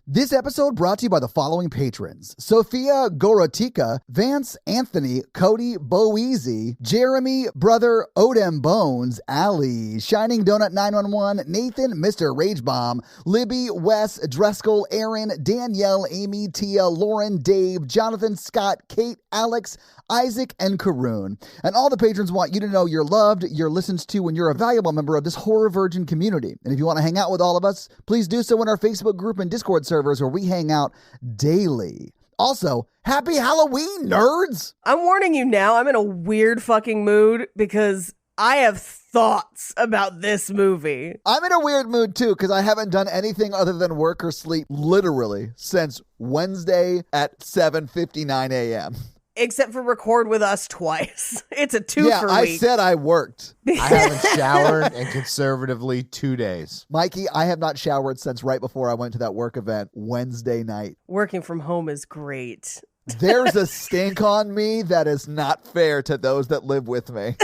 This episode brought to you by the following patrons: Sophia Gorotika, Vance Anthony, Cody Boeasy, Jeremy Brother Odem Bones, Ali, Shining Donut 911, Nathan, Mr. Ragebomb, Libby, Wes, Dreskel, Aaron, Danielle, Amy, Tia, Lauren, Dave, Jonathan, Scott, Kate, Alex, Isaac, and Karoon. And all the patrons want you to know you're loved, you're listened to, and you're a valuable member of this Horror Virgin community. And if you want to hang out with all of us, please do so in our Facebook group and Discord servers where we hang out daily. Also, happy Halloween, nerds! I'm warning you now, I'm in a weird fucking mood because I have thoughts about this movie. I'm in a weird mood too because I haven't done anything other than work or sleep literally since Wednesday at 7:59 a.m. Except for record with us twice. It's a two for I week. said I worked. I haven't showered in conservatively 2 days. Mikey, I have not showered since right before I went to that work event Wednesday night. Working from home is great. There's a stink on me that is not fair to those that live with me.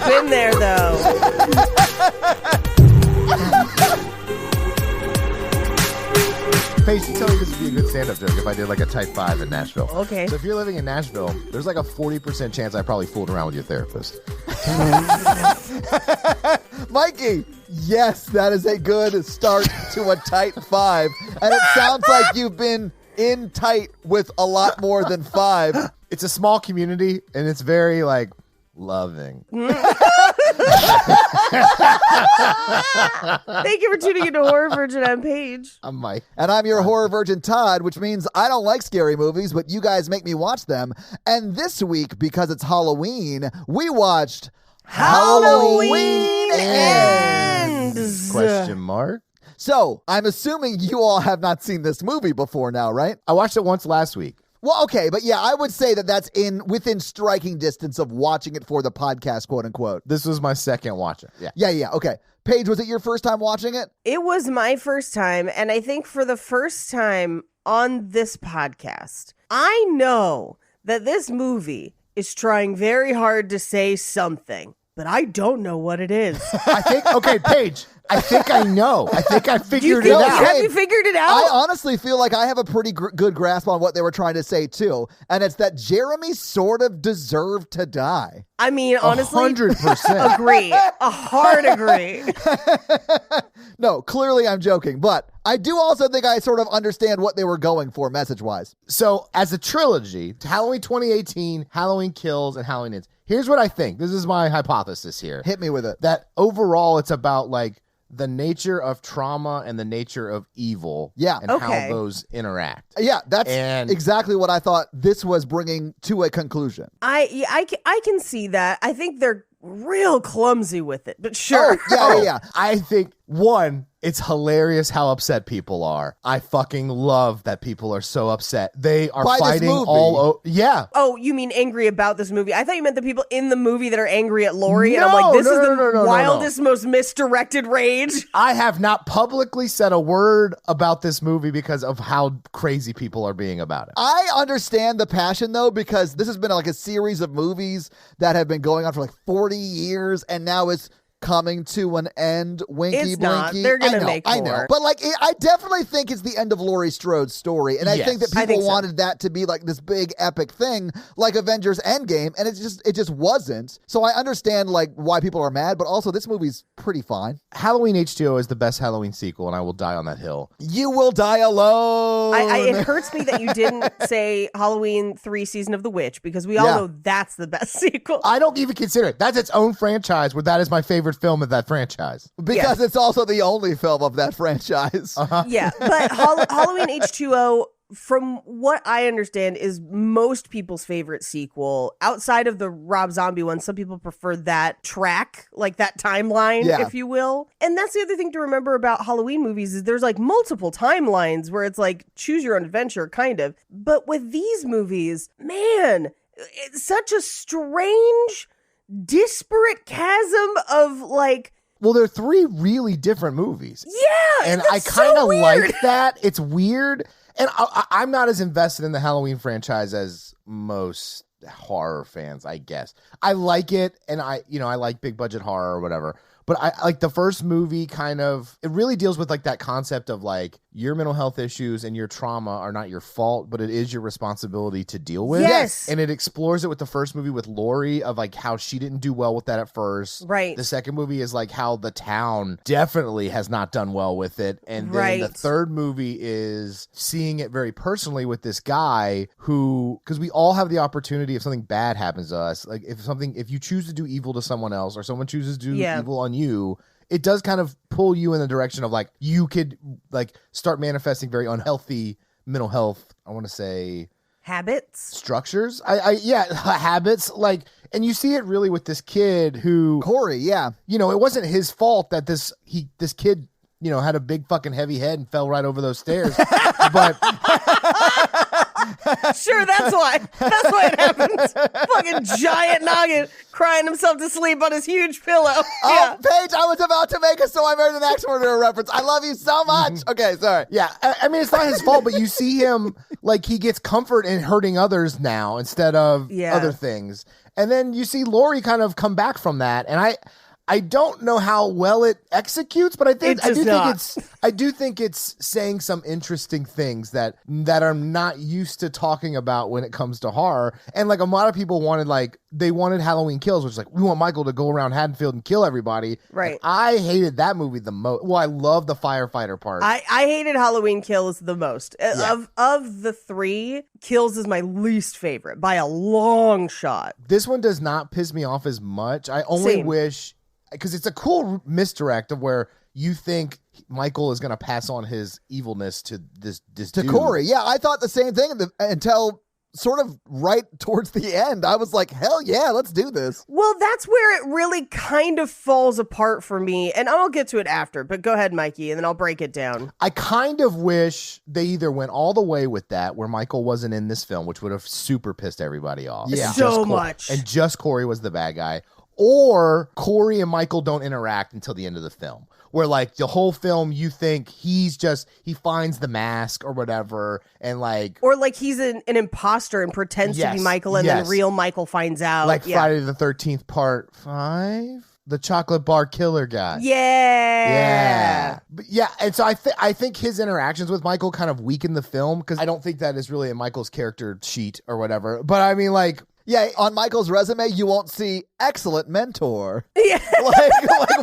Been there, though. Paige, you tell me this would be a good stand-up joke if I did like a type 5 in Nashville. Okay. So if you're living in Nashville, there's like a 40% chance I probably fooled around with your therapist. Mikey, yes, that is a good start to a tight 5. And it sounds like you've been in tight with a lot more than 5. It's a small community, and it's very like loving. Thank you for tuning into Horror Virgin. I'm Paige. I'm Mike. And I'm your horror virgin, Todd, which means I don't like scary movies, but you guys make me watch them. And this week, because it's Halloween, we watched Halloween Ends. Question mark? So, I'm assuming you all have not seen this movie before now, right? I watched it once last week. Well, okay, but yeah, I would say that that's within striking distance of watching it for the podcast, quote unquote. This was my second watching. Yeah. Yeah, okay. Paige, was it your first time watching it? It was my first time, and I think for the first time on this podcast, I know that this movie is trying very hard to say something, but I don't know what it is. I think, okay, Paige, I think I know. I think I figured it think- out. Have you figured it out? I honestly feel like I have a pretty good grasp on what they were trying to say, too. And it's that Jeremy sort of deserved to die. I mean, honestly, 100%. agree. A hard agree. No, clearly I'm joking, but I do also think I sort of understand what they were going for message-wise. So, as a trilogy, Halloween 2018, Halloween Kills, and Halloween Ends, here's what I think. This is my hypothesis here. Hit me with it. That overall, it's about, like, the nature of trauma and the nature of evil. Yeah. And Okay. how those interact. Yeah, that's And- exactly what I thought this was bringing to a conclusion. I can see that. I think they're real clumsy with it, but sure. Yeah. I think, one, it's hilarious how upset people are. I fucking love that people are so upset. They are By this fighting movie? all over. Yeah. Oh, you mean angry about this movie? I thought you meant the people in the movie that are angry at Lori, and I'm No, like, this no, is no, the no, no, no, wildest, most misdirected rage. I have not publicly said a word about this movie because of how crazy people are being about it. I understand the passion, though, because this has been like a series of movies that have been going on for like 40 years, and now it's coming to an end. Winky, It's not. blinky. They're gonna I know, make I know. more. But like, I definitely think it's the end of Laurie Strode's story, and I Yes. think that I people think so. wanted that to be like this big epic thing, like Avengers Endgame, and it just wasn't. So I understand like why people are mad, but also this movie's pretty fine. Halloween H2O is the best Halloween sequel, and I will die on that hill. You will die alone. It hurts me that you didn't say Halloween 3 Season of the Witch, because we all Yeah. know that's the best sequel. I don't even consider it. That's its own franchise, where that is my favorite film of that franchise. Because it's also the only film of that franchise. Yeah, but Halloween H2O, from what I understand, is most people's favorite sequel. Outside of the Rob Zombie one, some people prefer that track, like that timeline, Yeah. if you will. And that's the other thing to remember about Halloween movies is there's like multiple timelines where it's like choose your own adventure, kind of. But with these movies, man, it's such a strange, disparate chasm of like, Well, they're three really different movies. yeah, And I that's kind of so weird. like that. It's weird. And I'm not as invested in the Halloween franchise as most horror fans, I guess. I like it, and I like big budget horror or whatever. But I like the first movie kind of, it really deals with like that concept of like your mental health issues and your trauma are not your fault, but it is your responsibility to deal with. Yes. And it explores it with the first movie with Lori of like how she didn't do well with that at first. Right. The second movie is like how the town definitely has not done well with it. And then the third movie is seeing it very personally with this guy who, because we all have the opportunity if something bad happens to us, like if you choose to do evil to someone else or someone chooses to do evil on you, it does kind of pull you in the direction of like you could like start manifesting very unhealthy mental health, I want to say habits, structures. Habits, like, and you see it really with this kid who Corey, it wasn't his fault that this kid had a big fucking heavy head and fell right over those stairs. But sure, that's why it happens. Fucking giant noggin crying himself to sleep on his huge pillow. Oh, Paige, I was about to make a So I Married an Axe Murderer reference. I love you so much. Okay, sorry. Yeah, I mean, it's not his fault, but you see him, like, he gets comfort in hurting others now instead of other things. And then you see Lori kind of come back from that, and I don't know how well it executes, but I do think it's saying some interesting things that I'm not used to talking about when it comes to horror. And like a lot of people wanted Halloween Kills, which is like, we want Michael to go around Haddonfield and kill everybody. Right. And I hated that movie the most. Well, I love the firefighter part. I hated Halloween Kills the most. Yeah. Of the three, Kills is my least favorite by a long shot. This one does not piss me off as much. I only wish, because it's a cool misdirect of where you think Michael is going to pass on his evilness to this to dude. Corey. Yeah, I thought the same thing until sort of right towards the end. I was like, hell yeah, let's do this. Well, that's where it really kind of falls apart for me, and I'll get to it after, but go ahead, Mikey, and then I'll break it down. I kind of wish they either went all the way with that, where Michael wasn't in this film, which would have super pissed everybody off. Yeah. So much. And just Corey was the bad guy. Or Corey and Michael don't interact until the end of the film, where like the whole film you think he finds the mask or whatever, and like, or like he's an imposter and pretends to be Michael, and then real Michael finds out, like Friday the 13th Part 5, the chocolate bar killer guy. But and so I think his interactions with Michael kind of weaken the film, because I don't think that is really in Michael's character sheet or whatever. But I mean, like, yeah, on Michael's resume, you won't see excellent mentor. Yeah. like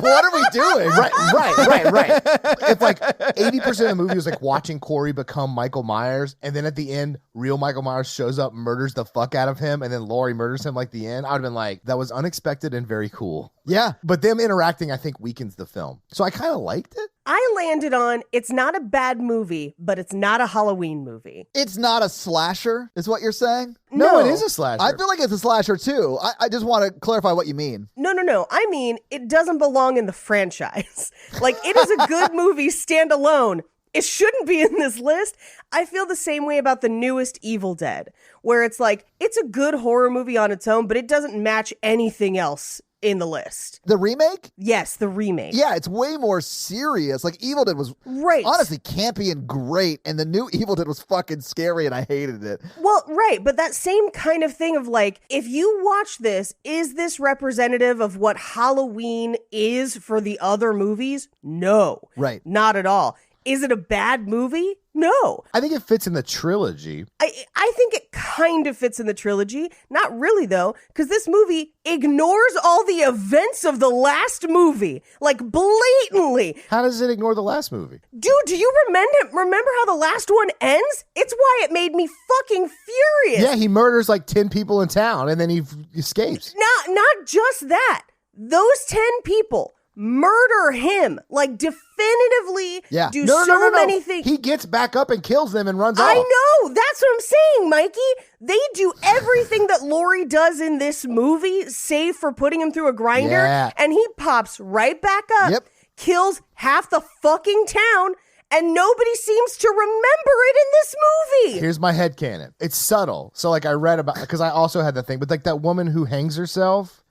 what are we doing? Right. If like 80% of the movie was like watching Corey become Michael Myers, and then at the end, real Michael Myers shows up, murders the fuck out of him, and then Laurie murders him like the end, I would have been like, that was unexpected and very cool. Yeah. But them interacting, I think, weakens the film. So I kind of liked it. I landed on, it's not a bad movie, but it's not a Halloween movie. It's not a slasher, is what you're saying? No, it is a slasher. I feel like it's a slasher, too. I just want to clarify what you mean. No. I mean, it doesn't belong in the franchise. Like, it is a good movie standalone. It shouldn't be in this list. I feel the same way about the newest Evil Dead, where it's like, it's a good horror movie on its own, but it doesn't match anything else in the list. The remake? Yes, the remake. Yeah, it's way more serious. Like, Evil Dead was honestly campy and great, and the new Evil Dead was fucking scary, and I hated it. Well, right, but that same kind of thing of like, if you watch this, is this representative of what Halloween is for the other movies? No. Right. Not at all. Is it a bad movie? No. I think it fits in the trilogy. I think it kind of fits in the trilogy. Not really, though, because this movie ignores all the events of the last movie. Like, blatantly. How does it ignore the last movie? Dude, do you remember how the last one ends? It's why it made me fucking furious. Yeah, he murders like 10 people in town, and then he escapes. Not just that. Those 10 people murder him, like definitively do so many things. He gets back up and kills them and runs off. I know. That's what I'm saying, Mikey. They do everything that Laurie does in this movie, save for putting him through a grinder, and he pops right back up, kills half the fucking town, and nobody seems to remember it in this movie. Here's my headcanon. It's subtle. So like I read about, because I also had that thing, but like that woman who hangs herself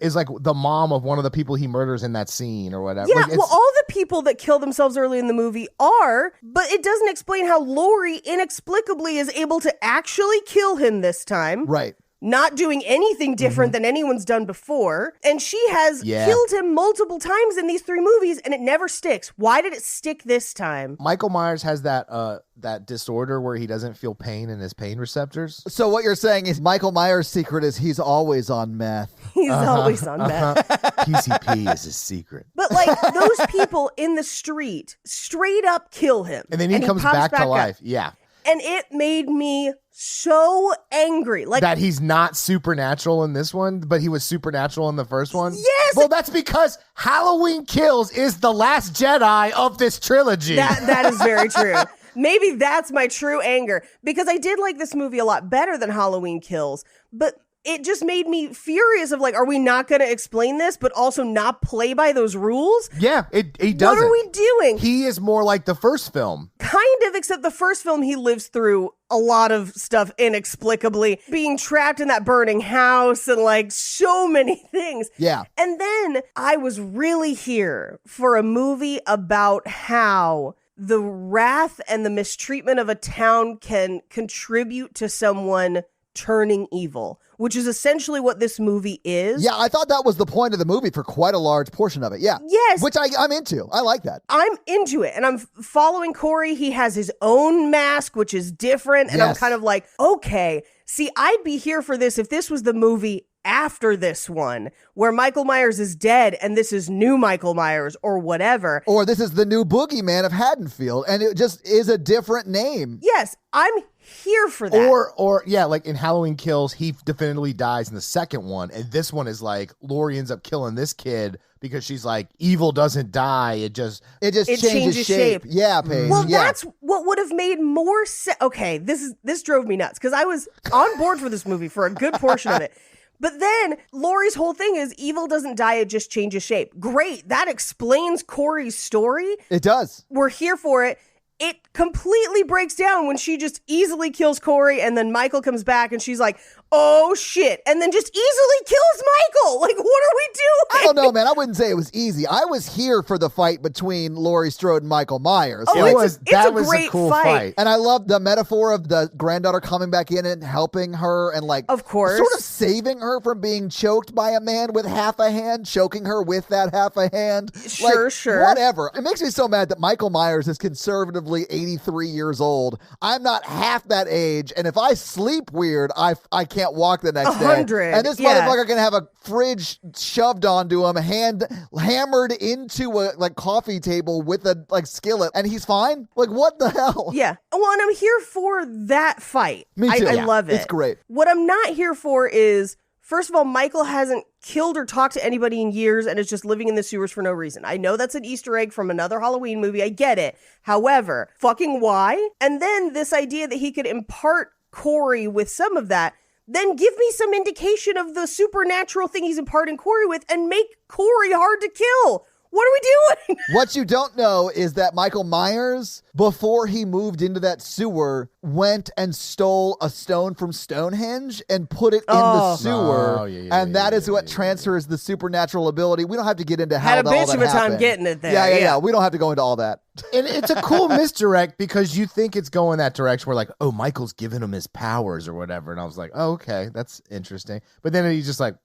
is like the mom of one of the people he murders in that scene or whatever. Yeah, like well, all the people that kill themselves early in the movie are, but it doesn't explain how Laurie inexplicably is able to actually kill him this time. Right. not doing anything different than anyone's done before. And she has killed him multiple times in these 3 movies, and it never sticks. Why did it stick this time? Michael Myers has that disorder where he doesn't feel pain in his pain receptors. So what you're saying is Michael Myers' secret is he's always on meth. He's always on meth. PCP is his secret. But like those people in the street straight up kill him. And then he comes back to life. Yeah. And it made me so angry. Like that he's not supernatural in this one, but he was supernatural in the first one? Yes! Well, that's because Halloween Kills is the last Jedi of this trilogy. That is very true. Maybe that's my true anger. Because I did like this movie a lot better than Halloween Kills. But it just made me furious of like, are we not going to explain this, but also not play by those rules? Yeah, he doesn't. What are we doing? He is more like the first film. Kind of, except the first film, he lives through a lot of stuff inexplicably, being trapped in that burning house and like so many things. Yeah. And then I was really here for a movie about how the wrath and the mistreatment of a town can contribute to someone turning evil, which is essentially what this movie is. Yeah, I thought that was the point of the movie for quite a large portion of it. Yeah. Yes. Which I'm into. I like that. I'm into it. And I'm following Corey. He has his own mask, which is different. And I'm kind of like, okay, see, I'd be here for this if this was the movie after this one, where Michael Myers is dead and this is new Michael Myers or whatever. Or this is the new boogeyman of Haddonfield and it just is a different name. Yes, I'm here for that. Or yeah, like in Halloween Kills, he definitively dies in the second one. And this one is like, Laurie ends up killing this kid because she's like, evil doesn't die. It just changes shape. Yeah, Paige. Well, that's what would have made more sense. Okay, this drove me nuts because I was on board for this movie for a good portion of it. But then Laurie's whole thing is evil doesn't die, it just changes shape. Great. That explains Corey's story. It does. We're here for it. It completely breaks down when she just easily kills Corey and then Michael comes back and she's like, oh shit. And then just easily kills Michael. Like, what are we doing? I don't know, man. I wouldn't say it was easy. I was here for the fight between Laurie Strode and Michael Myers. Oh, it's a great cool fight. And I love the metaphor of the granddaughter coming back in and helping her and like, of course, sort of saving her from being choked by a man with half a hand, choking her with that half a hand. Sure. Whatever. It makes me so mad that Michael Myers is conservatively 83 years old. I'm not half that age. And if I sleep weird, I can't walk the next 100, day. And this motherfucker can have a fridge shoved onto him, hammered into a like coffee table with a like skillet, and he's fine? Like, what the hell? Yeah. Well, and I'm here for that fight. Me too. I love it. It's great. What I'm not here for is, first of all, Michael hasn't killed or talked to anybody in years and is just living in the sewers for no reason. I know that's an Easter egg from another Halloween movie. I get it. However, fucking why? And then this idea that he could impart Corey with some of that, then give me some indication of the supernatural thing he's imparting Corey with and make Corey hard to kill. What are we doing? What you don't know is that Michael Myers, before he moved into that sewer, went and stole a stone from Stonehenge and put it in the sewer. And that is what transfers the supernatural ability. We don't have to get into how Had a all bitch that of a time happened. getting it there. Yeah. We don't have to go into all that. And it's a cool misdirect because you think it's going that direction where like, oh, Michael's giving him his powers or whatever. And I was like, oh, okay, that's interesting. But then he's just like,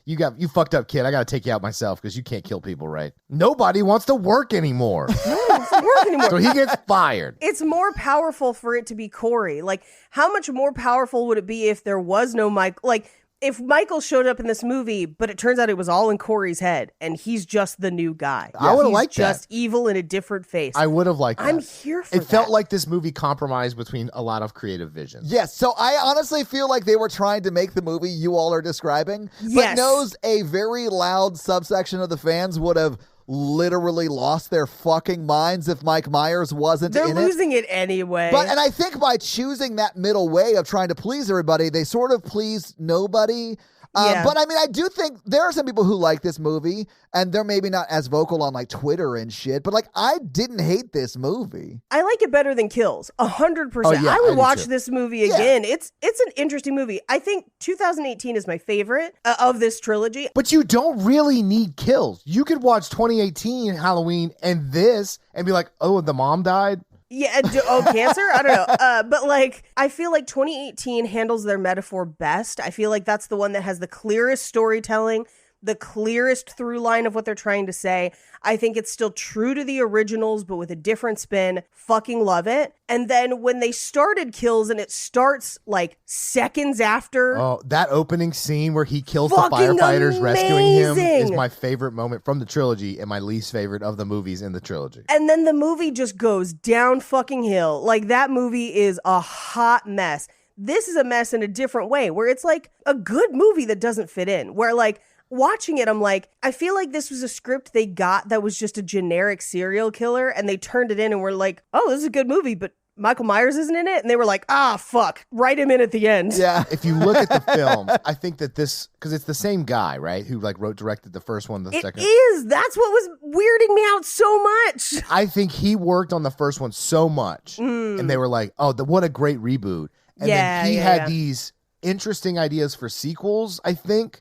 you fucked up, kid. I got to take you out myself because you can't kill people, right? Nobody wants to work anymore. So he gets fired. It's more powerful for it to be Corey. Like, how much more powerful would it be if there was no Michael? Like, if Michael showed up in this movie, but it turns out it was all in Corey's head, and he's just the new guy. I would have liked that. Just evil in a different face. I would have liked that. I'm here for that. It felt like this movie compromised between a lot of creative visions. Yes, so I honestly feel like they were trying to make the movie you all are describing, Yes. but knows a very loud subsection of the fans would have literally lost their fucking minds if Mike Myers wasn't They're in it. losing it anyway. And I think by choosing that middle way of trying to please everybody, they sort of please nobody. But I mean, I do think there are some people who like this movie, and they're maybe not as vocal on like Twitter and shit, but like I didn't hate this movie. I like it better than Kills, 100%. Oh, yeah, I would I do watch too. this movie again. It's an interesting movie. I think 2018 is my favorite of this trilogy. But you don't really need kills. You could watch 2018 Halloween and this and be like, oh, the mom died. Yeah. Cancer? I don't know. But like, I feel like 2018 handles their metaphor best. I feel like that's the one that has the clearest storytelling, the clearest through line of what they're trying to say. I think it's still true to the originals, but with a different spin. Fucking love it. And then when they started kills and it starts like seconds after. Oh, that opening scene where he kills the firefighters rescuing him is my favorite moment from the trilogy and my least favorite of the movies in the trilogy. And then the movie just goes down fucking hill. Like that movie is a hot mess. This is a mess in a different way where it's like a good movie that doesn't fit in. Where like, watching it, I'm like, I feel like this was a script they got that was just a generic serial killer, and they turned it in and were like, oh, this is a good movie, but Michael Myers isn't in it? And they were like, fuck, write him in at the end. Yeah. If you look at the film, I think that this, because it's the same guy, right, who like directed the first one, the second. It is. That's what was weirding me out so much. I think he worked on the first one so much, and they were like, oh, what a great reboot. And then he had these interesting ideas for sequels, I think.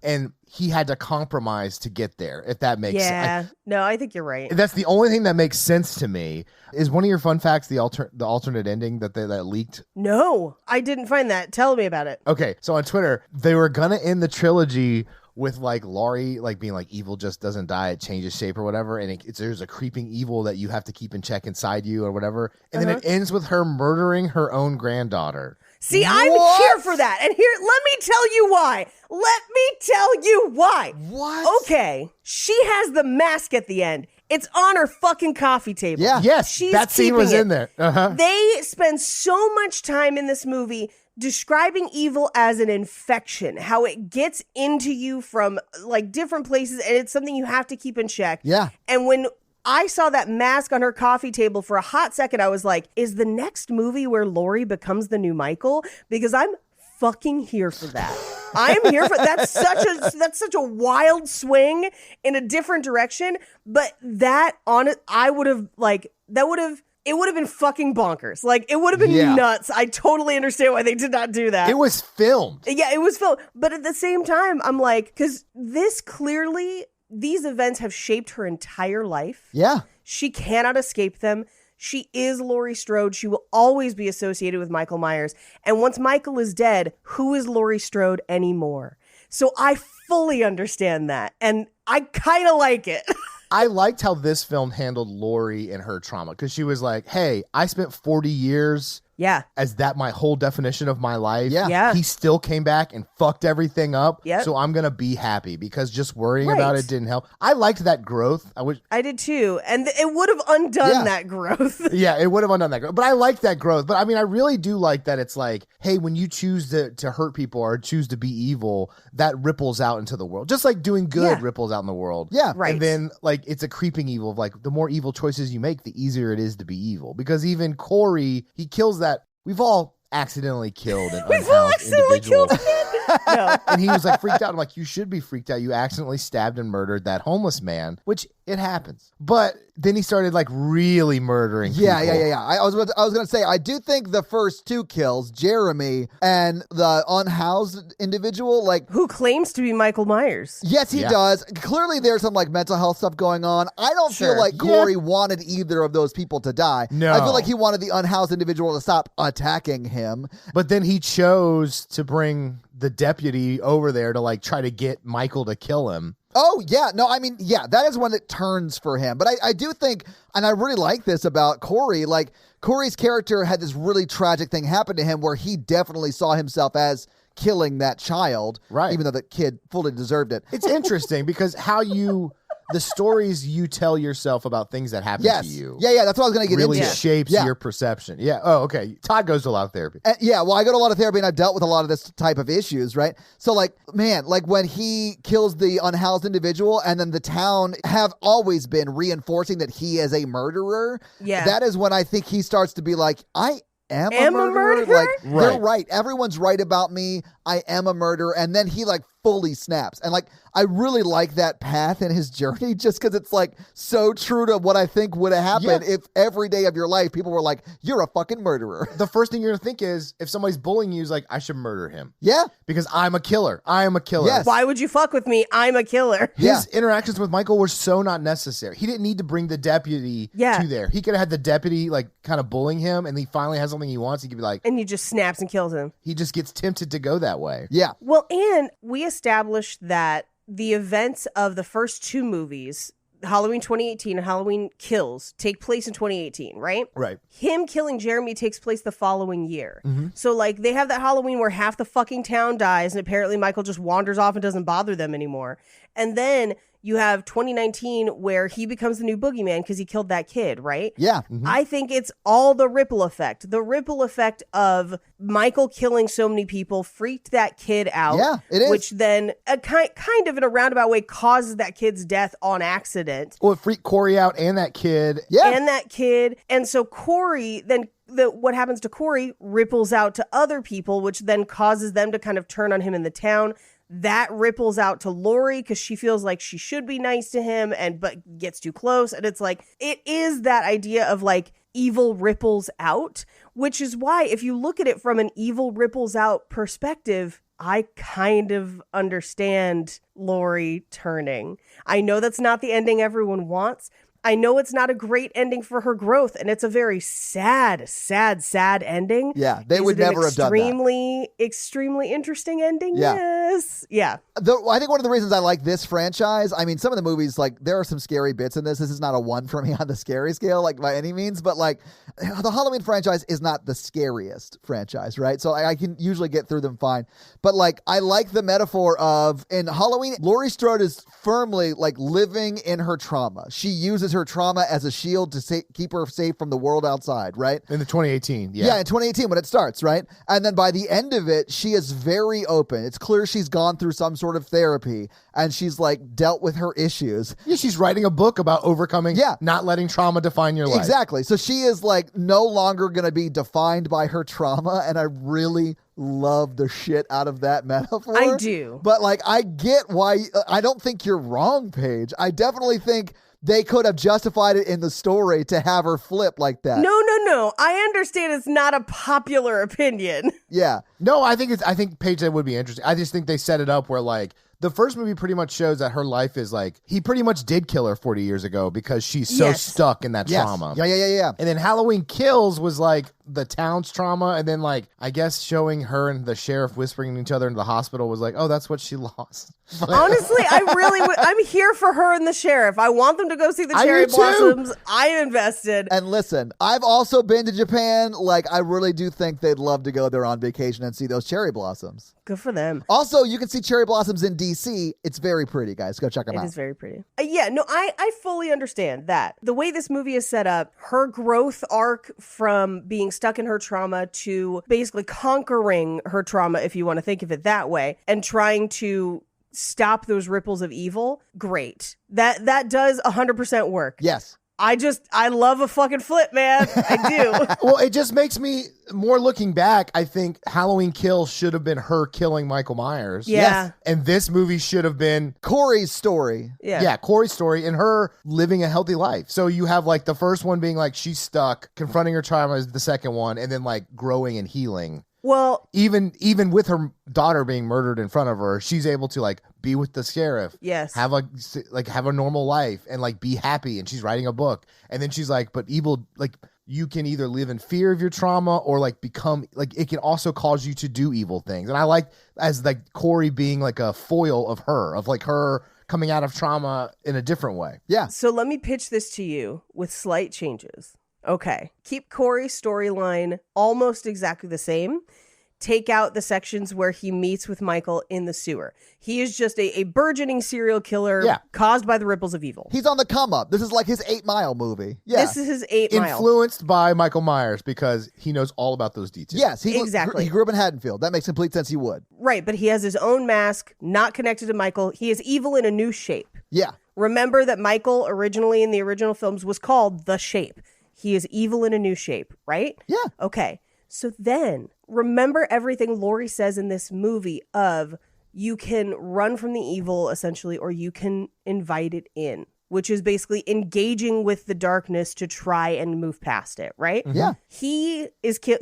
And he had to compromise to get there, if that makes sense. No, I think you're right. That's the only thing that makes sense to me. Is one of your fun facts the alternate ending that leaked? No, I didn't find that. Tell me about it. Okay, so on Twitter, they were gonna end the trilogy with like Laurie like being like evil just doesn't die, it changes shape or whatever, and there's a creeping evil that you have to keep in check inside you or whatever, and then it ends with her murdering her own granddaughter. See, I'm here for that. And here, let me tell you why. What? Okay. She has the mask at the end. It's on her fucking coffee table. Yeah. Yes, that scene was in there. They spend so much time in this movie describing evil as an infection, how it gets into you from like different places, and it's something you have to keep in check. Yeah. And when I saw that mask on her coffee table for a hot second, I was like, is the next movie where Laurie becomes the new Michael? Because I'm fucking here for that. I'm here for that's such a wild swing in a different direction, but it would have been fucking bonkers. Like, it would have been nuts. I totally understand why they did not do that. It was filmed. Yeah, it was filmed. But at the same time, I'm like, because these events have shaped her entire life. Yeah. She cannot escape them. She is Laurie Strode. She will always be associated with Michael Myers. And once Michael is dead, who is Laurie Strode anymore? So I fully understand that. And I kind of like it. I liked how this film handled Laurie and her trauma, because she was like, hey, I spent 40 years as that my whole definition of my life. Yeah. He still came back and fucked everything up. Yep. So I'm going to be happy, because just worrying about it didn't help. I liked that growth. I did too. And it would have undone that growth. Yeah, it would have undone that growth. But I liked that growth. But I mean, I really do like that it's like, hey, when you choose to hurt people or choose to be evil, that ripples out into the world. Just like doing good ripples out in the world. Yeah. Right. And then like it's a creeping evil of like the more evil choices you make, the easier it is to be evil. Because even Corey, he kills that. We've all accidentally killed an unhoused individual. No. And he was like freaked out. I'm like, you should be freaked out. You accidentally stabbed and murdered that homeless man, which it happens. But then he started like really murdering people. Yeah. I was going to say, I do think the first two kills, Jeremy and the unhoused individual, like, who claims to be Michael Myers. Yes, he does. Clearly there's some like mental health stuff going on. I don't feel like Corey wanted either of those people to die. No. I feel like he wanted the unhoused individual to stop attacking him. But then he chose to bring the deputy over there to like try to get Michael to kill him. Oh, yeah. No, I mean, yeah, that is when it turns for him. But I do think, and I really like this about Corey, like Corey's character had this really tragic thing happen to him where he definitely saw himself as killing that child. Right. Even though the kid fully deserved it. It's interesting because the stories you tell yourself about things that happen to you. Yeah, that's what I was going to get really into. Shapes your perception. Yeah. Oh, okay. Todd goes to a lot of therapy. Well, I go to a lot of therapy and I've dealt with a lot of this type of issues, right? So like, man, like when he kills the unhoused individual and then the town have always been reinforcing that he is a murderer. Yeah. That is when I think he starts to be like, I am a murderer. Like, they're right. Everyone's right about me. I am a murderer. And then he like fully snaps. And like, I really like that path in his journey just because it's like so true to what I think would have happened if every day of your life people were like, you're a fucking murderer. The first thing you're going to think is if somebody's bullying you is like, I should murder him. Yeah. Because I'm a killer. I am a killer. Yes. Why would you fuck with me? I'm a killer. His interactions with Michael were so not necessary. He didn't need to bring the deputy to there. He could have had the deputy like kind of bullying him and he finally has something he wants. He could be like... And he just snaps and kills him. He just gets tempted to go that way. Yeah. Well, and we established that the events of the first two movies, Halloween 2018 and Halloween Kills, take place in 2018, right? Right. Him killing Jeremy takes place the following year. Mm-hmm. So, like, they have that Halloween where half the fucking town dies, and apparently Michael just wanders off and doesn't bother them anymore. And then you have 2019 where he becomes the new boogeyman because he killed that kid, right? Yeah. Mm-hmm. I think it's all the ripple effect. The ripple effect of Michael killing so many people freaked that kid out. Yeah, it is. Which then kind of in a roundabout way causes that kid's death on accident. Well, it freaked Corey out and that kid. Yeah. And that kid. And so Corey then... what happens to Corey ripples out to other people, which then causes them to kind of turn on him in the town. That ripples out to Lori because she feels like she should be nice to him but gets too close. And it's like, it is that idea of like evil ripples out, which is why if you look at it from an evil ripples out perspective, I kind of understand Lori turning. I know that's not the ending everyone wants. I know it's not a great ending for her growth, and it's a very sad ending. Yeah, they would never have done that. Extremely interesting ending. Yeah. Yes. Yeah. I think one of the reasons I like this franchise, I mean, some of the movies, like, there are some scary bits in this. This is not a 1 for me on the scary scale, like, by any means, but, like, the Halloween franchise is not the scariest franchise, right? So I can usually get through them fine. But, like, I like the metaphor of, in Halloween, Laurie Strode is firmly, like, living in her trauma. She uses her trauma as a shield to keep her safe from the world outside, right? In the 2018, Yeah, in 2018 when it starts, right? And then by the end of it, she is very open. It's clear she's gone through some sort of therapy and she's like dealt with her issues. Yeah, she's writing a book about overcoming, not letting trauma define your life. Exactly. So she is like no longer going to be defined by her trauma. And I really love the shit out of that metaphor. I do. But like, I get why. I don't think you're wrong, Paige. I definitely think they could have justified it in the story to have her flip like that. No. I understand it's not a popular opinion. Yeah. No, I think Paige, that would be interesting. I just think they set it up where like the first movie pretty much shows that her life is like, he pretty much did kill her 40 years ago because she's so stuck in that trauma. Yeah. And then Halloween Kills was like the town's trauma. And then like, I guess showing her and the sheriff whispering to each other in the hospital was like, oh, that's what she lost. Honestly, I'm here for her and the sheriff. I want them to go see the cherry blossoms. I'm invested. And listen, I've also been to Japan. Like, I really do think they'd love to go there on vacation and see those cherry blossoms. Good for them. Also, you can see cherry blossoms in DC. It's very pretty, guys. Go check them out. It is very pretty. I fully understand that. The way this movie is set up, her growth arc from being stuck in her trauma to basically conquering her trauma, if you want to think of it that way, and trying to stop those ripples of evil, great. That does 100% work. Yes. I love a fucking flip, man. I do. Well, it just makes me more looking back. I think Halloween Kills should have been her killing Michael Myers. Yeah. Yes. And this movie should have been Corey's story. Yeah. Corey's story and her living a healthy life. So you have like the first one being like she's stuck, confronting her trauma is the second one, and then like growing and healing. Well, even with her daughter being murdered in front of her, she's able to like be with the sheriff. Yes. Have a normal life and like be happy. And she's writing a book. And then she's like, but evil, like you can either live in fear of your trauma or like become like, it can also cause you to do evil things. And I like as like Corey being like a foil of her coming out of trauma in a different way. Yeah. So let me pitch this to you with slight changes. Okay. Keep Corey's storyline almost exactly the same. Take out the sections where he meets with Michael in the sewer. He is just a burgeoning serial killer caused by the ripples of evil. He's on the come up. This is like his 8 Mile movie. Yeah. This is his 8 Mile. Influenced by Michael Myers because he knows all about those details. Yes, exactly. He grew up in Haddonfield. That makes complete sense. He would. Right, but he has his own mask, not connected to Michael. He is evil in a new shape. Yeah. Remember that Michael originally in the original films was called The Shape. He is evil in a new shape, right? Yeah. Okay. So then, remember everything Laurie says in this movie of you can run from the evil, essentially, or you can invite it in, which is basically engaging with the darkness to try and move past it, right? Yeah.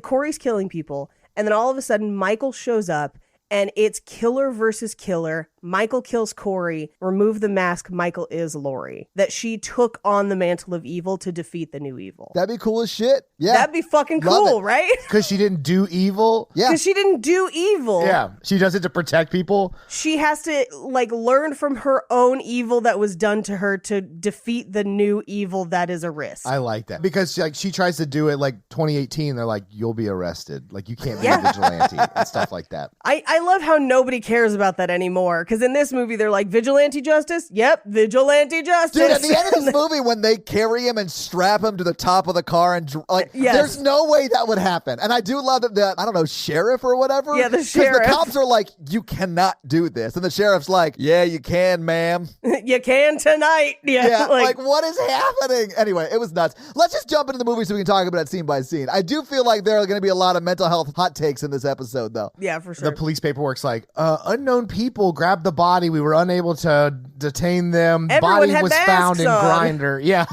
Corey's killing people, and then all of a sudden, Michael shows up, and it's killer versus killer. Michael kills Corey. Remove the mask. Michael is Laurie. That she took on the mantle of evil to defeat the new evil. That'd be cool as shit. Yeah. That'd be fucking cool, right? Because she didn't do evil. Yeah. Because she didn't do evil. Yeah. She does it to protect people. She has to learn from her own evil that was done to her to defeat the new evil that is a risk. I like that. Because she tries to do it 2018. They're like, you'll be arrested. You can't be a vigilante and stuff like that. I love how nobody cares about that anymore. Because in this movie, they're like, vigilante justice? Yep, vigilante justice. Dude, at the end of this movie, when they carry him and strap him to the top of the car and there's no way that would happen. And I do love that I don't know, sheriff or whatever. Yeah, the sheriff. Because the cops are like, you cannot do this. And the sheriff's like, yeah, you can, ma'am. You can tonight. Yeah, what is happening? Anyway, it was nuts. Let's just jump into the movie so we can talk about it scene by scene. I do feel like there are going to be a lot of mental health hot takes in this episode, though. Yeah, for sure. The police paperwork's like, unknown people grabbed the body. We were unable to detain them. Everyone Body was found in Grinder. Yeah.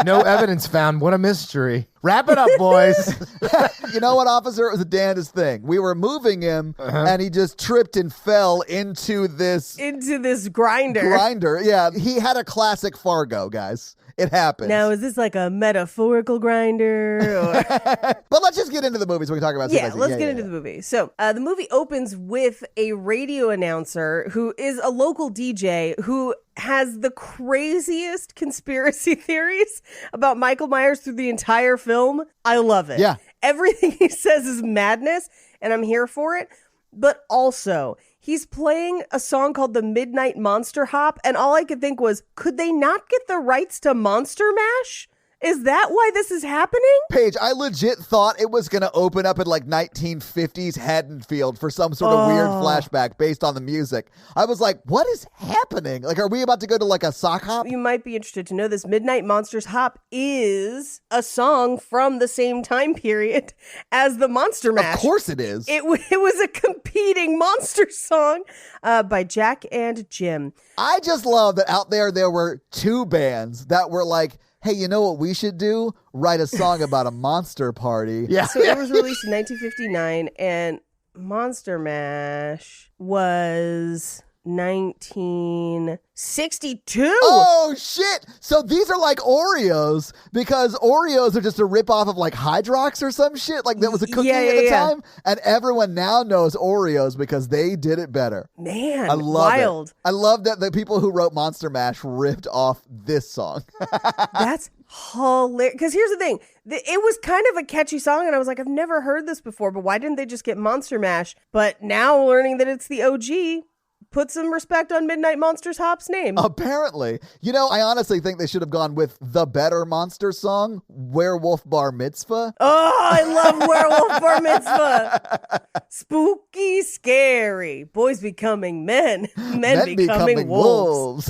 No evidence found. What a mystery. Wrap it up, boys. You know what, officer? It was the damnedest thing. We were moving him, and he just tripped and fell into this grinder. Yeah, he had a classic Fargo, guys. It happens. Now, is this a metaphorical grinder? But let's just get into the movie so we can talk about let's get into the movie. So the movie opens with a radio announcer who is a local DJ who has the craziest conspiracy theories about Michael Myers through the entire film. I love it. Yeah. Everything he says is madness, and I'm here for it. But also, he's playing a song called the Midnight Monster Hop, and all I could think was, could they not get the rights to Monster Mash? Is that why this is happening? Paige, I legit thought it was going to open up in 1950s Haddonfield for some sort of weird flashback based on the music. I was like, what is happening? Are we about to go to a sock hop? You might be interested to know this. Midnight Monsters Hop is a song from the same time period as the Monster Mash. Of course it is. It was a competing monster song by Jack and Jim. I just love that out there were two bands that were like, hey, you know what we should do? Write a song about a monster party. Yeah. So it was released in 1959, and Monster Mash was 1962. Oh, shit. So these are like Oreos, because Oreos are just a ripoff of Hydrox or some shit. That was a cookie at the time. And everyone now knows Oreos because they did it better. Man, I love wild. It. I love that the people who wrote Monster Mash ripped off this song. That's hilarious. Because here's the thing. It was kind of a catchy song, and I was like, I've never heard this before, but why didn't they just get Monster Mash? But now learning that it's the OG, put some respect on Midnight Monsters Hop's name. Apparently. I honestly think they should have gone with the better monster song, Werewolf Bar Mitzvah. Oh, I love Werewolf Bar Mitzvah. Spooky, scary. Boys becoming men. Men becoming wolves.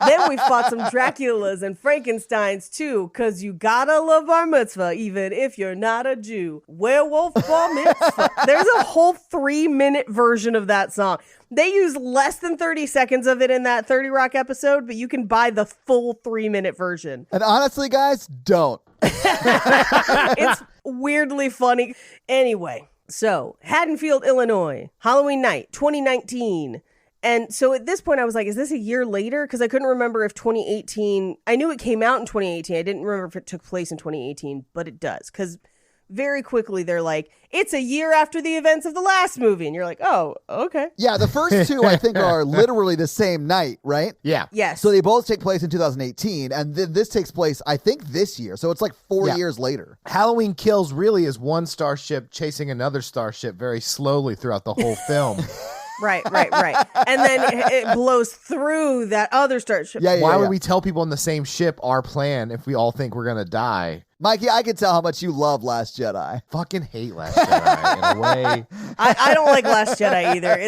Then we fought some Draculas and Frankensteins too, because you gotta love Bar Mitzvah, even if you're not a Jew. Werewolf Bar Mitzvah. There's a whole 3-minute version of that song. They use less than 30 seconds of it in that 30 Rock episode, but you can buy the full 3-minute version. And honestly, guys, don't. It's weirdly funny. Anyway, so Haddonfield, Illinois, Halloween night, 2019. And so at this point, I was like, is this a year later? Because I couldn't remember if 2018, I knew it came out in 2018. I didn't remember if it took place in 2018, but it does. Because very quickly, they're like, it's a year after the events of the last movie. And you're like, oh, okay. Yeah, the first two, I think, are literally the same night, right? Yeah. Yes. So they both take place in 2018, and this takes place, I think, this year. So it's 4 years later. Halloween Kills really is one starship chasing another starship very slowly throughout the whole film. Right. And then it blows through that other starship. Why would we tell people on the same ship our plan if we all think we're going to die? Mikey, I can tell how much you love Last Jedi. Fucking hate Last Jedi in a way. I don't like Last Jedi either.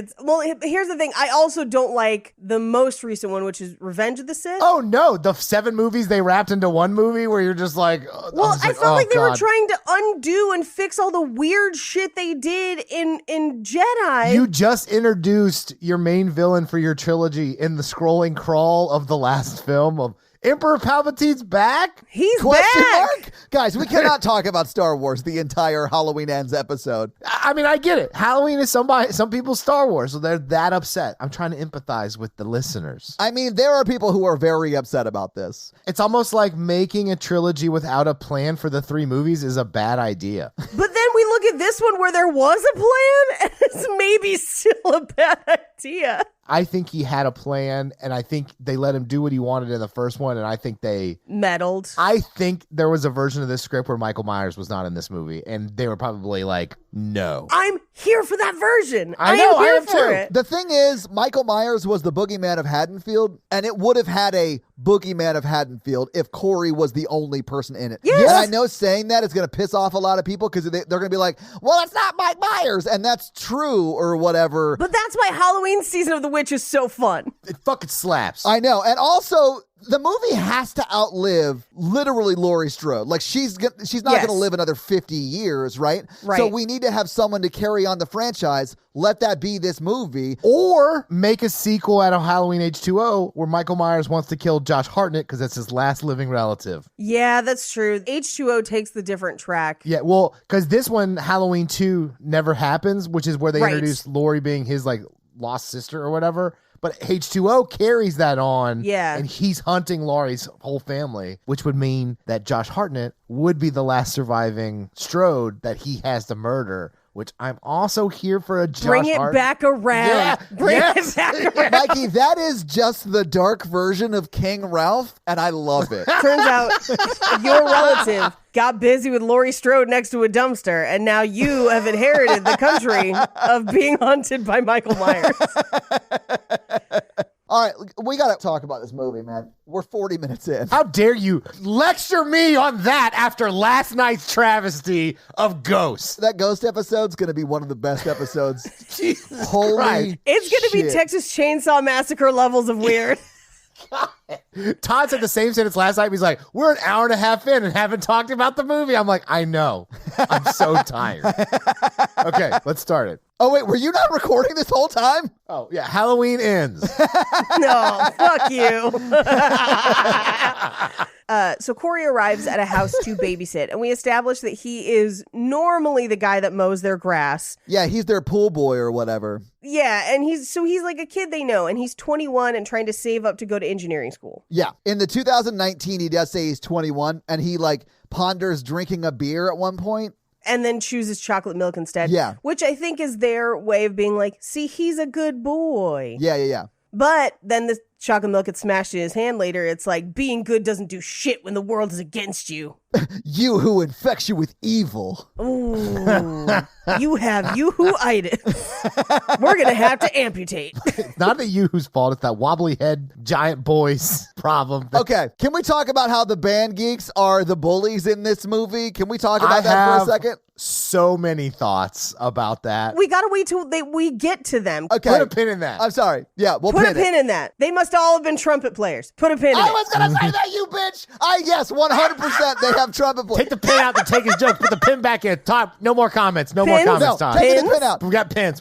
Here's the thing. I also don't like the most recent one, which is Revenge of the Sith. Oh no, the 7 movies they wrapped into one movie where you're just like, I felt like they were trying to undo and fix all the weird shit they did in Jedi. You just introduced your main villain for your trilogy in the scrolling crawl of the last film of Emperor Palpatine's back? He's Question back. mark? Guys, we cannot talk about Star Wars the entire Halloween Ends episode. I mean, I get it. Halloween is some people's Star Wars, so they're that upset. I'm trying to empathize with the listeners. I mean, there are people who are very upset about this. It's almost like making a trilogy without a plan for the 3 movies is a bad idea. But then we look at this one where there was a plan, and it's maybe still a bad idea. I think he had a plan, and I think they let him do what he wanted in the first one, and I think they meddled. I think there was a version of this script where Michael Myers was not in this movie, and they were probably like, no. I'm here for that version. I know, am here I am for too. it. The thing is, Michael Myers was the boogeyman of Haddonfield, and it would have had a boogeyman of Haddonfield if Corey was the only person in it. Yes. And I know saying that is going to piss off a lot of people because they're going to be like, well, it's not Mike Myers, and that's true or whatever. But that's why Halloween Season of the Witch is so fun. It fucking slaps. I know. And also, the movie has to outlive literally Laurie Strode. Like, she's not going to live another 50 years, right? Right. So we need to have someone to carry on the franchise. Let that be this movie. Or make a sequel out of Halloween H2O where Michael Myers wants to kill Josh Hartnett because that's his last living relative. Yeah, that's true. H2O takes the different track. Yeah, well, because this one, Halloween 2, never happens, which is where they Right. introduce Laurie being his, like, lost sister or whatever. But H2O carries that on. Yeah. And he's hunting Laurie's whole family, which would mean that Josh Hartnett would be the last surviving Strode that he has to murder, which I'm also here for a Josh Bring it Hartnett. back around. Yeah, Bring yes. it back around. Mikey, that is just the dark version of King Ralph, and I love it. Turns out your relative got busy with Laurie Strode next to a dumpster, and now you have inherited the country of being hunted by Michael Myers. All right, we got to talk about this movie, man. We're 40 minutes in. How dare you lecture me on that after last night's travesty of Ghosts? That Ghost episode's going to be one of the best episodes. Jesus Holy Christ. It's going to be shit. Texas Chainsaw Massacre levels of weird. Todd said the same sentence last night. He's like, we're an hour and a half in and haven't talked about the movie. I'm like, I know. I'm so tired. Okay, let's start it. Oh, wait, were you not recording this whole time? Oh, yeah. Halloween ends. No, fuck you. So Corey arrives at a house to babysit, and we establish that he is normally the guy that mows their grass. Yeah, he's their pool boy or whatever. Yeah, and he's like a kid they know, and he's 21 and trying to save up to go to engineering school. Yeah. In the 2019, he does say he's 21, and he, like, ponders drinking a beer at one point. And then chooses chocolate milk instead. Yeah. Which I think is their way of being like, see, he's a good boy. Yeah. But then the chocolate milk gets smashed in his hand later. It's like, being good doesn't do shit when the world is against you. You who infects you with evil. Ooh. You have you-who-itis. We're going to have to amputate. It's not the you whose fault. It's that wobbly head giant boys problem. Okay, can we talk about how the band geeks are the bullies in this movie? Can we talk about that for a second? So many thoughts about that. We got to wait till we get to them. Okay. Put a pin in that. I'm sorry. Yeah, we'll Put a pin pin it. in that. They must all have been trumpet players. Put a pin in I it. was going to say that, you bitch. Yes, 100% they have trumpet players. Take the pin out and take his joke. Put the pin back in. Todd, no more comments. No more Pins? comments, No, Todd. take Pins? the pin out. We got pins.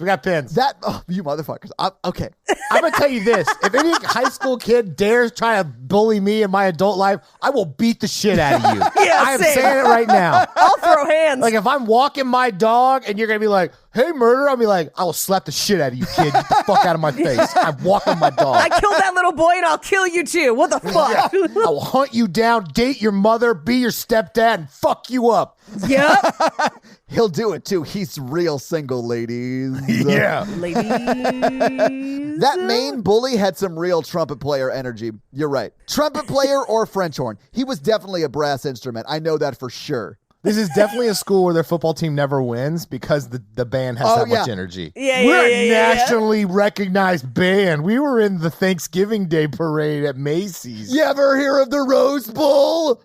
You motherfuckers. Okay. I'm going to tell you this. If any high school kid dares try to bully me in my adult life, I will beat the shit out of you. Yeah, I am same. saying it right now. I'll throw hands. Like, if I'm walking my dog and you're going to be like, hey, murder, I'll be like, I will slap the shit out of you, kid. Get the fuck out of my face. I'm walking my dog. I killed that little boy and I'll kill you too. What the fuck? I will hunt you down, date your mother, be your stepdad, and fuck you up. Yep. He'll do it too. He's real single, ladies. Yeah. Ladies. That main bully had some real trumpet player energy. You're right. Trumpet player or French horn. He was definitely a brass instrument. I know that for sure. This is definitely a school where their football team never wins because the band has that much energy. Yeah, We're a yeah. nationally recognized band. We were in the Thanksgiving Day parade at Macy's. You ever hear of the Rose Bowl?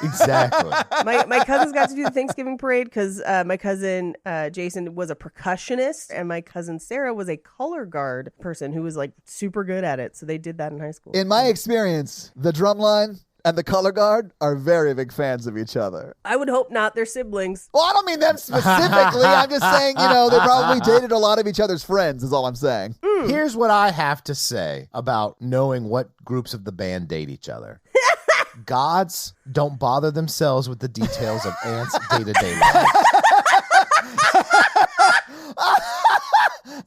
Exactly. My cousins got to do the Thanksgiving parade because my cousin Jason was a percussionist, and my cousin Sarah was a color guard person who was like super good at it. So they did that in high school. In my experience, the drumline and the color guard are very big fans of each other. I would hope not. They're siblings. Well, I don't mean them specifically. I'm just saying, they probably dated a lot of each other's friends is all I'm saying. Here's what I have to say about knowing what groups of the band date each other. Gods don't bother themselves with the details of ants' day-to-day life.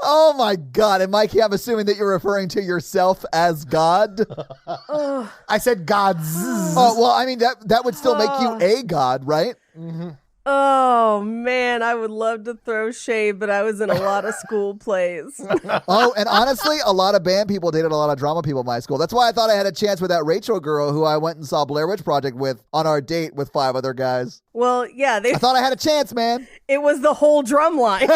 Oh my God. And Mikey, I'm assuming that you're referring to yourself as God. I said gods. Oh, well, I mean, that would still make you a god, right? Mm-hmm. Oh, man, I would love to throw shade, but I was in a lot of school plays. Oh, and honestly, a lot of band people dated a lot of drama people in my school. That's why I thought I had a chance with that Rachel girl who I went and saw Blair Witch Project with on our date with 5 other guys. Well, yeah. I thought I had a chance, man. It was the whole drum line.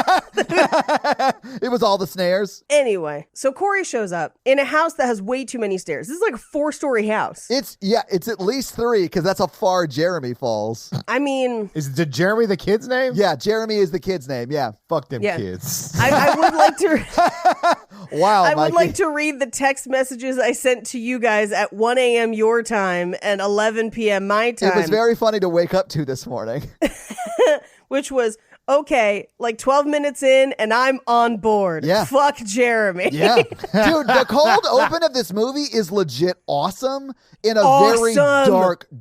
It was all the snares. Anyway, so Corey shows up in a house that has way too many stairs. This is like a 4-story house. It's at least 3 because that's how far Jeremy falls. I mean... Is Jeremy the kid's name? Yeah, Jeremy is the kid's name, yeah. Fuck them kids. I would like to... Wow, I would Mikey. like to read the text messages I sent to you guys at 1 a.m. your time and 11 p.m. my time. It was very funny to wake up to this morning. Which was, okay, like 12 minutes in and I'm on board. Yeah. Fuck Jeremy. Yeah. Dude, the cold open of this movie is legit awesome in a very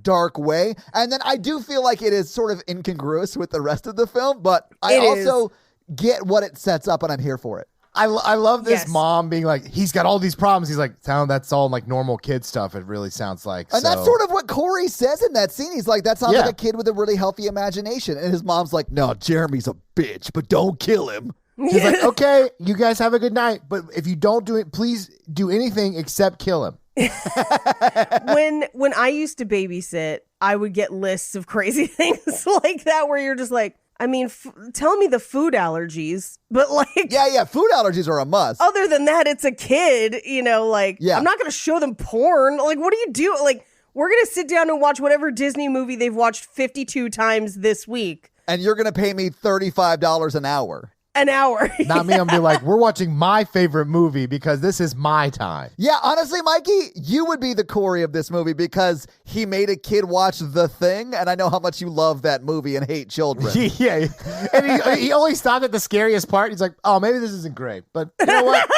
dark way. And then I do feel like it is sort of incongruous with the rest of the film, but I also get what it sets up and I'm here for it. I love this mom being like, he's got all these problems. He's like, that's all like normal kid stuff. It really sounds like. And that's sort of what Corey says in that scene. He's like, that sounds like a kid with a really healthy imagination. And his mom's like, no, Jeremy's a bitch, but don't kill him. She's like, okay, you guys have a good night. But if you don't do it, please do anything except kill him. When I used to babysit, I would get lists of crazy things like that where you're just like, I mean, tell me the food allergies, but like... Yeah, food allergies are a must. Other than that, it's a kid, like, I'm not going to show them porn. Like, what do you do? Like, we're going to sit down and watch whatever Disney movie they've watched 52 times this week. And you're going to pay me $35 an hour. An hour. Not me. I'm be like, we're watching my favorite movie because this is my time. Yeah, honestly, Mikey, you would be the Corey of this movie because he made a kid watch The Thing, and I know how much you love that movie and hate children. Yeah, and he only stopped at the scariest part. He's like, oh, maybe this isn't great, but you know what?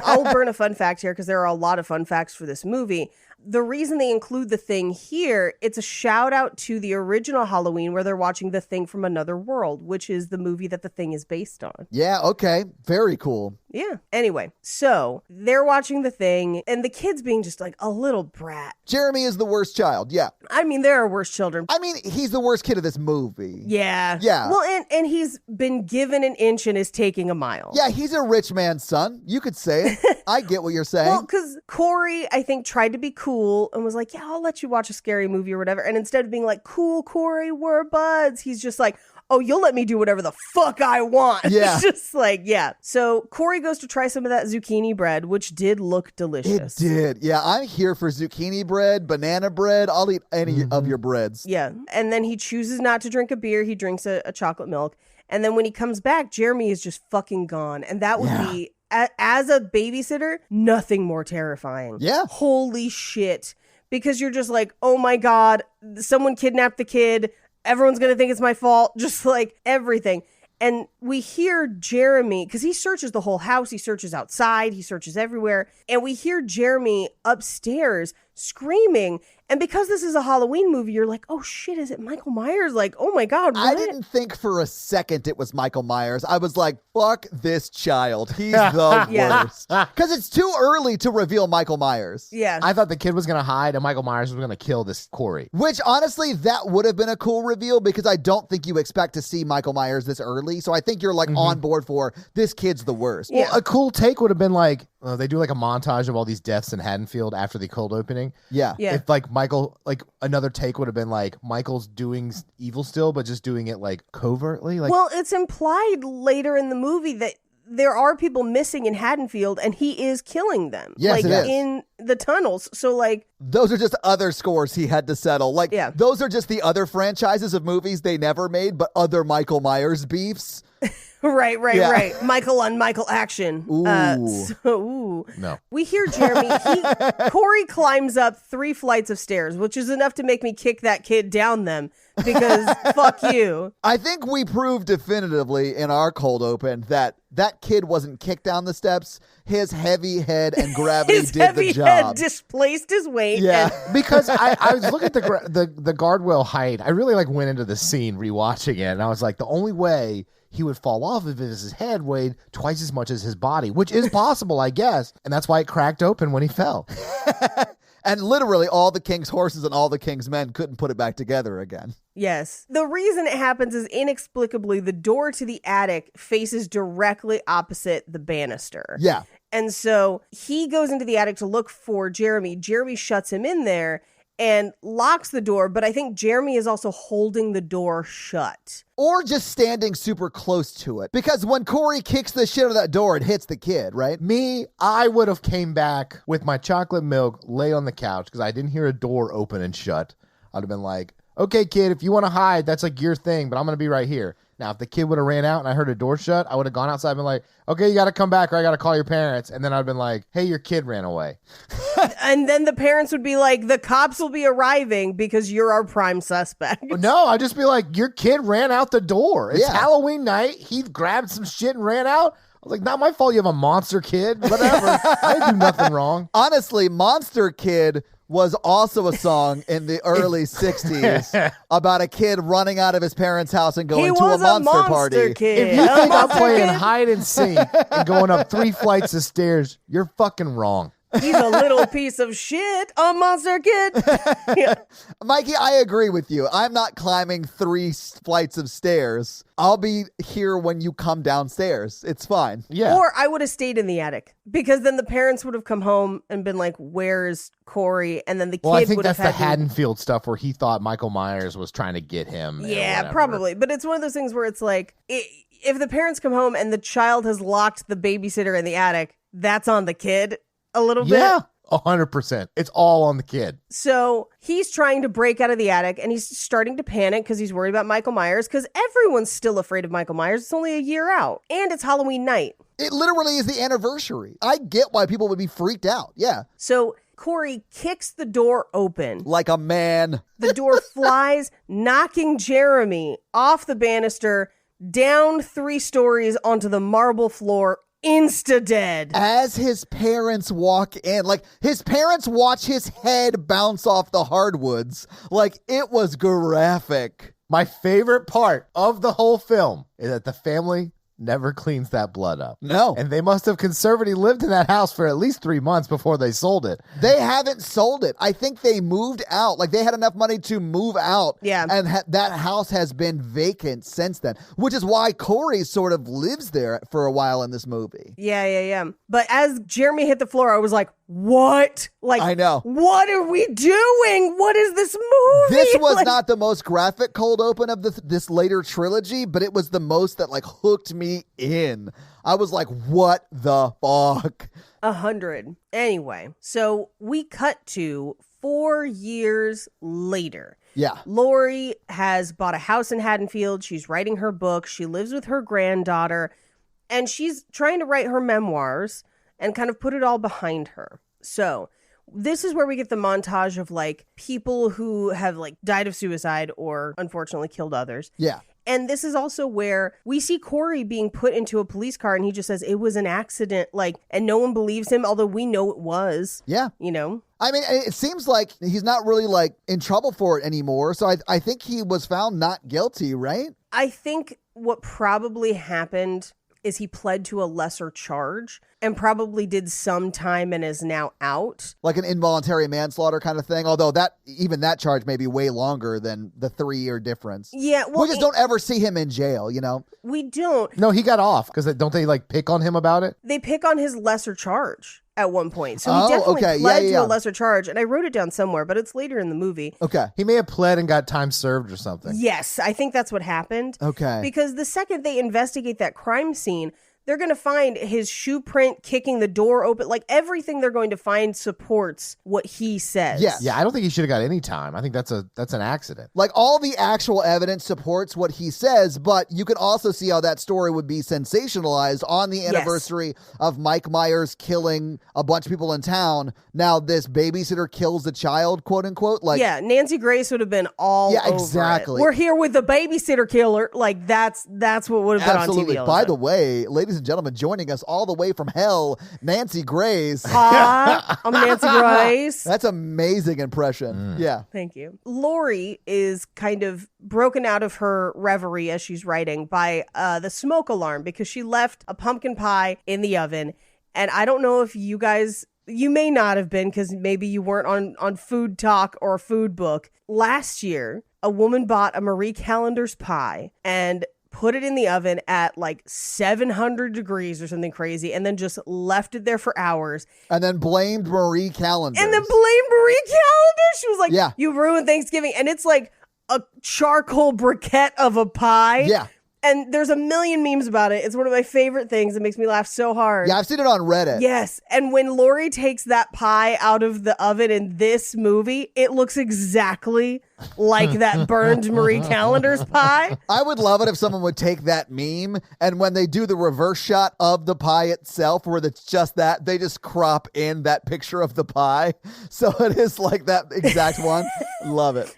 I'll burn a fun fact here because there are a lot of fun facts for this movie. The reason they include The Thing here, it's a shout out to the original Halloween where they're watching The Thing from Another World, which is the movie that The Thing is based on. Yeah, okay. Very cool. Yeah. Anyway, so they're watching The Thing and the kid's being just like a little brat. Jeremy is the worst child. Yeah. I mean, there are worse children. I mean, he's the worst kid of this movie. Yeah. Yeah. Well, and he's been given an inch and is taking a mile. Yeah, he's a rich man's son. You could say it. I get what you're saying. Well, because Corey, I think, tried to be cool and was like, yeah, I'll let you watch a scary movie or whatever. And instead of being like, cool, Corey, we're buds, he's just like, oh, you'll let me do whatever the fuck I want. Yeah. It's just like, yeah. So Corey goes to try some of that zucchini bread, which did look delicious. It did. Yeah, I'm here for zucchini bread, banana bread. I'll eat any of your breads. Yeah. And then he chooses not to drink a beer. He drinks a chocolate milk. And then when he comes back, Jeremy is just fucking gone. And that would be, as a babysitter, nothing more terrifying. Yeah. Holy shit. Because you're just like, oh my God, someone kidnapped the kid. Everyone's going to think it's my fault. Just like everything. And we hear Jeremy, because he searches the whole house. He searches outside. He searches everywhere. And we hear Jeremy upstairs screaming. And because this is a Halloween movie, you're like, oh shit, is it Michael Myers? Like, oh my God, what? I didn't think for a second it was Michael Myers. I was like, fuck this child. He's the worst. Because it's too early to reveal Michael Myers. Yeah. I thought the kid was going to hide and Michael Myers was going to kill this Corey. Which, honestly, that would have been a cool reveal because I don't think you expect to see Michael Myers this early. So I think you're like on board for this kid's the worst. Well, a cool take would have been like, they do like a montage of all these deaths in Haddonfield after the cold opening. Yeah. If like Michael, like another take would have been like Michael's doing evil still, but just doing it like covertly. Like, well, it's implied later in the movie that there are people missing in Haddonfield, and he is killing them. Yes, it is. In the tunnels. So, like... Those are just other scores he had to settle. Like, those are just the other franchises of movies they never made, but other Michael Myers beefs. Right. Michael on Michael action. No. We hear Jeremy. Corey climbs up 3 flights of stairs, which is enough to make me kick that kid down them because fuck you. I think we proved definitively in our cold open that kid wasn't kicked down the steps. His heavy head and gravity his did heavy the job. Head displaced his weight. Yeah, because I was looking at the guardrail height. I really like went into the scene rewatching it, and I was like, the only way he would fall off if his head weighed twice as much as his body, which is possible, I guess, and that's why it cracked open when he fell. And literally all the king's horses and all the king's men couldn't put it back together again. Yes. The reason it happens is inexplicably the door to the attic faces directly opposite the banister. Yeah. And so he goes into the attic to look for Jeremy. Jeremy shuts him in there and locks the door, but I think Jeremy is also holding the door shut. Or just standing super close to it. Because when Corey kicks the shit out of that door, it hits the kid, right? I would have came back with my chocolate milk, lay on the couch, because I didn't hear a door open and shut. I'd have been like, okay, kid, if you want to hide, that's like your thing, but I'm going to be right here. Now, if the kid would have ran out and I heard a door shut, I would have gone outside and been like, okay, you got to come back or I got to call your parents. And then I'd been like, hey, your kid ran away. And then the parents would be like, the cops will be arriving because you're our prime suspect. No, I'd just be like, your kid ran out the door. It's Halloween night. He grabbed some shit and ran out. I was like, not my fault you have a monster kid. Whatever. I didn't do nothing wrong. Honestly, Monster Kid was also a song in the early 60s about a kid running out of his parents' house and going to a monster party. Kid. If you think I'm playing hide and seek and going up 3 flights of stairs, you're fucking wrong. He's a little piece of shit, a monster kid. Yeah. Mikey, I agree with you. I'm not climbing 3 flights of stairs. I'll be here when you come downstairs. It's fine. Yeah. Or I would have stayed in the attic because then the parents would have come home and been like, where's Corey? And then the kid I think would have that's the had Haddonfield stuff where he thought Michael Myers was trying to get him. Yeah, probably. But it's one of those things where it's like, if the parents come home and the child has locked the babysitter in the attic, that's on the kid. A little bit. Yeah, 100%. It's all on the kid. So he's trying to break out of the attic and he's starting to panic because he's worried about Michael Myers because everyone's still afraid of Michael Myers. It's only a year out and it's Halloween night. It literally is the anniversary. I get why people would be freaked out. Yeah. So Corey kicks the door open. Like a man. The door flies, knocking Jeremy off the banister, down 3 stories onto the marble floor. Insta-dead. As his parents walk in, like his parents watch his head bounce off the hardwoods. Like it was graphic. My favorite part of the whole film is that the family never cleans that blood up. No. And they must have conservatively lived in that house for at least 3 months before they sold it. They haven't sold it. I think they moved out. Like they had enough money to move out. Yeah. And that house has been vacant since then, which is why Corey sort of lives there for a while in this movie. Yeah. But as Jeremy hit the floor, I was like, what? Like, I know. What are we doing? What is this movie? This was not the most graphic cold open of this later trilogy, but it was the most that like hooked me in. I was like, what the fuck? 100. Anyway, so we cut to 4 years later. Yeah. Lori has bought a house in Haddonfield. She's writing her book. She lives with her granddaughter, and she's trying to write her memoirs and kind of put it all behind her. So this is where we get the montage of like people who have like died of suicide or unfortunately killed others. Yeah. And this is also where we see Corey being put into a police car and he just says it was an accident, like, and no one believes him, although we know it was. Yeah. You know? I mean, it seems like he's not really like in trouble for it anymore. So I think he was found not guilty, right? I think what probably happened is he pled to a lesser charge and probably did some time and is now out. Like an involuntary manslaughter kind of thing. Although that charge may be way longer than the 3-year difference. Yeah. Well, we just don't ever see him in jail, you know? We don't. No, he got off because don't they like pick on him about it? They pick on his lesser charge at one point. So he definitely pled to a lesser charge. And I wrote it down somewhere, but it's later in the movie. Okay. He may have pled and got time served or something. Yes, I think that's what happened. Okay. Because the second they investigate that crime scene, they're going to find his shoe print kicking the door open. Like, everything they're going to find supports what he says. Yeah, I don't think he should have got any time. I think that's an accident. Like, all the actual evidence supports what he says, but you can also see how that story would be sensationalized on the anniversary of Mike Myers killing a bunch of people in town. Now this babysitter kills a child, quote unquote. Like, yeah, Nancy Grace would have been all over exactly. it. We're here with the babysitter killer. Like, that's what would have been absolutely. on TV. By the way, ladies and gentlemen, joining us all the way from hell, Nancy Grace. Hi, I'm Nancy Grace. That's amazing impression. Yeah. Thank you. Lori is kind of broken out of her reverie as she's writing by the smoke alarm, because she left a pumpkin pie in the oven. And I don't know if you guys, you may not have been, because maybe you weren't on Food Talk or Food Book. Last year, a woman bought a Marie Callender's pie and put it in the oven at like 700 degrees or something crazy, and then just left it there for hours. And then blamed Marie Callender. She was like, you ruined Thanksgiving. And it's like a charcoal briquette of a pie. Yeah. And there's a million memes about it. It's one of my favorite things. It makes me laugh so hard. Yeah, I've seen it on Reddit. Yes. And when Lori takes that pie out of the oven in this movie, it looks exactly like that burned Marie Callender's pie. I would love it if someone would take that meme, and when they do the reverse shot of the pie itself, where it's just that, they just crop in that picture of the pie. So it is like that exact one. Love it.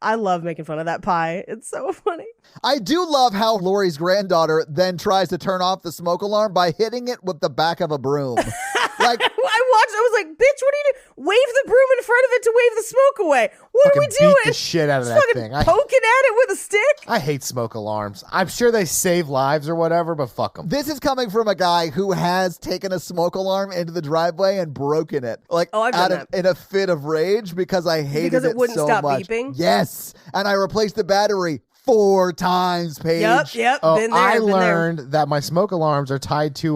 I love making fun of that pie. It's so funny. I do love how Lori's granddaughter then tries to turn off the smoke alarm by hitting it with the back of a broom. Like, I was like, bitch, what are you doing? Wave the broom in front of it to wave the smoke away. What are we doing? Beat the shit out of that thing. Poking at it with a stick? I hate smoke alarms. I'm sure they save lives or whatever, but fuck them. This is coming from a guy who has taken a smoke alarm into the driveway and broken it. Like, I've done that. In a fit of rage because I hated it so much. Because it wouldn't stop beeping? Yes. And I replaced the battery 4 times, Paige. Yep. Oh, Been there, I learned that my smoke alarms are tied to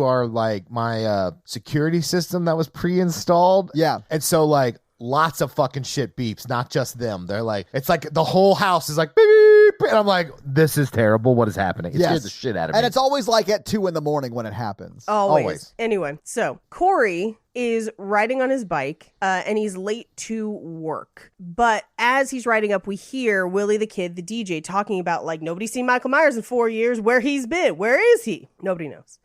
my security system that was pre-installed. Yeah. And so like lots of fucking shit beeps, not just them. They're like, it's like the whole house is like beep, beep, and I'm like, this is terrible. What is happening? It scared the shit out of me. And it's always like at 2 a.m. when it happens. Always. Anyway, so Corey is riding on his bike and he's late to work. But as he's riding up, we hear Willie the Kid, the DJ, talking about like, nobody's seen Michael Myers in 4 years. Where he's been. Where is he? Nobody knows.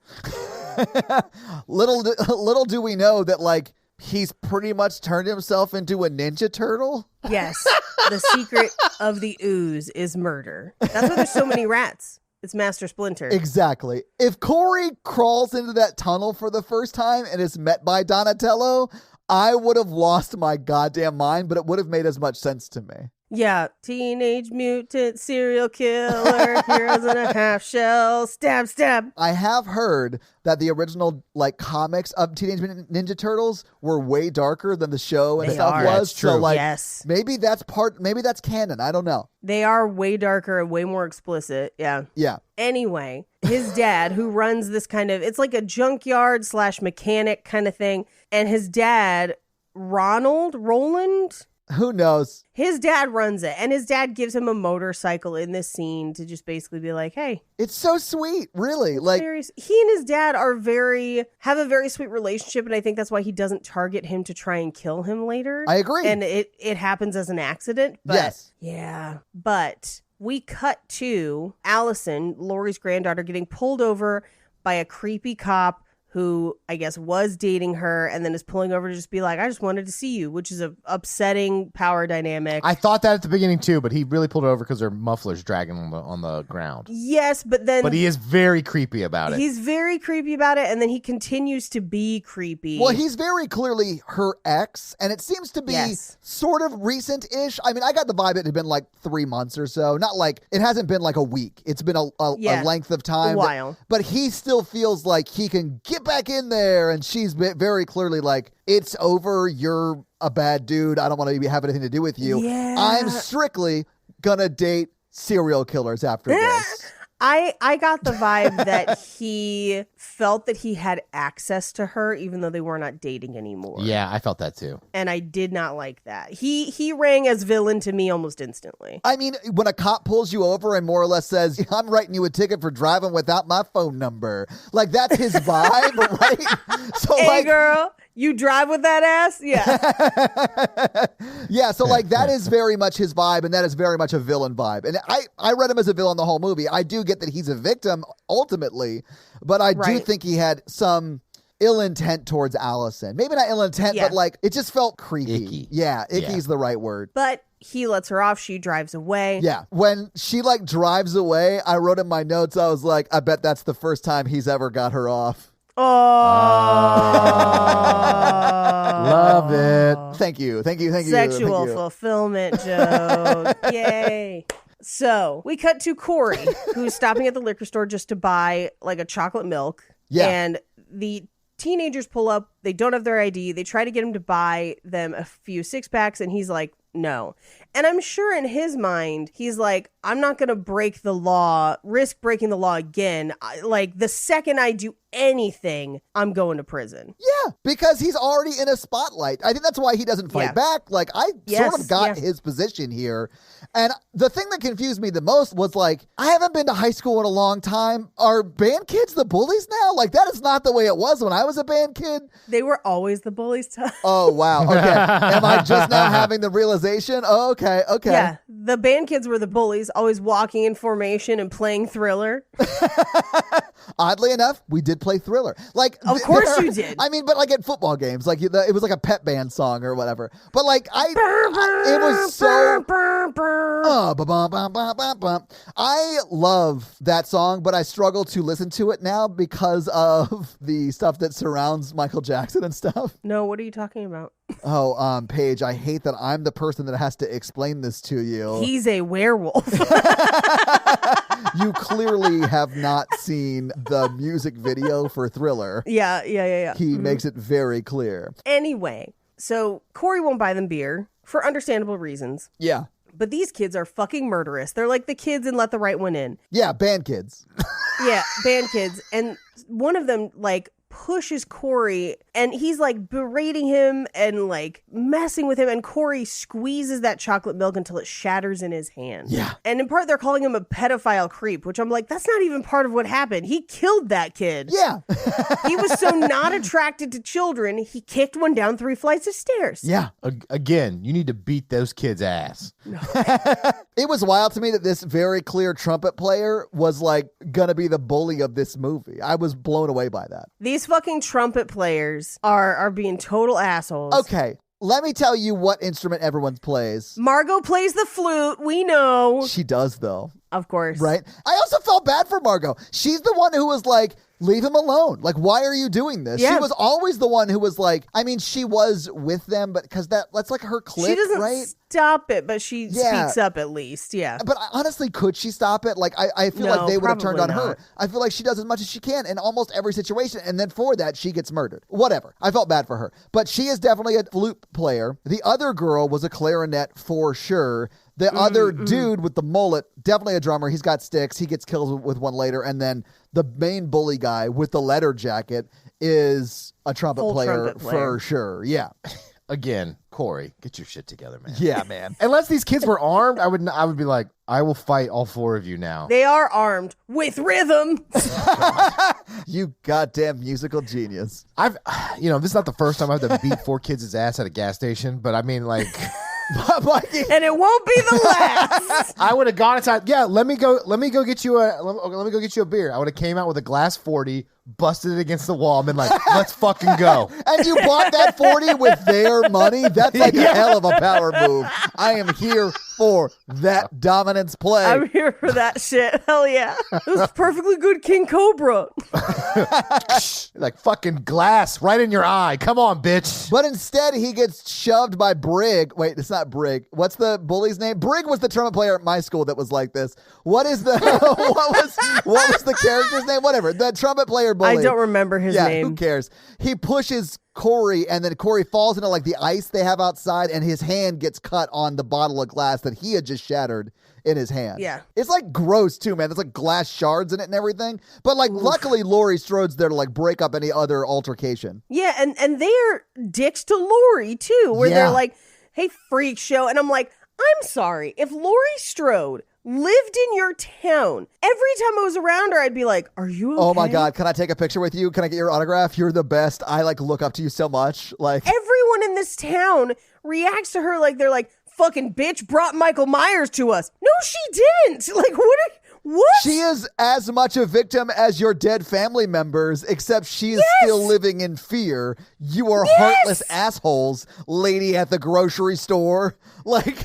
Little do we know that like he's pretty much turned himself into a Ninja Turtle. Yes. The secret of the ooze is murder. That's why there's so many rats. It's Master Splinter. Exactly. If Corey crawls into that tunnel for the first time and is met by Donatello, I would have lost my goddamn mind, but it would have made as much sense to me. Yeah. Teenage mutant serial killer, heroes in a half shell, stab, stab. I have heard that the original like comics of Teenage Mutant Ninja Turtles were way darker than the show and stuff was. That's true. So like, yes. maybe that's canon. I don't know. They are way darker and way more explicit. Yeah. Yeah. Anyway, his dad, who runs this kind of, it's like a junkyard / mechanic kind of thing. And his dad, Roland, who knows? His dad runs it, and his dad gives him a motorcycle in this scene to just basically be like, hey. It's so sweet, really. Like, he and his dad have a very sweet relationship, and I think that's why he doesn't target him to try and kill him later. I agree. And it happens as an accident. But yes. Yeah. But we cut to Allison, Lori's granddaughter, getting pulled over by a creepy cop who I guess was dating her and then is pulling over to just be like, I just wanted to see you, which is a upsetting power dynamic. I thought that at the beginning too, but he really pulled her over because her muffler's dragging on the ground. Yes, but he is very creepy about it. He's very creepy about it, and then he continues to be creepy. Well, he's very clearly her ex, and it seems to be sort of recent-ish. I mean, I got the vibe it had been like 3 months or so. Not like, it hasn't been like a week. It's been a length of time. A while. But he still feels like he can get back in there, and she's very clearly like, it's over, you're a bad dude, I don't want to have anything to do with you. Yeah. I'm strictly gonna date serial killers after this. I got the vibe that he felt that he had access to her even though they were not dating anymore. Yeah, I felt that too. And I did not like that. He rang as villain to me almost instantly. I mean, when a cop pulls you over and more or less says, I'm writing you a ticket for driving without my phone number. Like, that's his vibe, right? So, hey, girl, you drive with that ass? Yeah. Yeah, so like that is very much his vibe, and that is very much a villain vibe. And I read him as a villain the whole movie. I do get that he's a victim ultimately, but I do think he had some ill intent towards Allison. Maybe not ill intent, but like it just felt creepy. Icky. Yeah, icky's the right word. But he lets her off. She drives away. Yeah. When she like drives away, I wrote in my notes, I was like, I bet that's the first time he's ever got her off. Oh. Love it. Thank you. Sexual fulfillment joke. Yay. So we cut to Corey, who's stopping at the liquor store just to buy like a chocolate milk. Yeah. And the teenagers pull up. They don't have their ID. They try to get him to buy them a few six-packs, and he's like, no. And I'm sure in his mind, he's like, I'm not going to break the law, risk breaking the law again. Like, the second I do anything, I'm going to prison. Yeah, because he's already in a spotlight. I think that's why he doesn't fight back. Like, I sort of got his position here. And the thing that confused me the most was like, I haven't been to high school in a long time. Are band kids the bullies now? Like, that is not the way it was when I was a band kid. They were always the bullies. Oh, wow. Okay. Am I just now having the realization? Oh, okay. Yeah, the band kids were the bullies, always walking in formation and playing Thriller. Oddly enough, we did play Thriller. Like, of course you did. I mean, but like at football games, like it was like a pep band song or whatever. But like it was so. I love that song, but I struggle to listen to it now because of the stuff that surrounds Michael Jackson and stuff. No, what are you talking about? Oh, Paige, I hate that I'm the person that has to explain this to you. He's a werewolf. You clearly have not seen the music video for Thriller. Yeah. He makes it very clear. Anyway, so Corey won't buy them beer for understandable reasons. Yeah. But these kids are fucking murderous. They're like the kids in Let the Right One In. Yeah, band kids. Yeah, band kids. And one of them, like, pushes Corey and he's like berating him and like messing with him, and Corey squeezes that chocolate milk until it shatters in his hand. Yeah. And in part they're calling him a pedophile creep, which I'm like, that's not even part of what happened. He killed that kid. Yeah. He was so not attracted to children, he kicked one down 3 flights of stairs. Yeah. Again, you need to beat those kids' ass. It was wild to me that this very clear trumpet player was like gonna be the bully of this movie. I was blown away by that. These fucking trumpet players are being total assholes. Okay, let me tell you what instrument everyone plays. Margot plays the flute, we know. She does, though. Of course. Right? I also felt bad for Margot. She's the one who was like, leave him alone. Like, why are you doing this? Yeah. She was always the one who was like, I mean, she was with them, but because that's like her clique, she doesn't right? stop it, but she speaks up at least. Yeah. But honestly, could she stop it? Like, I feel like they would have turned on her. Not. I feel like she does as much as she can in almost every situation. And then for that, she gets murdered. Whatever. I felt bad for her. But she is definitely a flute player. The other girl was a clarinet for sure. The other dude with the mullet, definitely a drummer. He's got sticks. He gets killed with one later. And then the main bully guy with the leather jacket is a trumpet player for sure. Yeah. Again, Corey, get your shit together, man. Yeah, man. Unless these kids were armed, I would be like, I will fight all 4 of you now. They are armed with rhythm. You goddamn musical genius. This is not the first time I've had to beat 4 kids' ass at a gas station, but I mean, like... And it won't be the last. I would have gone inside. Yeah, let me go get you a beer. I would have came out with a glass 40, busted it against the wall, and been like, let's fucking go. And you bought that 40 with their money? That's like a hell of a power move. I am here for that dominance play. I'm here for that shit. Hell yeah. It was perfectly good King Cobra. Like fucking glass right in your eye. Come on, bitch. But instead, he gets shoved by Brig. Wait, it's not Brig. What's the bully's name? Brig was the trumpet player at my school that was like this. What is the what was the character's name? Whatever. The trumpet player bully. I don't remember his name. Who cares? He pushes Corey, and then Corey falls into like the ice they have outside, and his hand gets cut on the bottle of glass that he had just shattered in his hand. Yeah. It's like gross too, man. There's like glass shards in it and everything. But like luckily Laurie Strode's there to like break up any other altercation. Yeah, and they're dicks to Laurie too, where they're like, hey, freak show. And I'm like, I'm sorry. If Laurie Strode lived in your town, every time I was around her, I'd be like, are you okay? Oh my God, can I take a picture with you? Can I get your autograph? You're the best. I like look up to you so much. Like everyone in this town reacts to her like they're like, fucking bitch brought Michael Myers to us. No, she didn't. Like, what? She is as much a victim as your dead family members, except she is still living in fear. You are heartless assholes, lady at the grocery store. Like,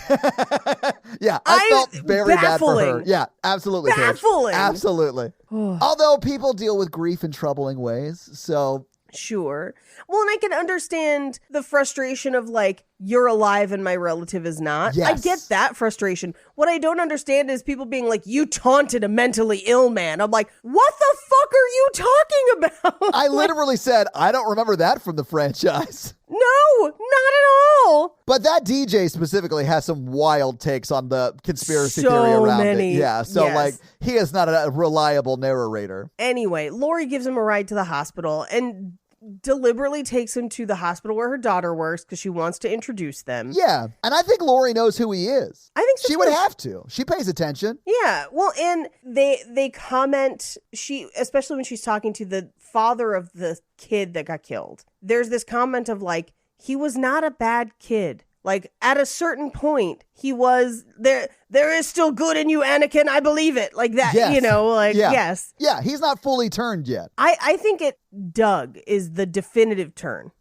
yeah, I felt very bad for her. Yeah, absolutely. Baffling. Paige. Absolutely. Although people deal with grief in troubling ways, so... Sure. Well, and I can understand the frustration of like, you're alive and my relative is not. Yes. I get that frustration. What I don't understand is people being like, you taunted a mentally ill man. I'm like, what the fuck are you talking about? I literally said, I don't remember that from the franchise. No, not at all. But that DJ specifically has some wild takes on the conspiracy theory around it. Yeah, so like, he is not a reliable narrator. Anyway, Laurie gives him a ride to the hospital and deliberately takes him to the hospital where her daughter works because she wants to introduce them. Yeah, and I think Laurie knows who he is. I think so she too. would have to. She pays attention. Yeah, well, and they comment, especially when she's talking to the father of the kid that got killed. There's this comment of like, he was not a bad kid. Like, at a certain point, he was, there is still good in you, Anakin, I believe it. Like that, yes. You know, like, yes. Yeah, he's not fully turned yet. I think Doug is the definitive turn.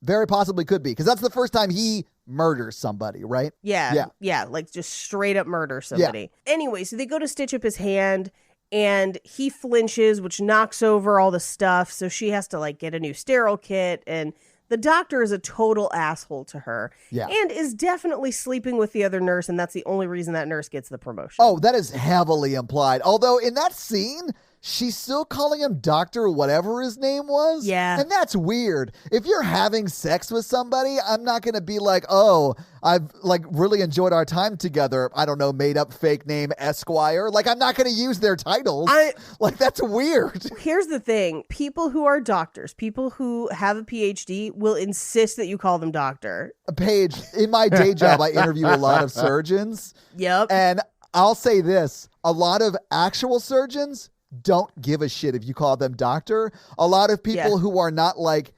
Very possibly could be, because that's the first time he murders somebody, right? Yeah, like just straight up murder somebody. Yeah. Anyway, so they go to stitch up his hand, and he flinches, which knocks over all the stuff, so she has to, like, get a new sterile kit, and... The doctor is a total asshole to her and is definitely sleeping with the other nurse, and that's the only reason that nurse gets the promotion. Oh, that is heavily implied. Although in that scene, she's still calling him Doctor whatever his name was. Yeah. And that's weird. If you're having sex with somebody, I'm not going to be like, oh, I've like really enjoyed our time together. I don't know, made up fake name Esquire. Like, I'm not going to use their titles. Like, that's weird. Here's the thing. People who are doctors, people who have a PhD will insist that you call them doctor. Paige, in my day job, I interview a lot of surgeons. Yep. And I'll say this, a lot of actual surgeons don't give a shit if you call them doctor. A lot of people who are not like,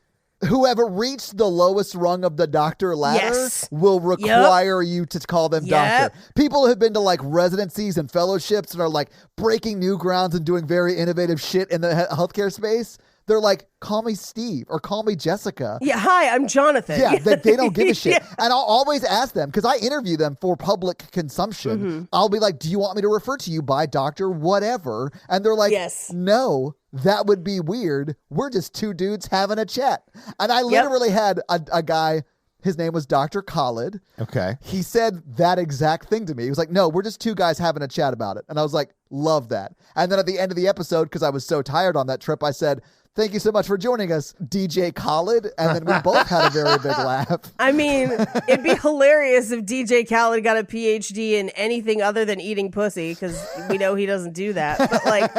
who have reached the lowest rung of the doctor ladder will require you to call them doctor. People who have been to like residencies and fellowships and are like breaking new grounds and doing very innovative shit in the healthcare space. They're like, call me Steve or call me Jessica. Yeah, hi, I'm Jonathan. Yeah, they don't give a shit. And I'll always ask them, because I interview them for public consumption. Mm-hmm. I'll be like, do you want me to refer to you by Dr. Whatever? And they're like, no, that would be weird. We're just two dudes having a chat. And I literally had a guy, his name was Dr. Khalid. Okay. He said that exact thing to me. He was like, no, we're just two guys having a chat about it. And I was like, love that. And then at the end of the episode, because I was so tired on that trip, I said, thank you so much for joining us, DJ Khaled. And then we both had a very big laugh. I mean, it'd be hilarious if DJ Khaled got a PhD in anything other than eating pussy, because we know he doesn't do that. But like,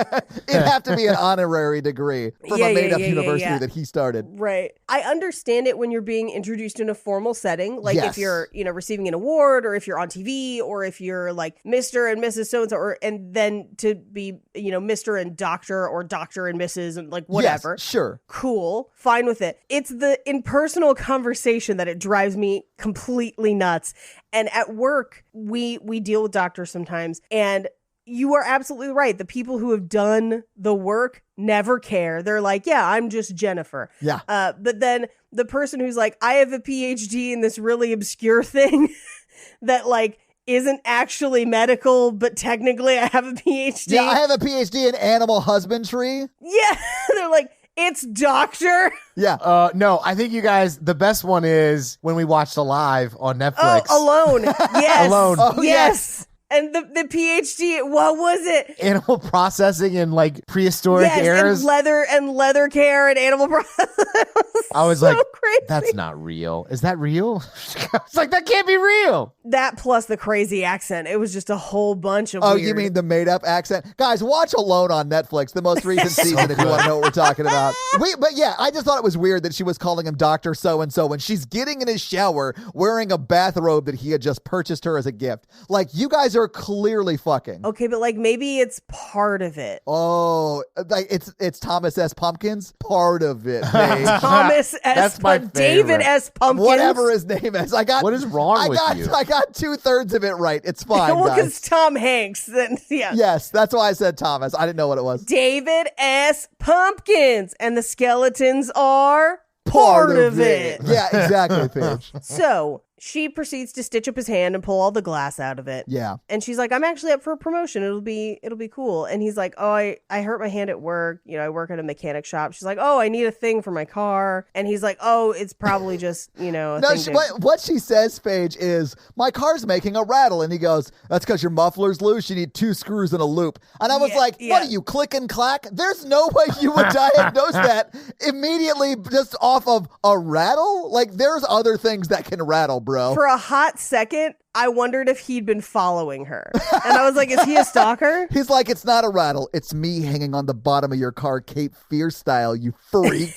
it'd have to be an honorary degree from a made-up university that he started. Right. I understand it when you're being introduced in a formal setting, like if you're, receiving an award, or if you're on TV, or if you're like Mr. and Mrs. So-and-so, and then to be, Mr. and Doctor, or Doctor and Mrs. and like whatever. Yes, sure. Cool. Fine with it. It's the impersonal conversation that it drives me completely nuts. And at work, we deal with doctors sometimes, and you are absolutely right. The people who have done the work never care. They're like, yeah, I'm just Jennifer. Yeah. But then the person who's like, I have a PhD in this really obscure thing that like isn't actually medical, but technically I have a PhD. Yeah, I have a PhD in animal husbandry. Yeah. They're like, it's doctor. Yeah. No, I think you guys, the best one is when we watched Alive on Netflix. Oh, Alone. Yes. Alone. Oh, yes. And the PhD, what was it? Animal processing and like prehistoric eras. And leather care and animal processing. I was so like, crazy. That's not real. Is that real? I was like, that can't be real. That plus the crazy accent. It was just a whole bunch of you mean the made up accent? Guys, watch Alone on Netflix, the most recent season, if you want to know what we're talking about. But yeah, I just thought it was weird that she was calling him Dr. So-and-so when she's getting in his shower wearing a bathrobe that he had just purchased her as a gift. Like, you guys are clearly fucking. Okay, but like maybe it's part of it. Oh, like it's Thomas S. Pumpkins? Part of it, babe. Thomas S. David S. Pumpkins. Whatever his name is. What is wrong with you? I got 2/3 of it right. It's fine, well, guys. because Tom Hanks. Then, yeah. Yes, that's why I said Thomas. I didn't know what it was. David S. Pumpkins. And the skeletons are part of it. Yeah, exactly, Paige. So she proceeds to stitch up his hand and pull all the glass out of it. Yeah. And she's like, I'm actually up for a promotion. It'll be cool. And he's like, oh, I hurt my hand at work. You know, I work at a mechanic shop. She's like, oh, I need a thing for my car. And he's like, oh, it's probably just, you know, what she says, Paige, is my car's making a rattle. And he goes, that's because your muffler's loose. You need 2 screws and a loop. And I was what are you, click and clack? There's no way you would diagnose that immediately just off of a rattle. Like, there's other things that can rattle, bro. For a hot second, I wondered if he'd been following her. And I was like, is he a stalker? He's like, it's not a rattle. It's me hanging on the bottom of your car, Cape Fear style, you freak.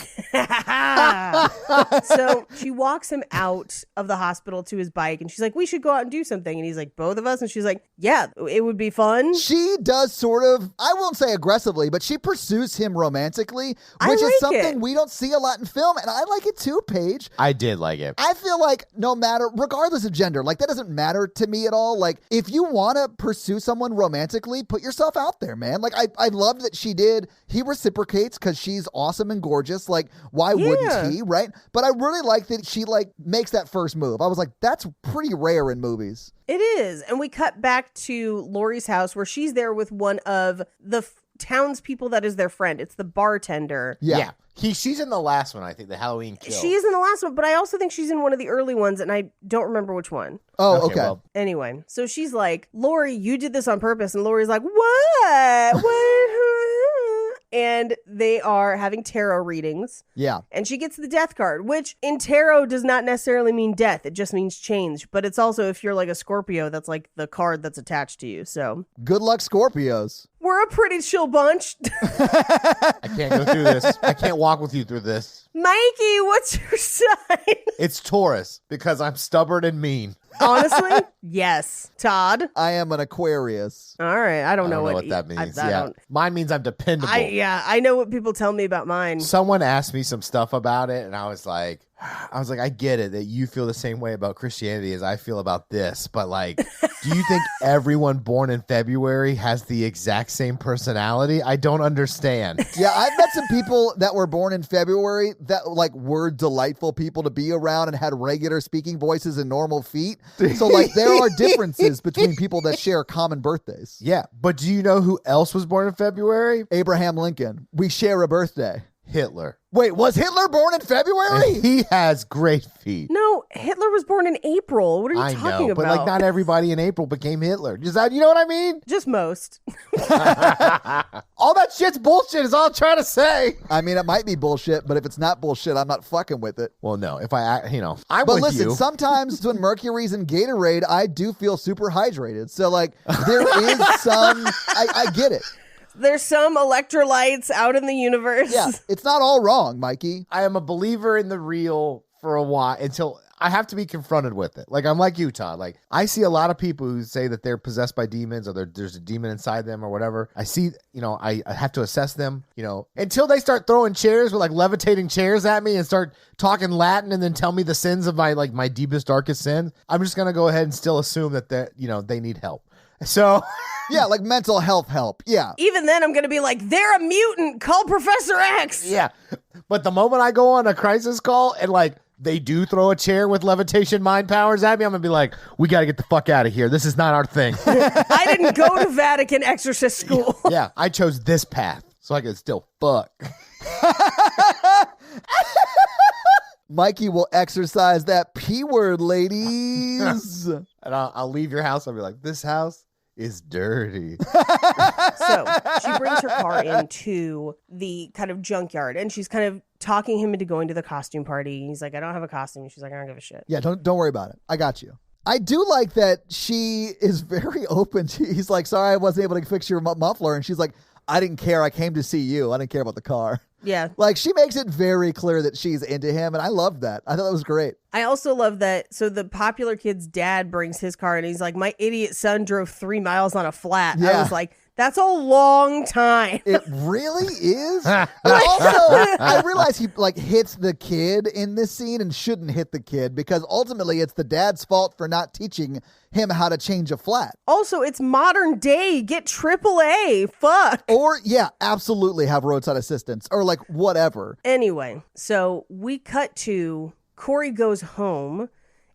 So she walks him out of the hospital to his bike. And she's like, we should go out and do something. And he's like, both of us? And she's like, yeah, it would be fun. She does sort of, I won't say aggressively, but she pursues him romantically, which is something we don't see a lot in film. And I like it too, Paige. I did like it. I feel like no matter, regardless of gender, like that doesn't matter to me at all. Like, if you want to pursue someone romantically, put yourself out there, man. Like, I loved that she did. He reciprocates because she's awesome and gorgeous. Like, why wouldn't he, right? But I really like that she, like, makes that first move. I was like, that's pretty rare in movies. It is. And we cut back to Lori's house where she's there with one of the townspeople that is their friend. It's the bartender. Yeah. She's in the last one, I think, the Halloween Kill. She is in the last one, but I also think she's in one of the early ones, and I don't remember which one. Oh, okay. Well. Anyway, so she's like, Lori, you did this on purpose. And Lori's like, what? And they are having tarot readings. Yeah. And she gets the death card, which in tarot does not necessarily mean death. It just means change. But it's also, if you're like a Scorpio, that's like the card that's attached to you. So good luck, Scorpios. We're a pretty chill bunch. I can't go through this. I can't walk with you through this. Mikey, what's your sign? It's Taurus, because I'm stubborn and mean. Honestly, yes. Todd? I am an Aquarius. All right. I don't know what that means. I don't. Mine means I'm dependable. I know what people tell me about mine. Someone asked me some stuff about it, and I was like, I get it that you feel the same way about Christianity as I feel about this, but like, do you think everyone born in February has the exact same personality? I don't understand. Yeah, I've met some people that were born in February that like were delightful people to be around and had regular speaking voices and normal feet. So like there are differences between people that share common birthdays. Yeah, but do you know who else was born in February? Abraham Lincoln. We share a birthday. Hitler. Wait, was Hitler born in February? And he has great feet. No, Hitler was born in April. What are you talking about? But like not everybody in April became Hitler. Is that, you know what I mean? Just most. All that shit's bullshit is all I'm trying to say. I mean, it might be bullshit, but if it's not bullshit, I'm not fucking with it. Well, no, if I'm with you. But listen, sometimes when Mercury's in Gatorade, I do feel super hydrated. So like there is some, I get it. There's some electrolytes out in the universe. Yeah, it's not all wrong, Mikey. I am a believer in the real for a while until I have to be confronted with it. Like, I'm like you, Todd. Like, I see a lot of people who say that they're possessed by demons or there's a demon inside them or whatever. I see, I have to assess them, until they start throwing chairs with like levitating chairs at me and start talking Latin and then tell me the sins of my deepest, darkest sins. I'm just going to go ahead and still assume that they need help. So yeah, like mental health help. Yeah. Even then I'm going to be like, they're a mutant. Call Professor X. Yeah. But the moment I go on a crisis call and like they do throw a chair with levitation mind powers at me, I'm going to be like, we got to get the fuck out of here. This is not our thing. I didn't go to Vatican exorcist school. Yeah. I chose this path so I could still fuck. Mikey will exercise that P word, ladies. And I'll leave your house. I'll be like, this house is dirty. So she brings her car into the kind of junkyard and she's kind of talking him into going to the costume party. He's like, I don't have a costume. She's like, I don't give a shit. Yeah, don't worry about it. I got you. I do like that she is very open. He's like, sorry, I wasn't able to fix your muffler. And she's like, I didn't care. I came to see you. I didn't care about the car. Yeah. Like, she makes it very clear that she's into him, and I love that. I thought that was great. I also love that. So the popular kid's dad brings his car, and he's like, my idiot son drove 3 miles on a flat. Yeah. I was like, that's a long time. It really is. But also, I realize he like hits the kid in this scene and shouldn't hit the kid because ultimately it's the dad's fault for not teaching him how to change a flat. Also, it's modern day. Get AAA. Fuck. Or, yeah, absolutely have roadside assistance or like whatever. Anyway, so we cut to Corey goes home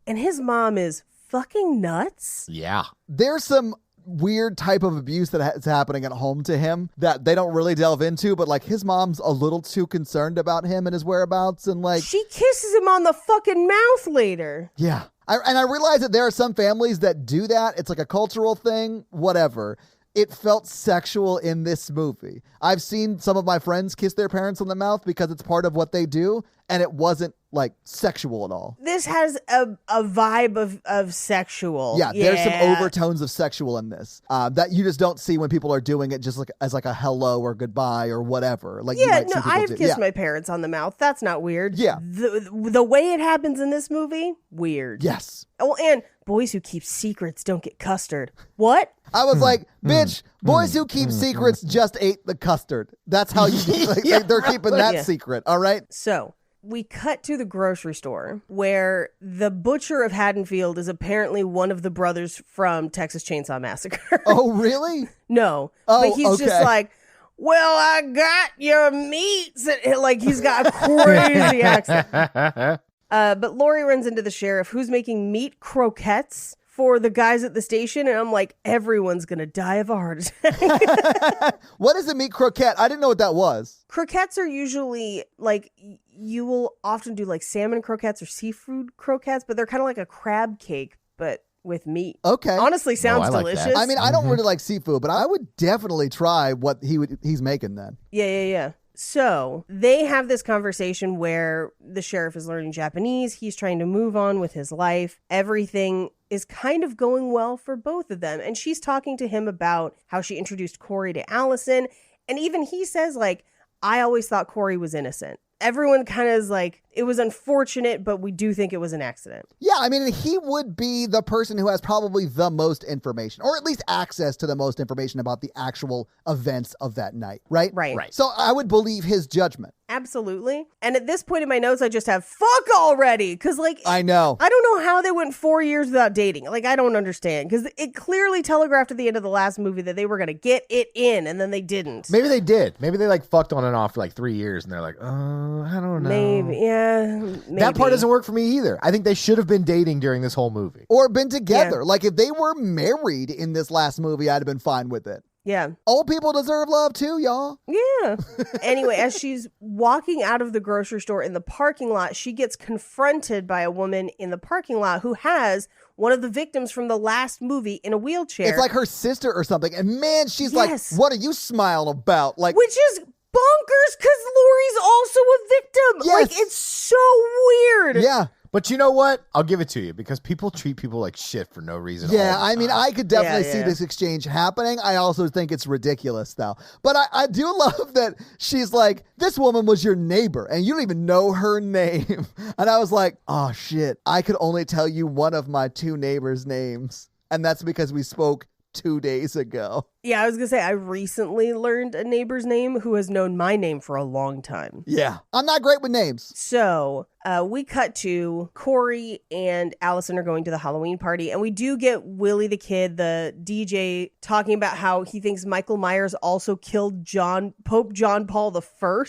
and his mom is fucking nuts. Yeah. There's some weird type of abuse that is happening at home to him that they don't really delve into, but like his mom's a little too concerned about him and his whereabouts, and like she kisses him on the fucking mouth later. Yeah. I realize that there are some families that do that. It's like a cultural thing, whatever. It felt sexual in this movie. I've seen some of my friends kiss their parents on the mouth because it's part of what they do, and it wasn't like sexual at all. This has a vibe of sexual. Yeah, there's some overtones of sexual in this that you just don't see when people are doing it just like as like a hello or goodbye or whatever. Like I've kissed my parents on the mouth. That's not weird. Yeah. The way it happens in this movie, weird. Yes. Oh, and boys who keep secrets don't get custard. What? I was like, bitch, boys who keep secrets just ate the custard. That's how you they're keeping that secret. All right. So we cut to the grocery store where the butcher of Haddonfield is apparently one of the brothers from Texas Chainsaw Massacre. Oh, really? No. Oh, but he's just like, well, I got your meats. And, like, he's got a crazy accent. But Lori runs into the sheriff who's making meat croquettes for the guys at the station. And I'm like, everyone's going to die of a heart attack. What is a meat croquette? I didn't know what that was. Croquettes are usually like, you will often do like salmon croquettes or seafood croquettes, but they're kind of like a crab cake, but with meat. Okay. Honestly, sounds like delicious. that. I mean, I don't really like seafood, but I would definitely try what he's making then. Yeah. So they have this conversation where the sheriff is learning Japanese. He's trying to move on with his life. Everything is kind of going well for both of them. And she's talking to him about how she introduced Corey to Allison. And even he says, like, I always thought Corey was innocent. Everyone kind of is like, it was unfortunate, but we do think it was an accident. Yeah, I mean, he would be the person who has probably the most information, or at least access to the most information about the actual events of that night, right? Right. So I would believe his judgment. Absolutely. And at this point in my notes, I just have fuck already. Because, like, I know. I don't know how they went 4 years without dating. Like, I don't understand. Because it clearly telegraphed at the end of the last movie that they were going to get it in, and then they didn't. Maybe they did. Maybe they, like, fucked on and off for, like, 3 years, and they're like, I don't know. Maybe. That part doesn't work for me either. I think they should have been dating during this whole movie. Or been together. Yeah. Like, if they were married in this last movie, I'd have been fine with it. Yeah. Old people deserve love too, y'all. Yeah. Anyway, as she's walking out of the grocery store in the parking lot, she gets confronted by a woman in the parking lot who has one of the victims from the last movie in a wheelchair. It's like her sister or something. And man, she's like, what are you smiling about? Like, which is bonkers because Lori's also a victim. Yes. Like, it's so weird. Yeah. But you know what? I'll give it to you because people treat people like shit for no reason. Yeah, I mean, I could definitely see Yeah. this exchange happening. I also think it's ridiculous, though. But I do love that she's like, this woman was your neighbor, and you don't even know her name. And I was like, oh, shit. I could only tell you one of my 2 neighbors' names, and that's because we spoke 2 days ago. Yeah, I was going to say, I recently learned a neighbor's name who has known my name for a long time. Yeah. I'm not great with names. So we cut to Corey and Allison are going to the Halloween party. And we do get Willie the Kid, the DJ, talking about how he thinks Michael Myers also killed Pope John Paul I.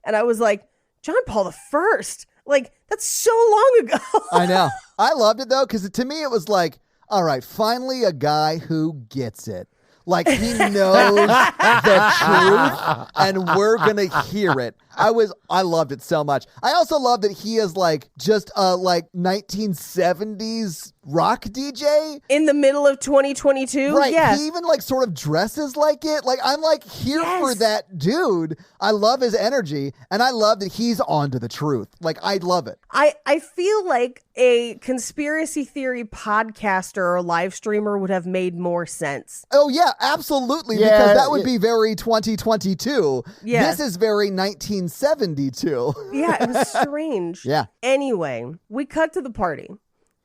And I was like, John Paul I? Like, that's so long ago. I know. I loved it, though, because to me it was like, all right, finally a guy who gets it. Like, he knows the truth, and we're going to hear it. I loved it so much. I also love that he is, like, just a, like, 1970s rock DJ in the middle of 2022. Right. Yeah. He even like sort of dresses like it. Like I'm like here for that dude. I love his energy and I love that he's on to the truth. Like I love it. I feel like a conspiracy theory podcaster or live streamer would have made more sense. Oh yeah, absolutely. Yeah, because that would be very 2022. Yeah. This is very 1972. Yeah, it was strange. Yeah. Anyway, we cut to the party.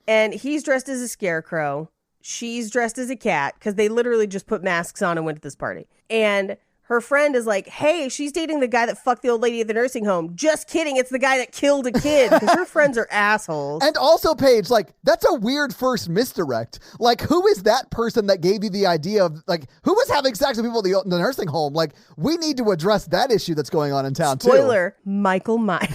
And he's dressed as a scarecrow. She's dressed as a cat because they literally just put masks on and went to this party. And her friend is like, hey, she's dating the guy that fucked the old lady at the nursing home. Just kidding. It's the guy that killed a kid because her friends are assholes. And also, Paige, like, that's a weird first misdirect. Like, who is that person that gave you the idea of, like, who was having sex with people at the nursing home? Like, we need to address that issue that's going on in town, Spoiler, Michael Myers.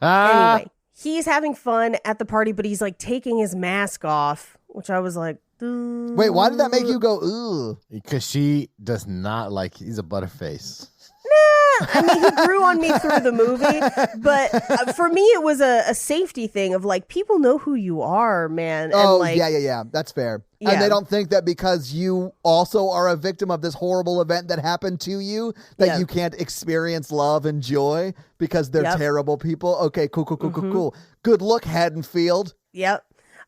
Anyway. He's having fun at the party, but he's like taking his mask off, which I was like, ooh. Wait, why did that make you go, ooh? Because she does not like, he's a butterface. I mean, he grew on me through the movie, but for me, it was a safety thing of like, people know who you are, man. Oh, and like, yeah. That's fair. Yeah. And they don't think that because you also are a victim of this horrible event that happened to you, that you can't experience love and joy because they're terrible people. Okay, cool. Good look, Haddonfield. Yep.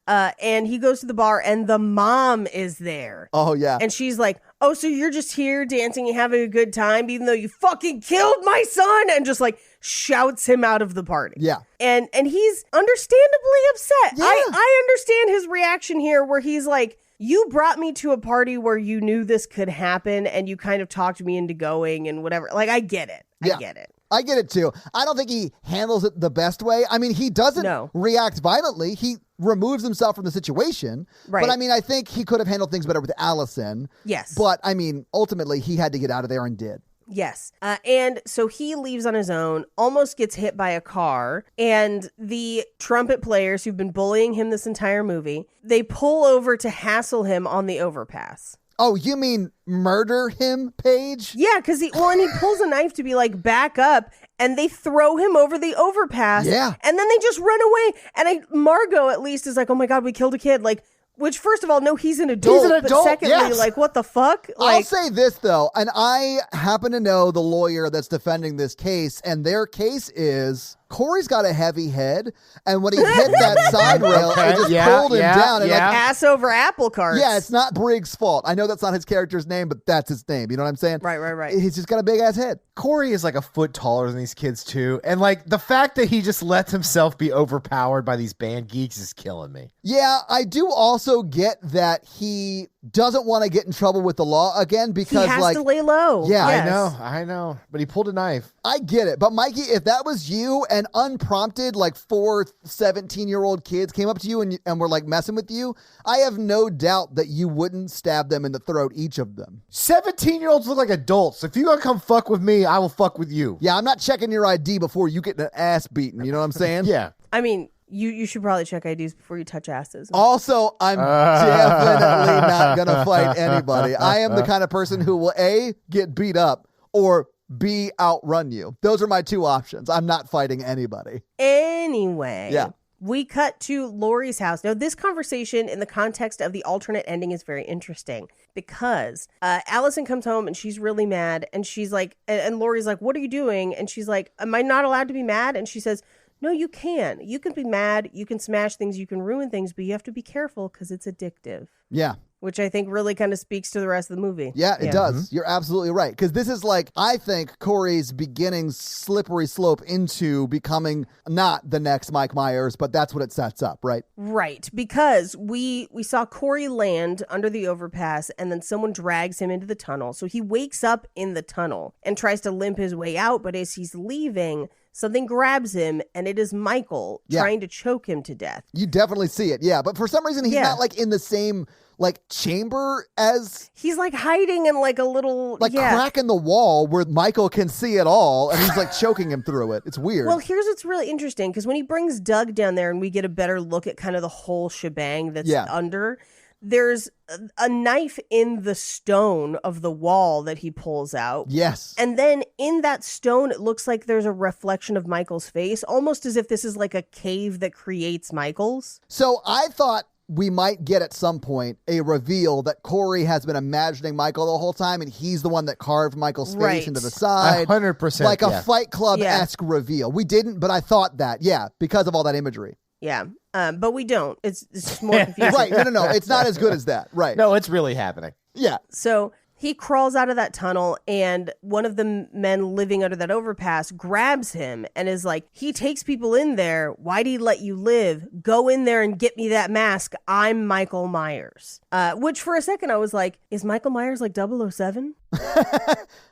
And he goes to the bar and the mom is there. Oh, yeah. And she's like, oh, so you're just here dancing and having a good time, even though you fucking killed my son, and just like shouts him out of the party. Yeah. And he's understandably upset. Yeah. I understand his reaction here where he's like, you brought me to a party where you knew this could happen and you kind of talked me into going and whatever. Like, I get it. I get it. I get it too. I don't think he handles it the best way. I mean, he doesn't react violently. He removes himself from the situation. Right. But I mean, I think he could have handled things better with Allison. Yes. But I mean, ultimately, he had to get out of there and did. Yes. And so he leaves on his own, almost gets hit by a car, and the trumpet players who've been bullying him this entire movie, they pull over to hassle him on the overpass. Oh, you mean murder him, Paige? Yeah, because he pulls a knife to be like, back up, and they throw him over the overpass. Yeah. And then they just run away. And Margot, at least, is like, oh my God, we killed a kid. Like, which, first of all, no, he's an adult. He's an adult, but secondly, like, what the fuck? I'll Like, say this, though, and I happen to know the lawyer that's defending this case, and their case is Corey's got a heavy head, and when he hit that side rail, it just pulled him down. And like, ass over apple carts. yeah, it's not Briggs' fault. I know that's not his character's name, but that's his name. You know what I'm saying? Right. He's just got a big ass head. Corey is like a foot taller than these kids too. And like the fact that he just lets himself be overpowered by these band geeks is killing me. Yeah, I do also get that he doesn't want to get in trouble with the law again because he has to lay low. Yeah, Yes. I know. But he pulled a knife. I get it. But Mikey, if that was you and unprompted, like 4 17-year-old kids came up to you and were like messing with you, I have no doubt that you wouldn't stab them in the throat, each of them. 17-year-olds look like adults. If you're going to come fuck with me, I will fuck with you. Yeah, I'm not checking your ID before you get an ass beaten. You know what I'm saying? Yeah. I mean, you should probably check IDs before you touch asses. Also, I'm definitely not going to fight anybody. I am the kind of person who will A, get beat up, or B, outrun you. Those are my two options. I'm not fighting anybody. Anyway. Yeah. We cut to Lori's house. Now, this conversation in the context of the alternate ending is very interesting because Allison comes home and she's really mad. And she's like, and Lori's like, what are you doing? And she's like, am I not allowed to be mad? And she says, no, you can. You can be mad. You can smash things. You can ruin things. But you have to be careful because it's addictive. Yeah. Which I think really kind of speaks to the rest of the movie. Yeah, it does. You're absolutely right. Because this is like, I think, Corey's beginning slippery slope into becoming not the next Mike Myers, but that's what it sets up, right? Right. Because we saw Corey land under the overpass and then someone drags him into the tunnel. So he wakes up in the tunnel and tries to limp his way out. But as he's leaving, something grabs him and it is Michael trying to choke him to death. You definitely see it. Yeah. But for some reason, he's not like in the same like chamber as he's like hiding in like a little crack in the wall where Michael can see it all and he's like choking him through it. It's weird. Well, here's what's really interesting because when he brings Doug down there and we get a better look at kind of the whole shebang that's under, there's a knife in the stone of the wall that he pulls out. Yes. And then in that stone, it looks like there's a reflection of Michael's face, almost as if this is like a cave that creates Michael's. So I thought we might get at some point a reveal that Corey has been imagining Michael the whole time, and he's the one that carved Michael's face into the side. 100%. Like a Fight Club-esque reveal. We didn't, but I thought that, because of all that imagery. Yeah, but we don't. It's just more confusing. Right, no. It's not as good as that. Right. No, it's really happening. Yeah. So he crawls out of that tunnel, and one of the men living under that overpass grabs him and is like, he takes people in there. Why'd he let you live? Go in there and get me that mask. I'm Michael Myers. Which for a second I was like, is Michael Myers like 007?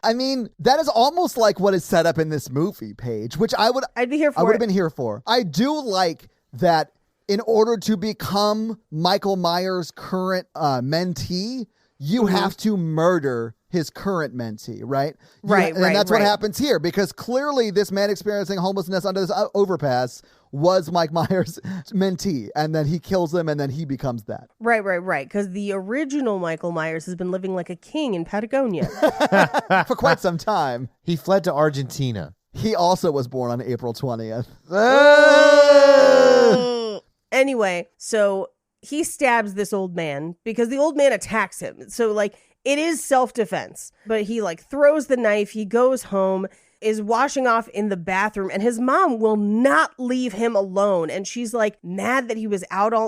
I mean, that is almost like what is set up in this movie, Paige, which I'd be here for. I would have been here for. I do like that in order to become Michael Myers' current mentee, you have to murder his current mentee, right? And that's what happens here, because clearly this man experiencing homelessness under this overpass was Mike Myers' mentee, and then he kills him, and then he becomes that. Right. Because the original Michael Myers has been living like a king in Patagonia. For quite some time. He fled to Argentina. He also was born on April 20th. Anyway, so he stabs this old man because the old man attacks him. So, like, it is self-defense. But he, like, throws the knife. He goes home, is washing off in the bathroom, and his mom will not leave him alone. And she's, like, mad that he was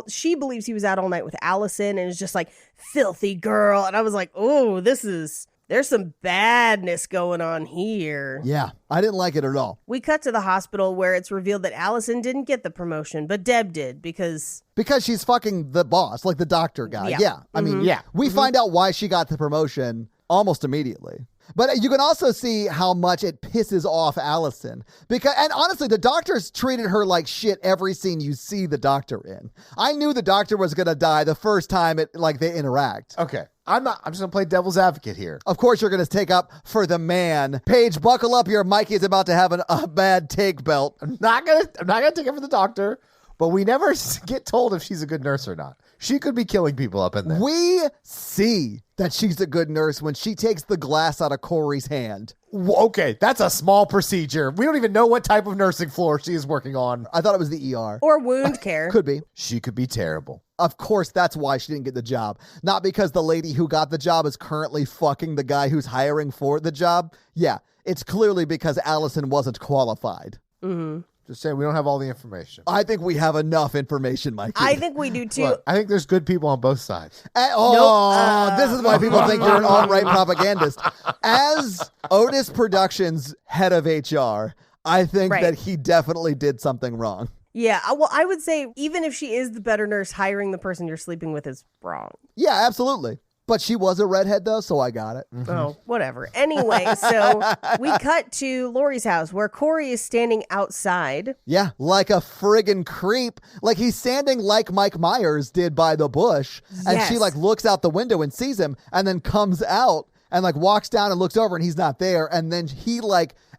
she believes he was out all night with Allison and is just like, filthy girl. And I was like, oh, there's some badness going on here. Yeah, I didn't like it at all. We cut to the hospital where it's revealed that Allison didn't get the promotion, but Deb did because she's fucking the boss, like the doctor guy. Yeah. I mean, we find out why she got the promotion almost immediately. But you can also see how much it pisses off Allison. And honestly, the doctor's treated her like shit every scene you see the doctor in. I knew the doctor was going to die the first time they interact. Okay. I'm just going to play devil's advocate here. Of course, you're going to take up for the man. Paige, buckle up here. Mikey's about to have a bad take belt. I'm not going to take it for the doctor, but we never get told if she's a good nurse or not. She could be killing people up in there. We see that she's a good nurse when she takes the glass out of Corey's hand. Okay, that's a small procedure. We don't even know what type of nursing floor she is working on. I thought it was the ER. Or wound care. Could be. She could be terrible. Of course, that's why she didn't get the job. Not because the lady who got the job is currently fucking the guy who's hiring for the job. Yeah, it's clearly because Allison wasn't qualified. Mm-hmm. Just saying, we don't have all the information. I think we have enough information, Mikey. I think we do too. Look, I think there's good people on both sides. This is why people think you're an alt-right propagandist. As Otis Productions head of HR, I think that he definitely did something wrong. Yeah, well, I would say even if she is the better nurse, hiring the person you're sleeping with is wrong. Yeah, absolutely. But she was a redhead, though, so I got it. Mm-hmm. Oh, whatever. Anyway, so we cut to Lori's house where Corey is standing outside. Yeah, like a friggin' creep. Like he's standing like Mike Myers did by the bush. And she looks out the window and sees him and then comes out and walks down and looks over and he's not there. And then he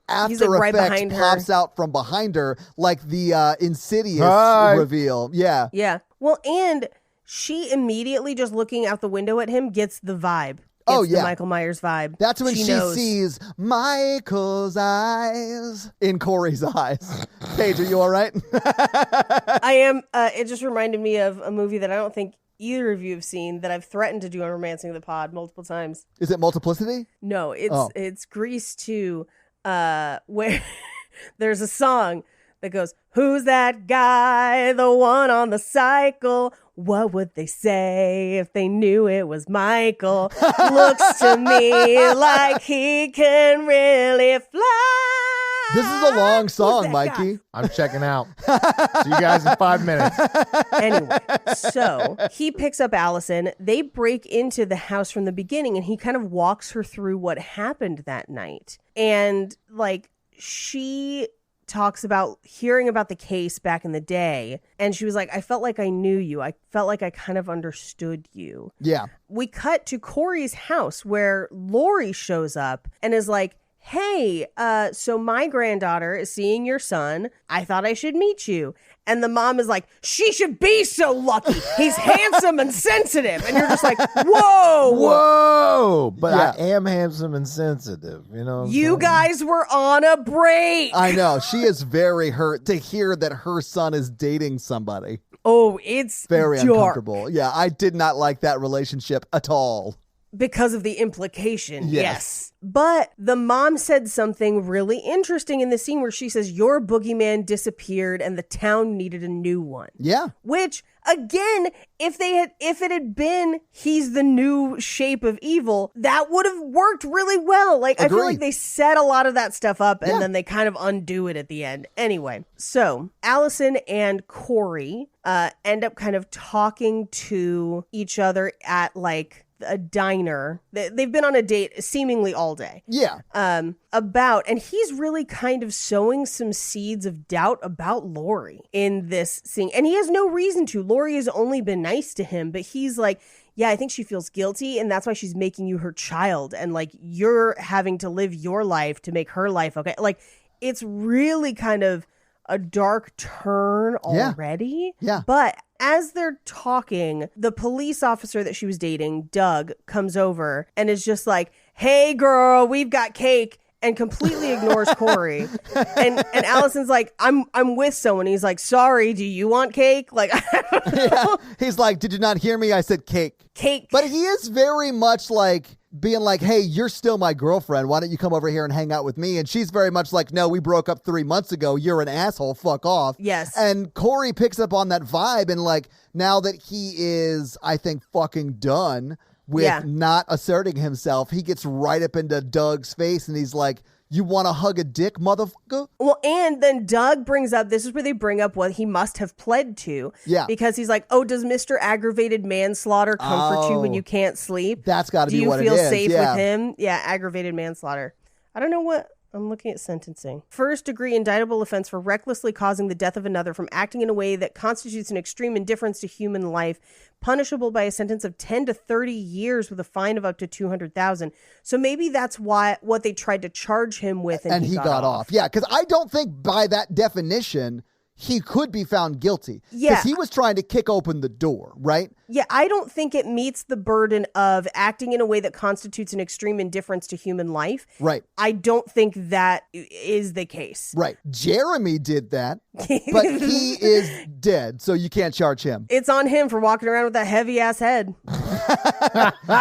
After Effects pops out from behind her like the Insidious reveal. Yeah. Yeah. Well, and she immediately, just looking out the window at him, gets the vibe. The Michael Myers vibe. That's when she sees Michael's eyes in Corey's eyes. Paige, are you all right? I am. It just reminded me of a movie that I don't think either of you have seen that I've threatened to do on Romancing the Pod multiple times. Is it Multiplicity? No, it's Grease 2, where there's a song that goes, "Who's that guy, the one on the cycle? What would they say if they knew it was Michael? Looks to me like he can really fly." This is a long song, Mikey. Guy? I'm checking out. See you guys in 5 minutes. Anyway, so he picks up Allison. They break into the house from the beginning, and he kind of walks her through what happened that night. And she talks about hearing about the case back in the day, and she was like, I felt like I knew you. I felt like I kind of understood you. Yeah. We cut to Corey's house where Lori shows up and is like, hey, so my granddaughter is seeing your son. I thought I should meet you. And the mom is like, she should be so lucky. He's handsome and sensitive. And you're just like, whoa. Whoa. But I am handsome and sensitive. You know what I'm saying? Guys were on a break. I know. She is very hurt to hear that her son is dating somebody. Oh, it's very dark. uncomfortable. Yeah, I did not like that relationship at all. Because of the implication, yes. But the mom said something really interesting in the scene where she says, your boogeyman disappeared and the town needed a new one. Yeah. Which, again, if it had been he's the new shape of evil, that would have worked really well. Like, I feel like they set a lot of that stuff up and then they kind of undo it at the end. Anyway, so Allison and Corey end up kind of talking to each other at like a diner. They've been on a date seemingly all day. Yeah. And he's really kind of sowing some seeds of doubt about Lori in this scene. And he has no reason to. Lori has only been nice to him, but he's like, yeah, I think she feels guilty and that's why she's making you her child. And like, you're having to live your life to make her life okay. Like, it's really kind of a dark turn already. Yeah. But as they're talking, the police officer that she was dating, Doug, comes over and is just like, hey girl, we've got cake, and completely ignores Corey. And Allison's like, I'm with someone. He's like, sorry, do you want cake? Like, I don't know. Yeah. He's like, did you not hear me? I said cake. Cake. But he is very much like being like, hey, you're still my girlfriend. Why don't you come over here and hang out with me? And she's very much like, no, we broke up 3 months ago. You're an asshole. Fuck off. Yes. And Corey picks up on that vibe. And like, now that he is, I think, fucking done with not asserting himself, he gets right up into Doug's face and he's like, you want to hug a dick, motherfucker? Well, and then Doug brings up, this is where they bring up what he must have pled to. Yeah. Because he's like, oh, does Mr. Aggravated Manslaughter comfort you when you can't sleep? That's got to be what it is. Do you feel safe with him? Yeah, aggravated manslaughter. I don't know what... I'm looking at sentencing. First degree indictable offense for recklessly causing the death of another from acting in a way that constitutes an extreme indifference to human life, punishable by a sentence of 10 to 30 years with a fine of up to $200,000. So maybe that's what they tried to charge him with, and he got off. Yeah, because I don't think by that definition he could be found guilty. Yeah. Because he was trying to kick open the door, right? Yeah, I don't think it meets the burden of acting in a way that constitutes an extreme indifference to human life. Right. I don't think that is the case. Right. Jeremy did that, but he is dead, so you can't charge him. It's on him for walking around with that heavy-ass head.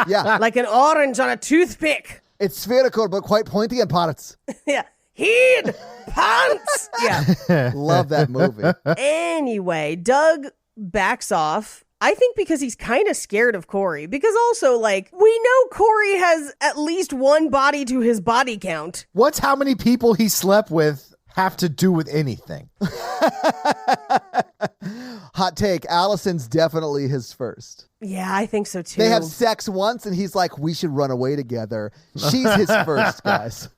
Yeah. Like an orange on a toothpick. It's spherical, but quite pointy in parts. Yeah. Heed pants. Yeah. Love that movie. Anyway, Doug backs off. I think because he's kind of scared of Corey. Because also, like, we know Corey has at least one body to his body count. What's how many people he slept with have to do with anything? Hot take. Allison's definitely his first. Yeah, I think so too. They have sex once and he's like, we should run away together. She's his first, guys.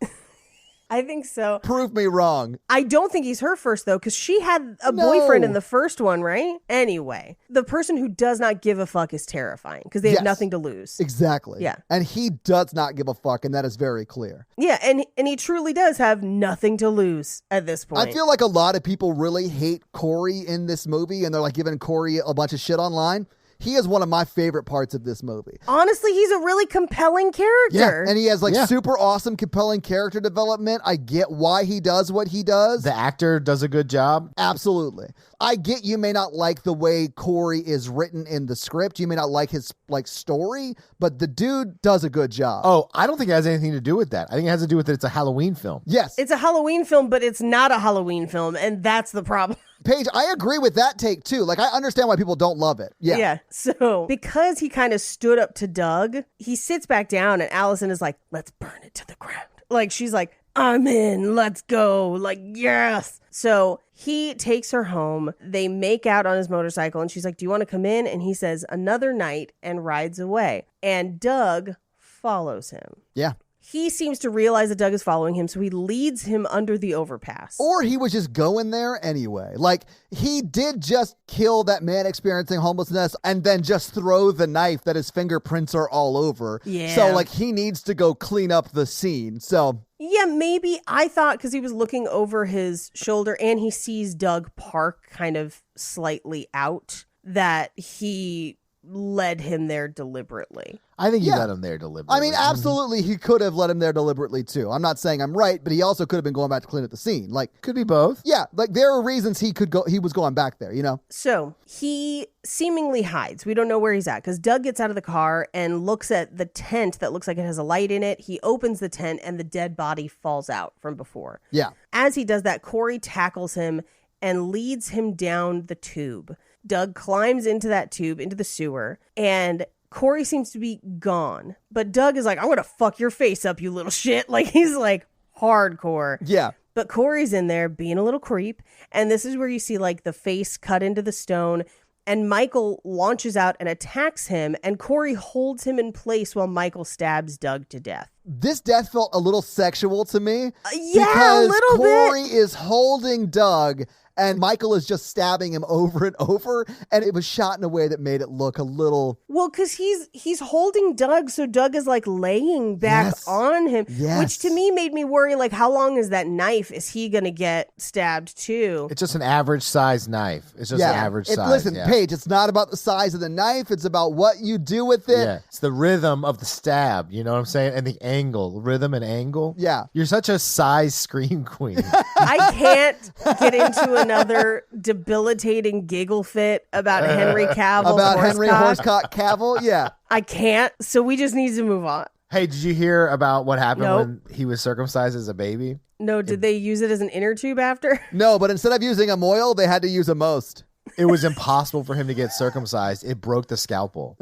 I think so. Prove me wrong. I don't think he's her first, though, because she had a boyfriend in the first one, right? Anyway, the person who does not give a fuck is terrifying because they have nothing to lose. Exactly. Yeah. And he does not give a fuck, and that is very clear. Yeah, and he truly does have nothing to lose at this point. I feel like a lot of people really hate Corey in this movie, and they're like giving Corey a bunch of shit online. He is one of my favorite parts of this movie. Honestly, he's a really compelling character. Yeah, and he has super awesome, compelling character development. I get why he does what he does. The actor does a good job. Absolutely. I get you may not like the way Corey is written in the script. You may not like his story, but the dude does a good job. Oh, I don't think it has anything to do with that. I think it has to do with it's a Halloween film. Yes. It's a Halloween film, but it's not a Halloween film, and that's the problem. Paige, I agree with that take too. Like, I understand why people don't love it. Yeah. Yeah. So, because he kind of stood up to Doug, he sits back down and Allison is like, let's burn it to the ground. Like, she's like, I'm in, let's go. Like, yes. So he takes her home. They make out on his motorcycle and she's like, do you want to come in? And he says, another night, and rides away. And Doug follows him. Yeah. He seems to realize that Doug is following him, so he leads him under the overpass. Or he was just going there anyway. Like, he did just kill that man experiencing homelessness and then just throw the knife that his fingerprints are all over. Yeah. So, like, he needs to go clean up the scene. So... yeah, maybe. I thought because he was looking over his shoulder and he sees Doug park kind of slightly out, that he led him there deliberately. I think he led him there deliberately. I mean, absolutely, he could have led him there deliberately, too. I'm not saying I'm right, but he also could have been going back to clean up the scene. Like, could be both. Yeah, like, there are reasons he was going back there, you know? So, he seemingly hides. We don't know where he's at, because Doug gets out of the car and looks at the tent that looks like it has a light in it. He opens the tent, and the dead body falls out from before. Yeah. As he does that, Corey tackles him and leads him down the tube. Doug climbs into that tube, into the sewer, and Corey seems to be gone. But Doug is like, I'm going to fuck your face up, you little shit. Like, he's like hardcore. Yeah. But Corey's in there being a little creep. And this is where you see like the face cut into the stone. And Michael launches out and attacks him. And Corey holds him in place while Michael stabs Doug to death. This death felt a little sexual to me. Yeah, a little bit. Corey is holding Doug and Michael is just stabbing him over and over. And it was shot in a way that made it look a little... Well, because he's holding Doug, so Doug is like laying back on him, which to me made me worry, like, how long is that knife? Is he going to get stabbed too? It's just an average size knife. It's just an average size. Listen, Paige, it's not about the size of the knife. It's about what you do with it. Yeah, it's the rhythm of the stab. You know what I'm saying? And the angle, rhythm and angle. Yeah. You're such a size scream queen. I can't get into another debilitating giggle fit about Henry Cavill. About Henry Horsecock Cavill? Yeah. I can't. So we just need to move on. Hey, did you hear about what happened when he was circumcised as a baby? No, did they use it as an inner tube after? No, but instead of using a moil, they had to use a most. It was impossible for him to get circumcised. It broke the scalpel.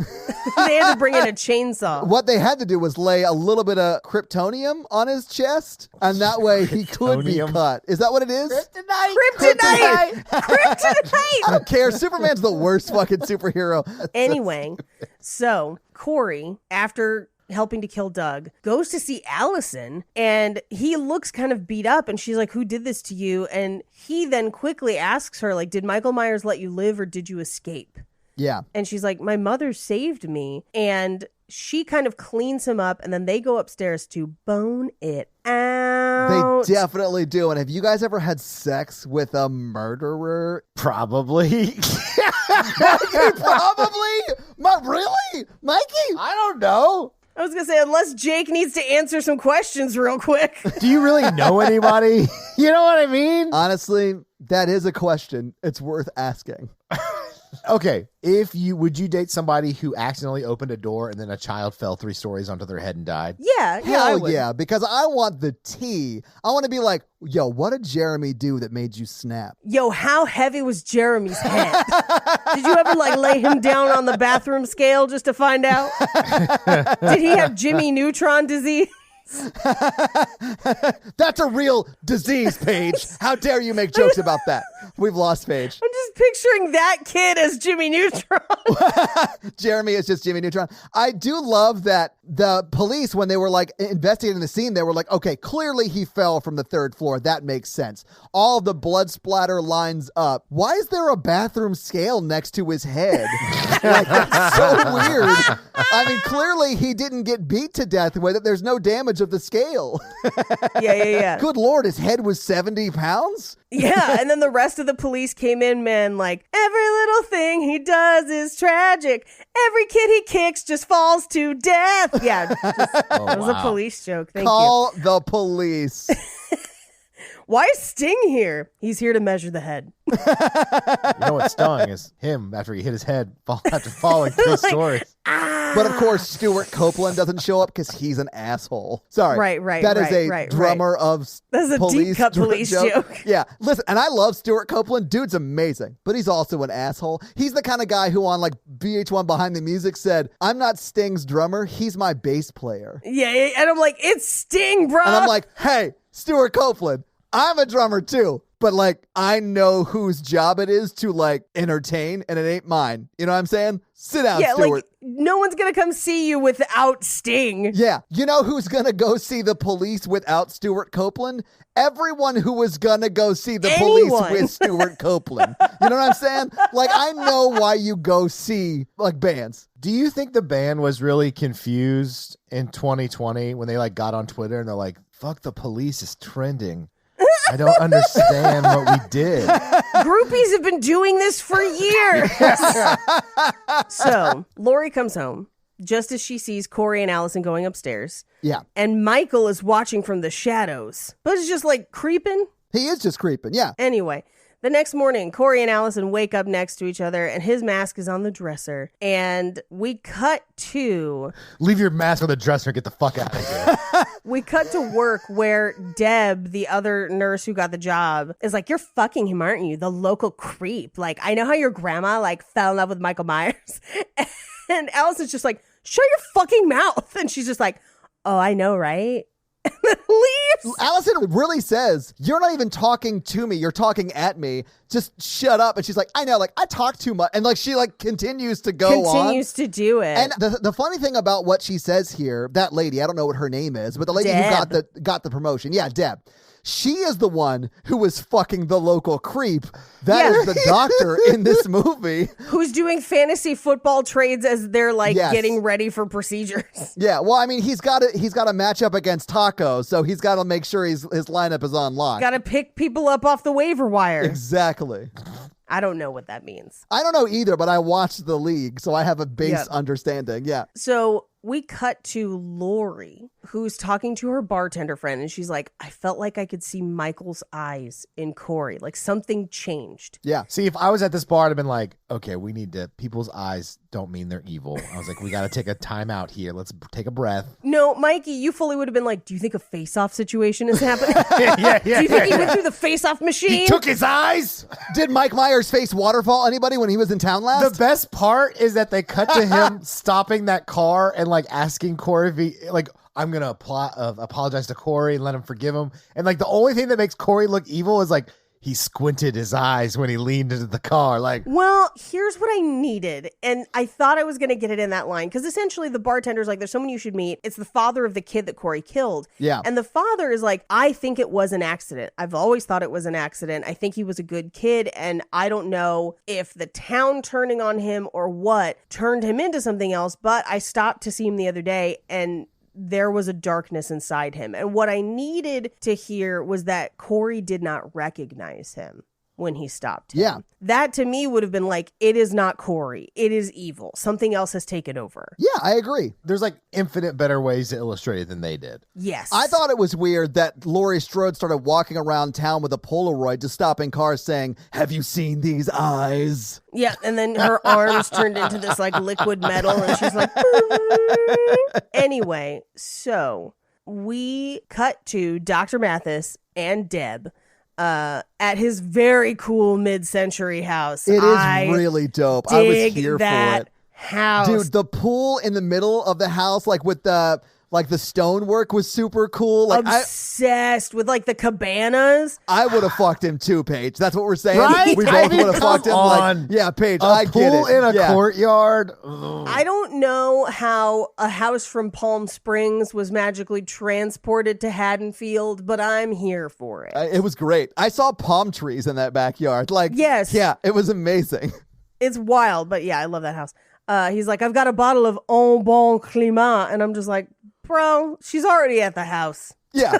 They had to bring in a chainsaw. What they had to do was lay a little bit of kryptonium on his chest, and that way he could be cut. Is that what it is? Kryptonite! I don't care. Superman's the worst fucking superhero. Anyway, so Corey, after helping to kill Doug, goes to see Allison, and he looks kind of beat up, and she's like, who did this to you? And he then quickly asks her, like, did Michael Myers let you live or did you escape? Yeah. And she's like, my mother saved me. And she kind of cleans him up, and then they go upstairs to bone it out. They definitely do. And have you guys ever had sex with a murderer? Probably. Probably? Really? Mikey? I don't know. I was going to say, unless Jake needs to answer some questions real quick. Do you really know anybody? You know what I mean? Honestly, that is a question. It's worth asking. Okay, would you date somebody who accidentally opened a door and then a child fell 3 stories onto their head and died? Yeah, I would. Yeah, because I want the tea. I want to be like, yo, what did Jeremy do that made you snap? Yo, how heavy was Jeremy's head? Did you ever like lay him down on the bathroom scale just to find out? Did he have Jimmy Neutron disease? That's a real disease, Paige. How dare you make jokes about that? We've lost Paige. I'm just picturing that kid as Jimmy Neutron. Jeremy is just Jimmy Neutron. I do love that the police, when they were like investigating the scene, they were like, okay, clearly he fell from the 3rd floor. That makes sense. All the blood splatter lines up. Why is there a bathroom scale next to his head? Like, that's so weird. I mean, clearly he didn't get beat to death with it. There's no damage of the scale. Yeah. Good Lord, his head was 70 pounds? Yeah, and then the rest of the police came in, man, like, every little thing he does is tragic. Every kid he kicks just falls to death. Yeah, that was a police joke. Thank you. Call the police. Why is Sting here? He's here to measure the head. You know what stung is him after he hit his head after falling 3 stories. But of course, Stuart Copeland doesn't show up because he's an asshole. Sorry. Right. That is a drummer of That's a police deep cut police joke. Yeah. Listen, and I love Stuart Copeland. Dude's amazing, but he's also an asshole. He's the kind of guy who on like VH1 Behind the Music said, I'm not Sting's drummer. He's my bass player. Yeah. And I'm like, it's Sting, bro. And I'm like, hey, Stuart Copeland, I'm a drummer too. But like, I know whose job it is to like entertain, and it ain't mine. You know what I'm saying? Sit down, Stuart. Like, no one's going to come see you without Sting. Yeah. You know who's going to go see the police without Stuart Copeland? Everyone who was going to go see the police with Stuart Copeland. You know what I'm saying? Like, I know why you go see like bands. Do you think the band was really confused in 2020 when they like got on Twitter and they're like, fuck, the police is trending? I don't understand what we did. Groupies have been doing this for years. So Lori comes home just as she sees Corey and Allison going upstairs. Yeah. And Michael is watching from the shadows, but it's just like creeping. He is just creeping, yeah. Anyway, the next morning, Corey and Allison wake up next to each other, and his mask is on the dresser. And we cut to... Leave your mask on the dresser and get the fuck out of here. We cut to work where Deb, the other nurse who got the job, is like, you're fucking him, aren't you? The local creep. Like, I know how your grandma, like, fell in love with Michael Myers. And Allison's just like, shut your fucking mouth. And she's just like, oh, I know, right? And then leaves. Allison really says, you're not even talking to me. You're talking at me. Just shut up. And she's like, I know, like, I talk too much. And like, she like continues to go on. Continues to do it. And the funny thing about what she says here, that lady, I don't know what her name is, but the lady Deb. who got the promotion. Yeah, Deb. She is the one who was fucking the local creep. That is the doctor in this movie. Who's doing fantasy football trades as they're like getting ready for procedures. Yeah, well, I mean, he's got to match up against Taco, so he's got to make sure his lineup is on lock. Got to pick people up off the waiver wire. Exactly. I don't know what that means. I don't know either, but I watched the league, so I have a base understanding. Yeah. So we cut to Lori, who's talking to her bartender friend, and she's like, I felt like I could see Michael's eyes in Corey. Like something changed. Yeah. See, if I was at this bar, I'd have been like, okay, we need to, people's eyes don't mean they're evil. I was like, we got to take a time out here. Let's take a breath. No, Mikey, you fully would have been like, do you think a face-off situation is happening? Do you think he went through the face-off machine? He took his eyes? Did Mike Myers face waterfall anybody when he was in town last? The best part is that they cut to him stopping that car and like asking Corey if he, like, I'm going to apologize to Corey and let him forgive him. And like the only thing that makes Corey look evil is like he squinted his eyes when he leaned into the car. Like, well, here's what I needed. And I thought I was going to get it in that line. Because essentially the bartender's like, there's someone you should meet. It's the father of the kid that Corey killed. Yeah. And the father is like, I think it was an accident. I've always thought it was an accident. I think he was a good kid. And I don't know if the town turning on him or what turned him into something else. But I stopped to see him the other day and there was a darkness inside him. And what I needed to hear was that Corey did not recognize him when he stopped him. Yeah. That to me would have been like, it is not Corey. It is evil. Something else has taken over. Yeah, I agree. there's like infinite better ways to illustrate it than they did. Yes. I thought it was weird that Laurie Strode started walking around town with a Polaroid, just stopping cars saying, have you seen these eyes? Yeah, and then her arms turned into this like liquid metal and she's like, anyway, so we cut to Dr. Mathis and Deb at his very cool mid-century house. It is really dope. I was here for it. House. Dude, the pool in the middle of the house, like with the stonework was super cool. Like obsessed with like the cabanas. I would have fucked him too, Paige. That's what we're saying. Right? We both would have fucked him. Like, yeah, Paige, I get it. A pool in a courtyard. Ugh. I don't know how a house from Palm Springs was magically transported to Haddonfield, but I'm here for it. It was great. I saw palm trees in that backyard. Like, yes. Yeah, it was amazing. It's wild, but yeah, I love that house. He's like, I've got a bottle of Un Bon Climat, and I'm just like, bro, she's already at the house. Yeah.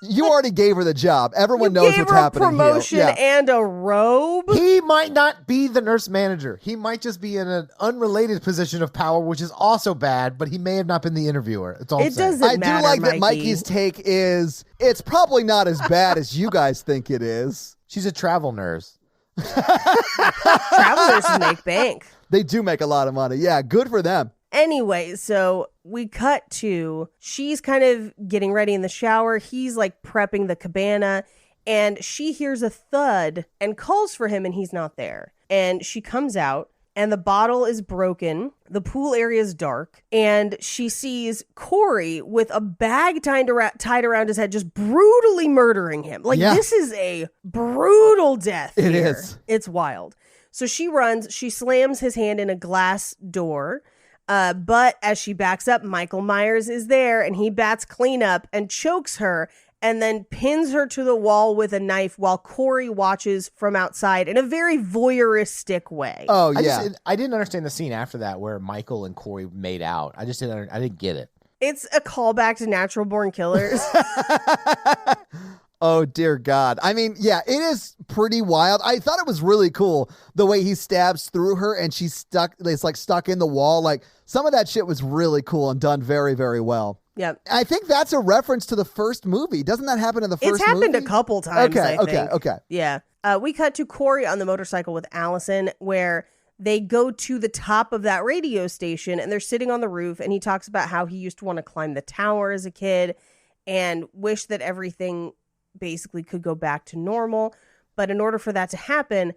You already gave her the job. Everyone knows what's happening here. Promotion and a robe. He might not be the nurse manager. He might just be in an unrelated position of power, which is also bad, but he may have not been the interviewer. It's all it doesn't matter, I do like Mikey. that Mikey's take is, it's probably not as bad as you guys think it is. She's a travel nurse. Travel nurses make bank. They do make a lot of money. Yeah, good for them. Anyway, so we cut to, she's kind of getting ready in the shower. He's like prepping the cabana and she hears a thud and calls for him and he's not there. And she comes out and the bottle is broken. The pool area is dark and she sees Corey with a bag tied around his head, just brutally murdering him. Like this is a brutal death. It is. It's wild. So she runs, she slams his hand in a glass door. But as she backs up, Michael Myers is there and he bats clean up and chokes her and then pins her to the wall with a knife while Corey watches from outside in a very voyeuristic way. Oh, yeah. I didn't understand the scene after that where Michael and Corey made out. I didn't get it. It's a callback to Natural Born Killers. Oh, dear God. I mean, yeah, it is pretty wild. I thought it was really cool the way he stabs through her and she's stuck. It's like stuck in the wall. Like some of that shit was really cool and done very, very well. Yeah. I think that's a reference to the first movie. Doesn't that happen in the first movie? It's happened a couple times, Okay, I think. okay. Yeah. We cut to Corey on the motorcycle with Allison, where they go to the top of that radio station and they're sitting on the roof, and he talks about how he used to want to climb the tower as a kid and wish that everything basically could go back to normal. But in order for that to happen,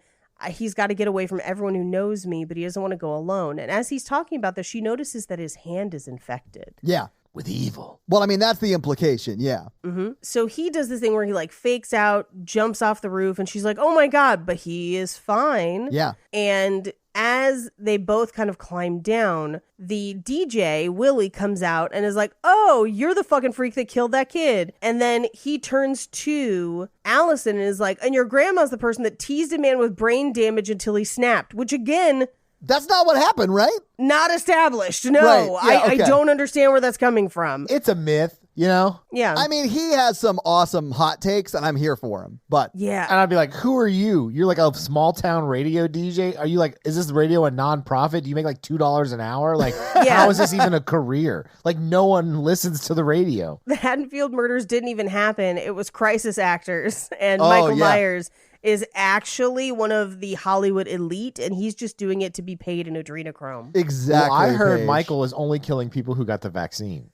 he's got to get away from everyone who knows me, but he doesn't want to go alone. And as he's talking about this, she notices that his hand is infected. Yeah. With evil. Well, I mean, that's the implication. Yeah. Mm-hmm. So he does this thing where he like fakes out, jumps off the roof, and she's like, oh my God, but he is fine. Yeah. And as they both kind of climb down, the DJ, Willie, comes out and is like, oh, you're the fucking freak that killed that kid. And then he turns to Allison and is like, and your grandma's the person that teased a man with brain damage until he snapped, which again... That's not what happened, right? Not established. No, right. Yeah, I don't understand where that's coming from. It's a myth, you know? Yeah. I mean, he has some awesome hot takes and I'm here for him, but... Yeah. And I'd be like, who are you? You're like a small town radio DJ? Are you like, is this radio a nonprofit? Do you make like $2 an hour? Like, how is this even a career? Like, no one listens to the radio. The Haddonfield murders didn't even happen. It was crisis actors, and Michael Myers is actually one of the Hollywood elite, and he's just doing it to be paid in adrenochrome. Exactly. Well, I heard Paige. Michael was only killing people who got the vaccine.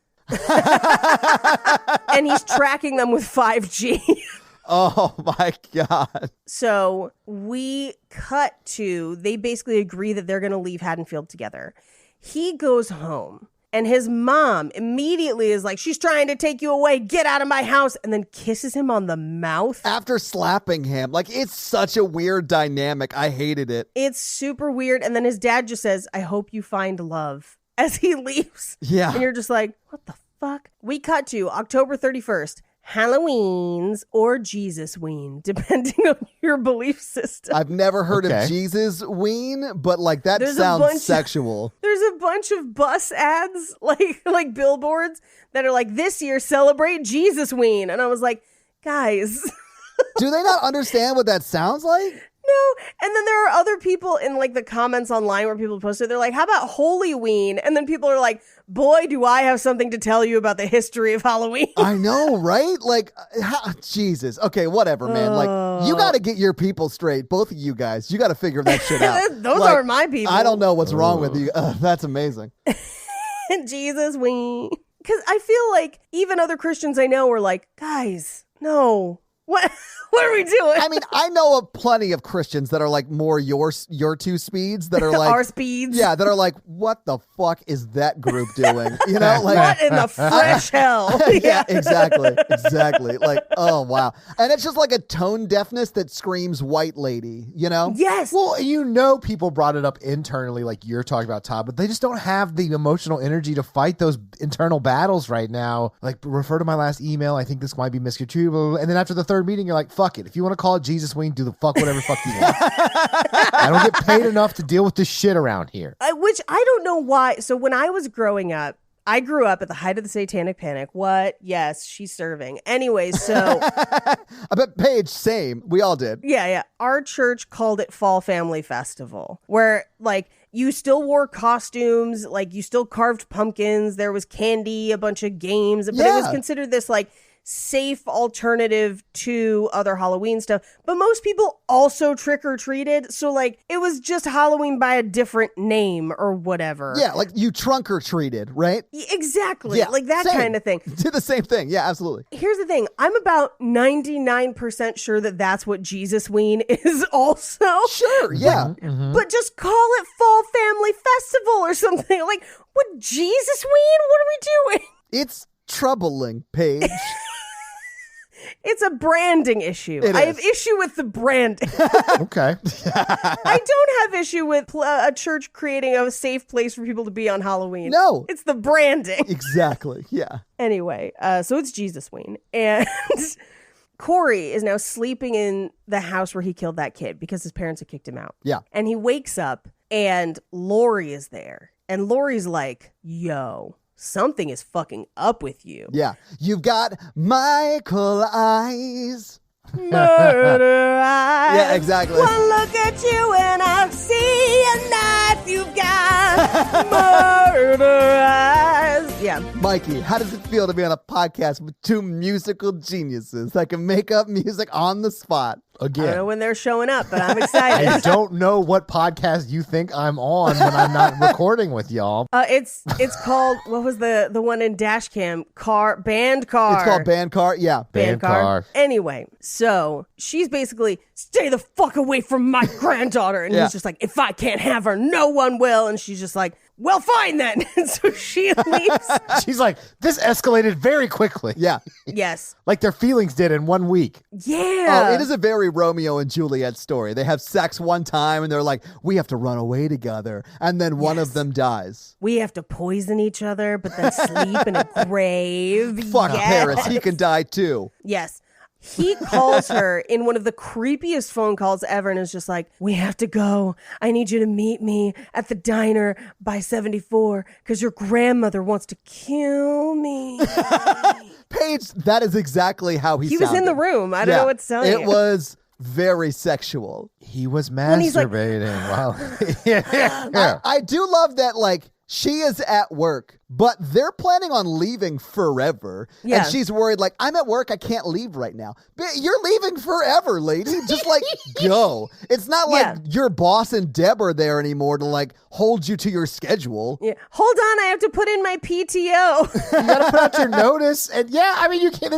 And he's tracking them with 5G. Oh my God. So we cut to, they basically agree that they're going to leave Haddonfield together. He goes home. And his mom immediately is like, she's trying to take you away. Get out of my house. And then kisses him on the mouth. After slapping him. Like, it's such a weird dynamic. I hated it. It's super weird. And then his dad just says, I hope you find love, as he leaves. Yeah. And you're just like, what the fuck? We cut to October 31st. Halloween's or Jesus-ween, depending on your belief system. I've never heard of Jesus-ween, but like that sounds sexual. There's a bunch of bus ads, like billboards, that are like, this year celebrate Jesus-ween. And I was like, guys. Do they not understand what that sounds like? No. And then there are other people in like the comments online where people post it. They're like, how about Hollyween? And then people are like, boy, do I have something to tell you about the history of Halloween. I know, right? Like, Jesus. Okay, whatever, man. Like, you got to get your people straight. Both of you guys. You got to figure that shit out. Those aren't my people. I don't know what's wrong with you. That's amazing. Jesus-ween. Because I feel like even other Christians I know were like, guys, no. What are we doing? I mean, I know of plenty of Christians that are like more your two speeds that are like our speeds. Yeah, that are like, what the fuck is that group doing? You know, like what in the fresh hell? Yeah, exactly. Like, oh wow. And it's just like a tone deafness that screams white lady, you know? Yes. Well, you know, people brought it up internally, like you're talking about, Todd, but they just don't have the emotional energy to fight those internal battles right now. Like, refer to my last email. I think this might be misconstrued. And then after the third meeting, you're like, fuck it. If you want to call it Jesus-ween, do the fuck whatever fuck you want. I don't get paid enough to deal with this shit around here. Which I don't know why. So when I was growing up, I grew up at the height of the Satanic Panic. What? Yes, she's serving. Anyway, so... I bet Paige, same. We all did. Yeah. Our church called it Fall Family Festival, where, like, you still wore costumes, like, you still carved pumpkins, there was candy, a bunch of games, but it was considered this, like, safe alternative to other Halloween stuff. But most people also trick-or-treated, so like it was just Halloween by a different name or whatever. Yeah, like you trunk-or-treated, right? Exactly. Yeah, like that kind of thing. Did the same thing. Yeah, absolutely. Here's the thing. I'm about 99% sure that that's what Jesus-ween is also. Sure, yeah. Mm-hmm. But just call it Fall Family Festival or something. Like, what, Jesus-ween? What are we doing? It's troubling, Paige. It's a branding issue. I have issue with the branding. Okay. I don't have issue with a church creating a safe place for people to be on Halloween. No. It's the branding. Exactly. Yeah. Anyway, so it's Jesus-ween. And Corey is now sleeping in the house where he killed that kid because his parents had kicked him out. Yeah. And he wakes up and Lori is there. And Lori's like, yo, something is fucking up with you. Yeah. You've got Michael eyes. Murder eyes. Yeah, exactly. One look at you and I see a knife you've got. Murder eyes. Yeah. Mikey, how does it feel to be on a podcast with two musical geniuses that can make up music on the spot? I don't know when they're showing up, but I'm excited. I don't know what podcast you think I'm on when I'm not recording with y'all. It's called, what was the one in Dashcam? Band Car. It's called Band Car. Yeah. Band Car. Anyway, so she's basically, stay the fuck away from my granddaughter. And he's just like, if I can't have her, no one will. And she's just like, well, fine then. And so she leaves. She's like, this escalated very quickly. Yeah. Yes. Like their feelings did in 1 week. Yeah. It is a very Romeo and Juliet story. They have sex one time and they're like, we have to run away together. And then one of them dies. We have to poison each other, but then sleep in a grave. Fuck Paris. He can die too. Yes. He calls her in one of the creepiest phone calls ever and is just like, we have to go. I need you to meet me at the diner by 74 because your grandmother wants to kill me. Paige, that is exactly how he was in the room. I don't know what to tell you. It was very sexual. He was masturbating. Wow. I do love that, like, she is at work, but they're planning on leaving forever. Yeah. And she's worried, like, I'm at work. I can't leave right now. But you're leaving forever, lady. Just, like, go. It's not like your boss and Deb are there anymore to, like, hold you to your schedule. Yeah. Hold on. I have to put in my PTO. You got to put out your notice. And yeah, I mean, you can't.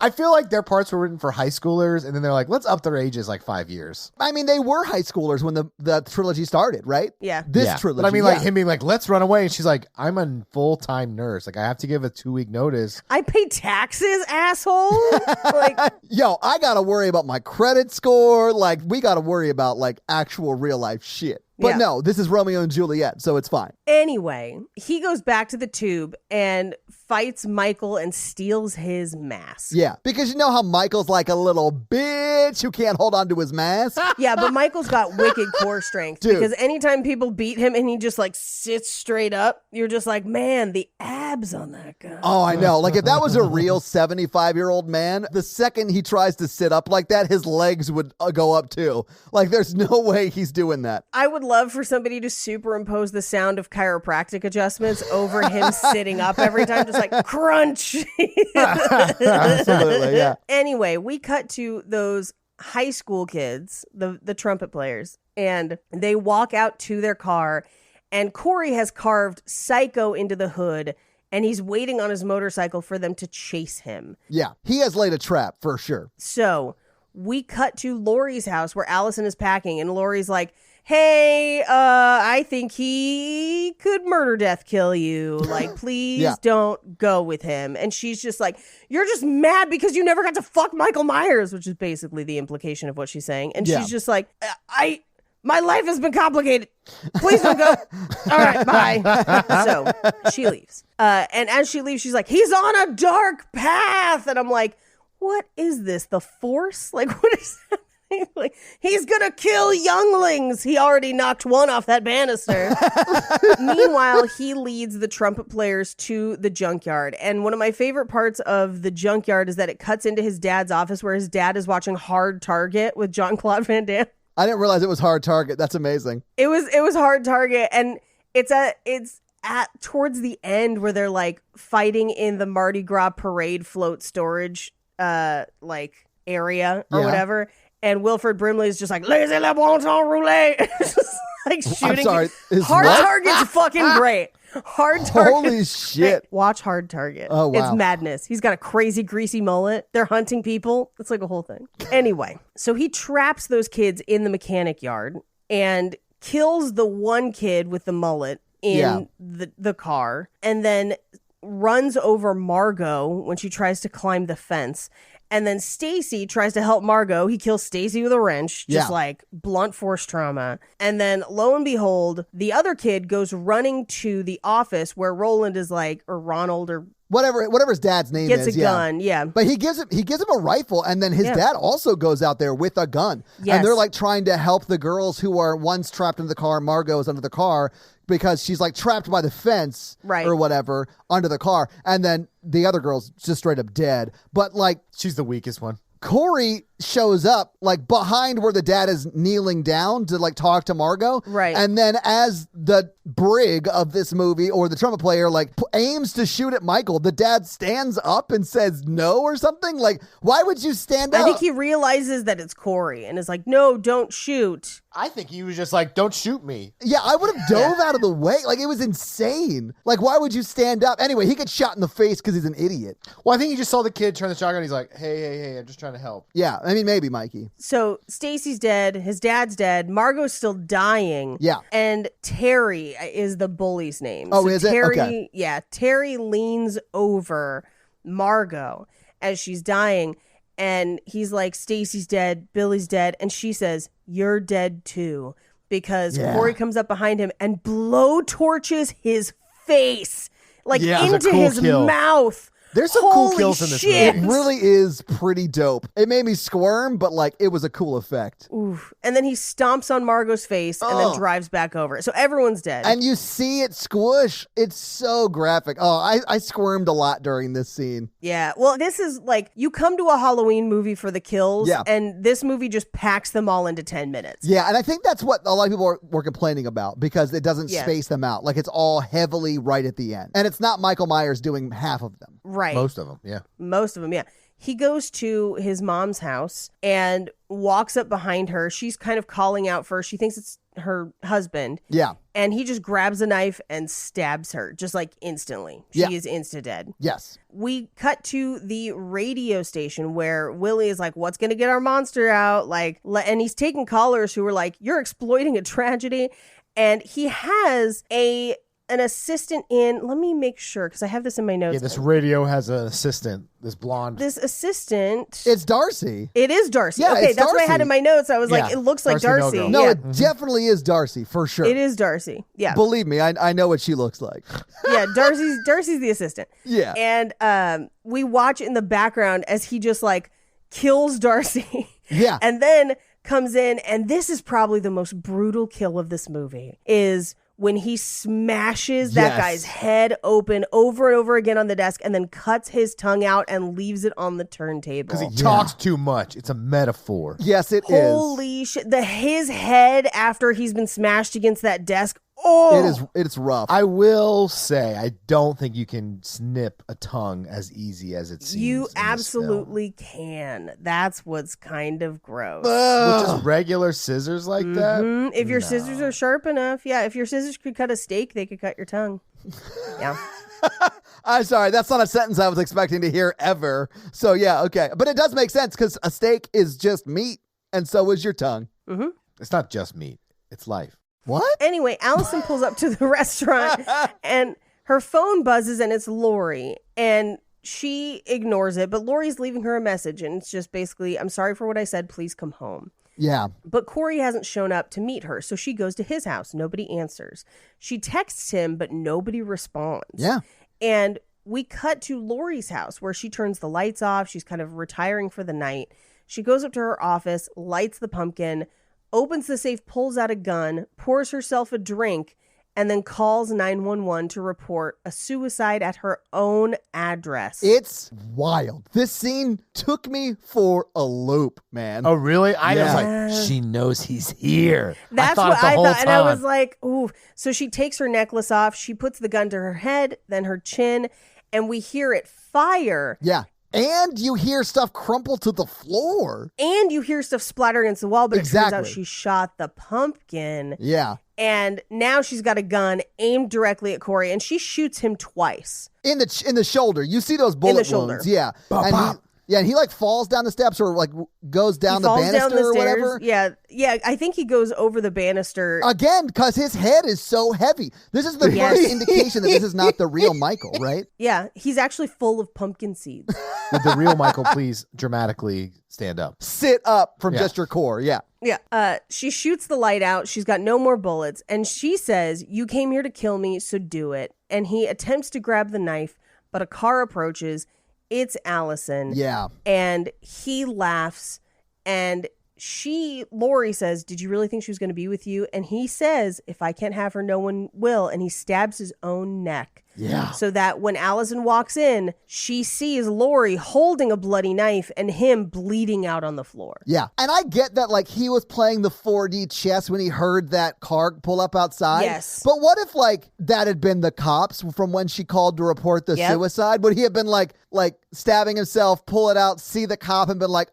I feel like their parts were written for high schoolers, and then they're like, let's up their ages like 5 years. I mean, they were high schoolers when the trilogy started, right? Yeah. This trilogy. But I mean, like, him being like, let's run away. And she's like, I'm a full-time nurse. Like, I have to give a 2-week notice. I pay taxes, asshole. Like, yo, I got to worry about my credit score. Like, we got to worry about, like, actual real-life shit. But no, this is Romeo and Juliet, so it's fine. Anyway, he goes back to the tube and fights Michael and steals his mask. Yeah, because you know how Michael's like a little bitch who can't hold on to his mask? Yeah, but Michael's got wicked core strength. Dude. Because anytime people beat him and he just like sits straight up, you're just like, man, the abs on that guy. Oh, I know. Like if that was a real 75-year-old man, the second he tries to sit up like that, his legs would go up too. Like there's no way he's doing that. I would love for somebody to superimpose the sound of chiropractic adjustments over him sitting up every time, just like crunch. Absolutely, yeah. Anyway, we cut to those high school kids, the trumpet players, and they walk out to their car, and Corey has carved Psycho into the hood, and he's waiting on his motorcycle for them to chase him. Yeah, he has laid a trap for sure. So we cut to Lori's house where Allison is packing, and Lori's like, hey, I think he could murder death kill you. Like, please don't go with him. And she's just like, you're just mad because you never got to fuck Michael Myers, which is basically the implication of what she's saying. And she's just like, my life has been complicated. Please don't go. All right, bye. So she leaves. And as she leaves, she's like, he's on a dark path. And I'm like, what is this? The Force? Like, what is that? Like, he's gonna kill younglings. He already knocked one off that banister. Meanwhile, he leads the trumpet players to the junkyard. And one of my favorite parts of the junkyard is that it cuts into his dad's office where his dad is watching Hard Target with Jean-Claude Van Damme. I didn't realize it was Hard Target. That's amazing. It was Hard Target, and it's at towards the end where they're like fighting in the Mardi Gras parade float storage like area or whatever. And Wilford Brimley is just like, laissez le bon temps rouler. Just like shooting. I'm sorry. Hard Target's fucking great. Hard Target. Holy shit. Watch Hard Target. Oh, wow. It's madness. He's got a crazy, greasy mullet. They're hunting people. It's like a whole thing. Anyway, so he traps those kids in the mechanic yard and kills the one kid with the mullet in the car, and then runs over Margot when she tries to climb the fence. And then Stacy tries to help Margot. He kills Stacy with a wrench, just like blunt force trauma. And then lo and behold, the other kid goes running to the office where Roland is like, or Ronald, or whatever his dad's name Gets is. a gun, yeah. But he gives him a rifle, and then his dad also goes out there with a gun. Yes. And they're like trying to help the girls who are once trapped into the car. Margot is under the car because she's like trapped by the fence or whatever under the car. And then the other girl's just straight up dead. But like, she's the weakest one. Corey shows up like behind where the dad is kneeling down to like talk to Margot. Right. And then as the brig of this movie or the trumpet player like aims to shoot at Michael, the dad stands up and says no or something. Like, why would you stand up? I think he realizes that it's Corey and is like, no, don't shoot. I think he was just like, don't shoot me. Yeah, I would have dove out of the way. Like, it was insane. Like, why would you stand up? Anyway, he gets shot in the face because he's an idiot. Well, I think he just saw the kid turn the shotgun. He's like, hey, I'm just trying to help. Yeah, I mean, maybe, Mikey. So Stacy's dead. His dad's dead. Margot's still dying. Yeah. And Terry is the bully's name. Oh, so is Terry, it? Okay. Yeah, Terry leans over Margot as she's dying. And he's like, Stacy's dead, Billy's dead. And she says, you're dead too. Because Corey comes up behind him and blow torches his face. Like into his mouth. There's some cool kills in this movie. It really is pretty dope. It made me squirm, but like it was a cool effect. Oof. And then he stomps on Margot's face and then drives back over. So everyone's dead. And you see it squish. It's so graphic. Oh, I squirmed a lot during this scene. Yeah. Well, this is like, you come to a Halloween movie for the kills, and this movie just packs them all into 10 minutes. Yeah, and I think that's what a lot of people were complaining about because it doesn't space them out. Like, it's all heavily right at the end. And it's not Michael Myers doing half of them. Right. Most of them, yeah. Most of them, yeah. He goes to his mom's house and walks up behind her. She's kind of calling out for her. She thinks it's her husband. Yeah. And he just grabs a knife and stabs her, just like instantly. She is insta-dead. Yes. We cut to the radio station where Willie is like, what's going to get our monster out? Like, and he's taking callers who are like, you're exploiting a tragedy. And he has an assistant in, let me make sure, because I have this in my notes. Yeah, this radio has an assistant, this blonde. This assistant. It's Darcy. It is Darcy. Yeah, okay, it's that's what I had Darcy. in my notes. I was like, it looks like Darcy Darcy. No, yeah. it definitely is Darcy, for sure. It is Darcy. Yeah. Believe me, I know what she looks like. Yeah, Darcy's the assistant. Yeah. And we watch in the background as he just like kills Darcy. Yeah. And then comes in, and this is probably the most brutal kill of this movie, is when he smashes that guy's head open over and over again on the desk and then cuts his tongue out and leaves it on the turntable. Because he talks too much. It's a metaphor. Yes, it is. Holy shit. His head after he's been smashed against that desk. Oh, it's rough. I will say, I don't think you can snip a tongue as easy as it seems. You absolutely can. That's what's kind of gross. With just regular scissors like that? If your scissors are sharp enough, if your scissors could cut a steak, they could cut your tongue. Yeah. I'm sorry, that's not a sentence I was expecting to hear ever. So yeah, okay. But it does make sense because a steak is just meat, and so is your tongue. Mm-hmm. It's not just meat. It's life. What? Anyway, Allison pulls up to the restaurant and her phone buzzes and it's Lori. And she ignores it, but Lori's leaving her a message. And it's just basically, I'm sorry for what I said. Please come home. Yeah. But Corey hasn't shown up to meet her. So she goes to his house. Nobody answers. She texts him, but nobody responds. Yeah. And we cut to Lori's house where she turns the lights off. She's kind of retiring for the night. She goes up to her office, lights the pumpkin, opens the safe, pulls out a gun, pours herself a drink, and then calls 911 to report a suicide at her own address. It's wild. This scene took me for a loop, man. Oh, really? I was like, she knows he's here. That's what I thought. And I was like, ooh. So she takes her necklace off. She puts the gun to her head, then her chin, and we hear it fire. Yeah. And you hear stuff crumple to the floor. And you hear stuff splatter against the wall, but it turns out she shot the pumpkin. Yeah. And now she's got a gun aimed directly at Corey, and she shoots him twice. In the shoulder. You see those bullet wounds. Yeah. Bop, and bop. He like falls down the steps or like goes down the banister or whatever. Yeah. I think he goes over the banister. Again, because his head is so heavy. This is the first indication that this is not the real Michael, right? Yeah. He's actually full of pumpkin seeds. Would the real Michael please dramatically stand up? Sit up from just your core. Yeah. Yeah. She shoots the light out. She's got no more bullets. And she says, you came here to kill me, so do it. And he attempts to grab the knife, but a car approaches. It's Allison. Yeah. And he laughs, and Lori says, did you really think she was going to be with you? And he says, if I can't have her, no one will. And he stabs his own neck. Yeah. So that when Allison walks in, she sees Lori holding a bloody knife and him bleeding out on the floor. Yeah. And I get that, like, he was playing the 4D chess when he heard that car pull up outside. Yes. But what if, like, that had been the cops from when she called to report the suicide? Would he have been like stabbing himself, pull it out, see the cop and been like,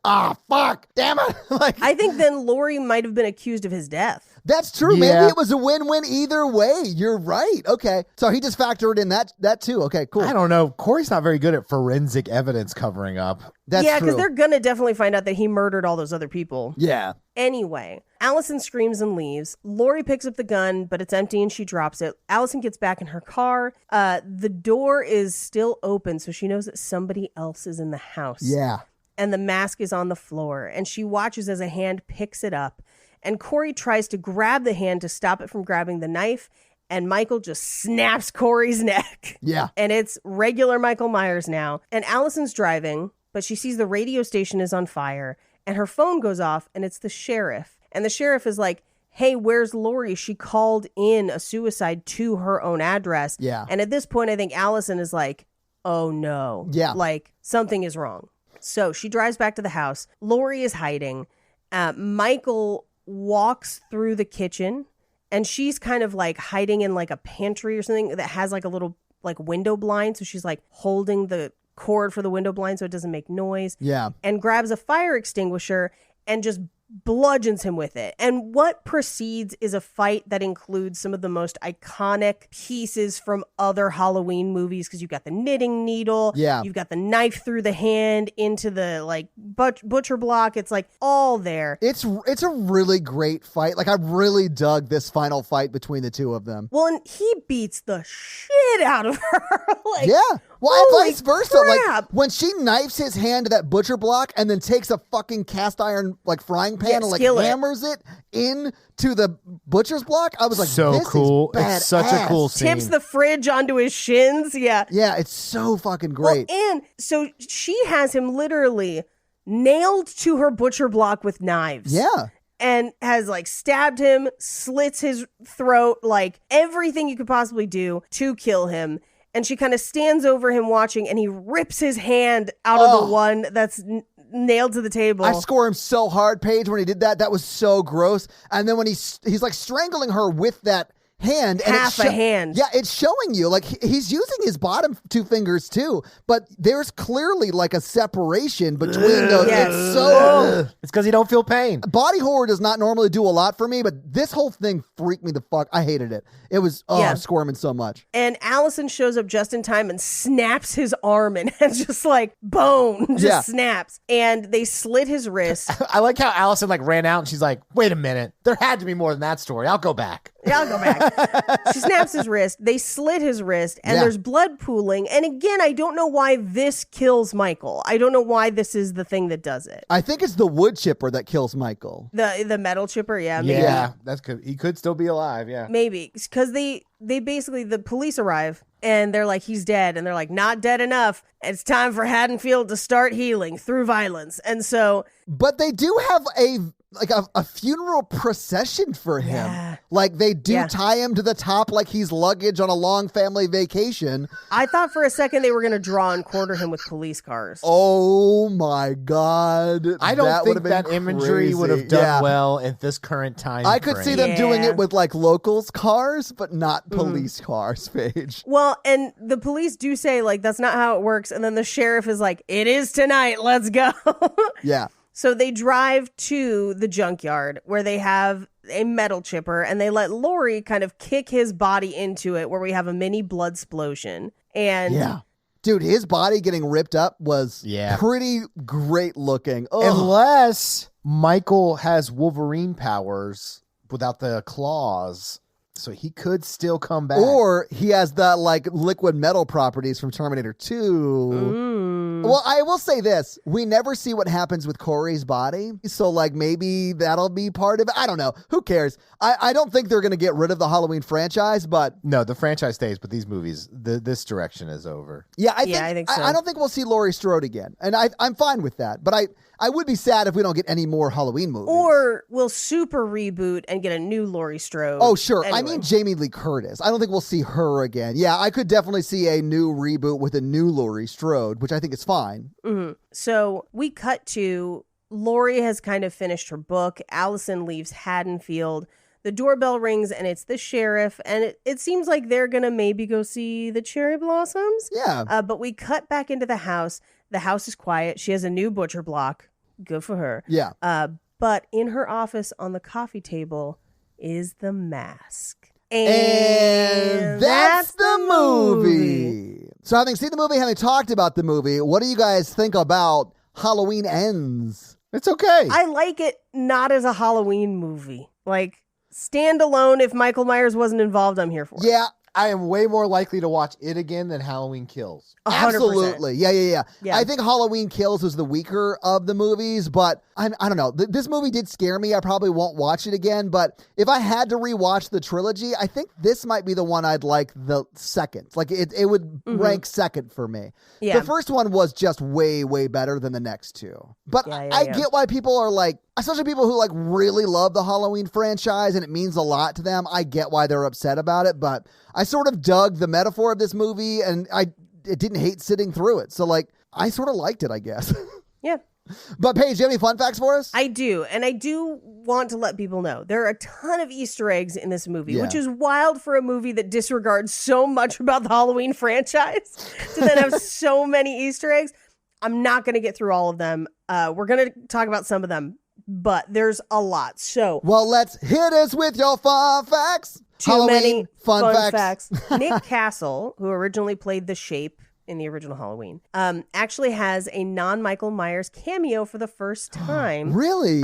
fuck, damn it. Like, I think then Lori might have been accused of his death. That's true. Yeah. Maybe it was a win-win either way. You're right. Okay. So he just factored in that too. Okay, cool. I don't know. Corey's not very good at forensic evidence covering up. That's true. Yeah, because they're going to definitely find out that he murdered all those other people. Yeah. Anyway, Allison screams and leaves. Lori picks up the gun, but it's empty and she drops it. Allison gets back in her car. The door is still open, so she knows that somebody else is in the house. Yeah. And the mask is on the floor, and she watches as a hand picks it up. And Corey tries to grab the hand to stop it from grabbing the knife, and Michael just snaps Corey's neck. Yeah. And it's regular Michael Myers now. And Allison's driving, but she sees the radio station is on fire, and her phone goes off, and it's the sheriff. And the sheriff is like, hey, where's Lori? She called in a suicide to her own address. Yeah. And at this point, I think Allison is like, oh no. Yeah. Like, something is wrong. So she drives back to the house. Lori is hiding. Michael walks through the kitchen, and she's kind of like hiding in like a pantry or something that has like a little like window blind. So she's like holding the cord for the window blind so it doesn't make noise. Yeah. And grabs a fire extinguisher and just bludgeons him with it. And what proceeds is a fight that includes some of the most iconic pieces from other Halloween movies, because you've got the knitting needle, you've got the knife through the hand into the like butcher block. It's like all there. It's a really great fight. Like, I really dug this final fight between the two of them. Well, and he beats the shit out of her. Like, yeah. Well, and vice versa. Crap. Like, when she knifes his hand to that butcher block and then takes a fucking cast iron like frying pan and like hammers it into the butcher's block, I was like, so this cool. Is it's such a cool scene. Tips the fridge onto his shins. Yeah. Yeah, it's so fucking great. Well, and so she has him literally nailed to her butcher block with knives. Yeah. And has like stabbed him, slits his throat, like everything you could possibly do to kill him. And she kind of stands over him watching, and he rips his hand out of the one that's nailed to the table. I score him so hard, Paige, when he did that. That was so gross. And then when he's like strangling her with that hand. Half a hand. Yeah, it's showing you, like, he's using his bottom two fingers too, but there's clearly like a separation between those. Yes. It's so... It's because you don't feel pain. Body horror does not normally do a lot for me, but this whole thing freaked me the fuck. I hated it. It was, I'm squirming so much. And Allison shows up just in time and snaps his arm, and it's just like bone, snaps. And they slit his wrist. I like how Allison like ran out and she's like, wait a minute. There had to be more than that story. I'll go back. Yeah, I'll go back. She snaps his wrist. They slit his wrist, and there's blood pooling. And again, I don't know why this kills Michael. I don't know why this is the thing that does it. I think it's the wood chipper that kills Michael. The metal chipper, maybe. Yeah, that's good. He could still be alive, Maybe, because they basically, the police arrive, and they're like, he's dead. And they're like, not dead enough. It's time for Haddonfield to start healing through violence. And so... But they do have a funeral procession for him. Yeah. Like, they do tie him to the top like he's luggage on a long family vacation. I thought for a second they were going to draw and quarter him with police cars. Oh my God. I don't think that imagery would have done well at this current time. I could see them doing it with like locals cars, but not police cars, Paige. Well, and the police do say like, that's not how it works. And then the sheriff is like, it is tonight. Let's go. Yeah. So they drive to the junkyard where they have a metal chipper, and they let Lori kind of kick his body into it, where we have a mini blood explosion. And dude, his body getting ripped up was pretty great looking. Ugh. Unless Michael has Wolverine powers without the claws. So he could still come back. Or he has the like liquid metal properties from Terminator 2. Well, I will say this. We never see what happens with Corey's body. So, like, maybe that'll be part of it. I don't know. Who cares? I don't think they're going to get rid of the Halloween franchise, but... No, the franchise stays, but these movies, this direction is over. Yeah, I think so. I don't think we'll see Laurie Strode again. And I'm fine with that. But I would be sad if we don't get any more Halloween movies. Or we'll super reboot and get a new Laurie Strode. Oh, sure. Anyway. I mean Jamie Lee Curtis. I don't think we'll see her again. Yeah, I could definitely see a new reboot with a new Laurie Strode, which I think is fine. Mm-hmm. So we cut to Laurie has kind of finished her book. Allison leaves Haddonfield. The doorbell rings and it's the sheriff. And it seems like they're going to maybe go see the cherry blossoms. Yeah. But we cut back into the house. The house is quiet. She has a new butcher block. Good for her. Yeah. But in her office on the coffee table is the mask. And that's the movie. So having seen the movie, having talked about the movie, what do you guys think about Halloween Ends? It's okay. I like it not as a Halloween movie. Like, standalone, if Michael Myers wasn't involved, I'm here for it. Yeah. I am way more likely to watch it again than Halloween Kills. 100%. Absolutely. Yeah. Yeah. I think Halloween Kills was the weaker of the movies, but I don't know. This movie did scare me. I probably won't watch it again, but if I had to rewatch the trilogy, I think this might be the one I'd like the second. Like it would rank second for me. Yeah. The first one was just way, way better than the next two. But Yeah. I get why people are like, especially people who like really love the Halloween franchise and it means a lot to them. I get why they're upset about it, but I sort of dug the metaphor of this movie and it didn't hate sitting through it. So like, I sort of liked it, I guess. Yeah. But Paige, do you have any fun facts for us? I do. And I do want to let people know there are a ton of Easter eggs in this movie, Yeah. which is wild for a movie that disregards so much about the Halloween franchise to then have so many Easter eggs. I'm not going to get through all of them. We're going to talk about some of them, but there's a lot. So, well, let's hit us with your fun facts. too many fun facts. Nick Castle, who originally played the Shape in the original Halloween, actually has a non-Michael Myers cameo for the first time. Really?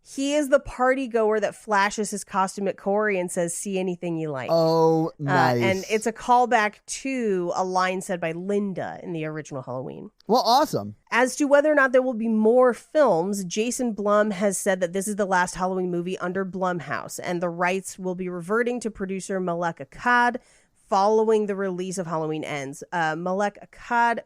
He is the party goer that flashes his costume at Corey and says, "See anything you like." Oh, nice. And it's a callback to a line said by Linda in the original Halloween. Well, awesome. As to whether or not there will be more films, Jason Blum has said that this is the last Halloween movie under Blumhouse, and the rights will be reverting to producer Malek Akkad following the release of Halloween Ends. Malek Akkad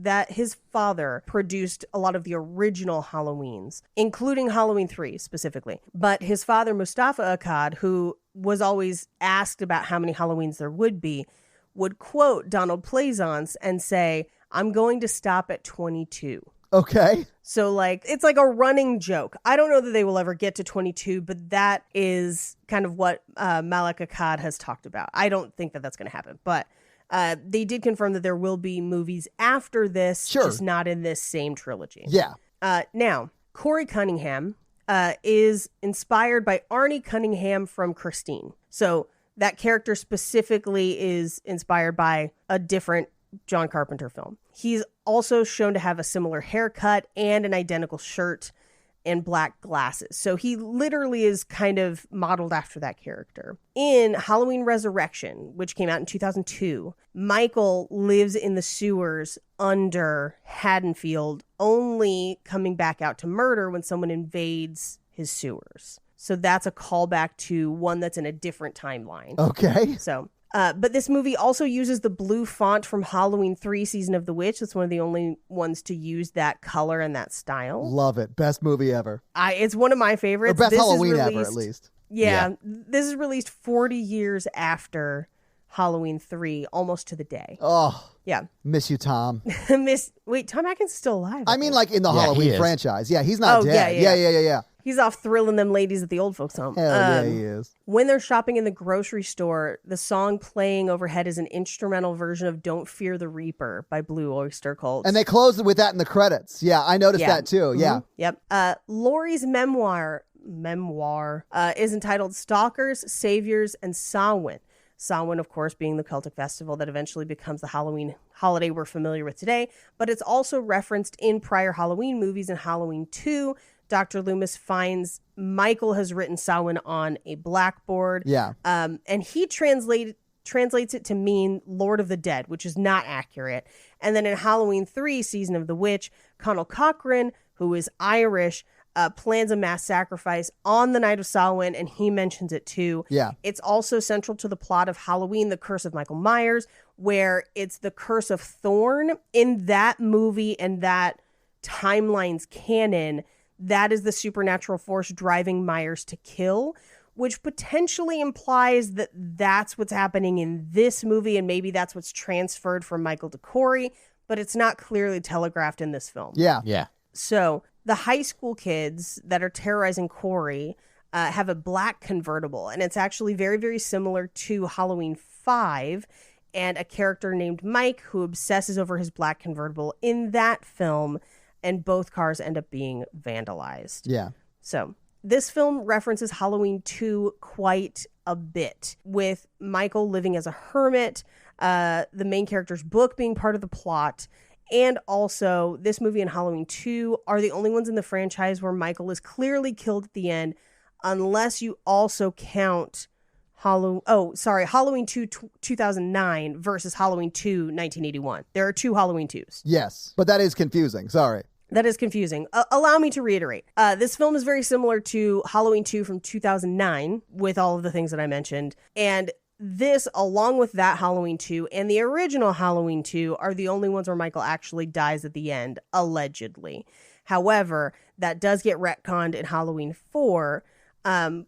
that his father produced a lot of the original Halloweens, including Halloween 3 specifically. But his father, Mustafa Akkad, who was always asked about how many Halloweens there would be, would quote Donald Pleasance and say, "I'm going to stop at 22. Okay. So, like, it's like a running joke. I don't know that they will ever get to 22, but that is kind of what Malek Akkad has talked about. I don't think that that's going to happen, but they did confirm that there will be movies after this, just not in this same trilogy. Yeah. Now, Corey Cunningham is inspired by Arnie Cunningham from Christine. So that character specifically is inspired by a different John Carpenter film. He's also shown to have a similar haircut and an identical shirt and black glasses. So he literally is kind of modeled after that character. In Halloween Resurrection, which came out in 2002, Michael lives in the sewers under Haddonfield, only coming back out to murder when someone invades his sewers. So that's a callback to one that's in a different timeline. Okay. So, but this movie also uses the blue font from Halloween 3 Season of the Witch. It's one of the only ones to use that color and that style. Love it. Best movie ever. It's one of my favorites. Or best Halloween ever, at least. Yeah. This is released 40 years after Halloween 3, almost to the day. Oh. Yeah. Miss you, Tom. Wait, Tom Atkins is still alive. I mean, like in the Halloween franchise. Yeah, he's not dead. Yeah. He's off thrilling them ladies at the old folks' home. Hell yeah, he is. When they're shopping in the grocery store, the song playing overhead is an instrumental version of Don't Fear the Reaper by Blue Oyster Cult. And they closed with that in the credits. Yeah, I noticed that too. Yeah. Yep. Laurie's memoir is entitled Stalkers, Saviors, and Samhain. Samhain, of course, being the Celtic festival that eventually becomes the Halloween holiday we're familiar with today. But it's also referenced in prior Halloween movies. In Halloween 2, Dr. Loomis finds Michael has written Samhain on a blackboard. Yeah. And he translated translates it to mean Lord of the Dead, which is not accurate. And then in Halloween 3, Season of the Witch, Conal Cochran, who is Irish, plans a mass sacrifice on the night of Samhain, and he mentions it too. Yeah. It's also central to the plot of Halloween, The Curse of Michael Myers, where it's the Curse of Thorn. In that movie and that timeline's canon, that is the supernatural force driving Myers to kill, which potentially implies that that's what's happening in this movie, and maybe that's what's transferred from Michael to Corey, but it's not clearly telegraphed in this film. Yeah. Yeah. So the high school kids that are terrorizing Corey have a black convertible, and it's actually very, very similar to Halloween 5 and a character named Mike who obsesses over his black convertible in that film, and both cars end up being vandalized. Yeah. So this film references Halloween 2 quite a bit, with Michael living as a hermit, the main character's book being part of the plot. And also, this movie and Halloween 2 are the only ones in the franchise where Michael is clearly killed at the end, unless you also count Halloween 2 2009 versus Halloween 2 1981. There are 2 Halloween 2s. Yes, but that is confusing. Sorry. That is confusing. Allow me to reiterate. This film is very similar to Halloween 2 from 2009 with all of the things that I mentioned. And this, along with that Halloween 2 and the original Halloween 2, are the only ones where Michael actually dies at the end, allegedly. However, that does get retconned in Halloween 4,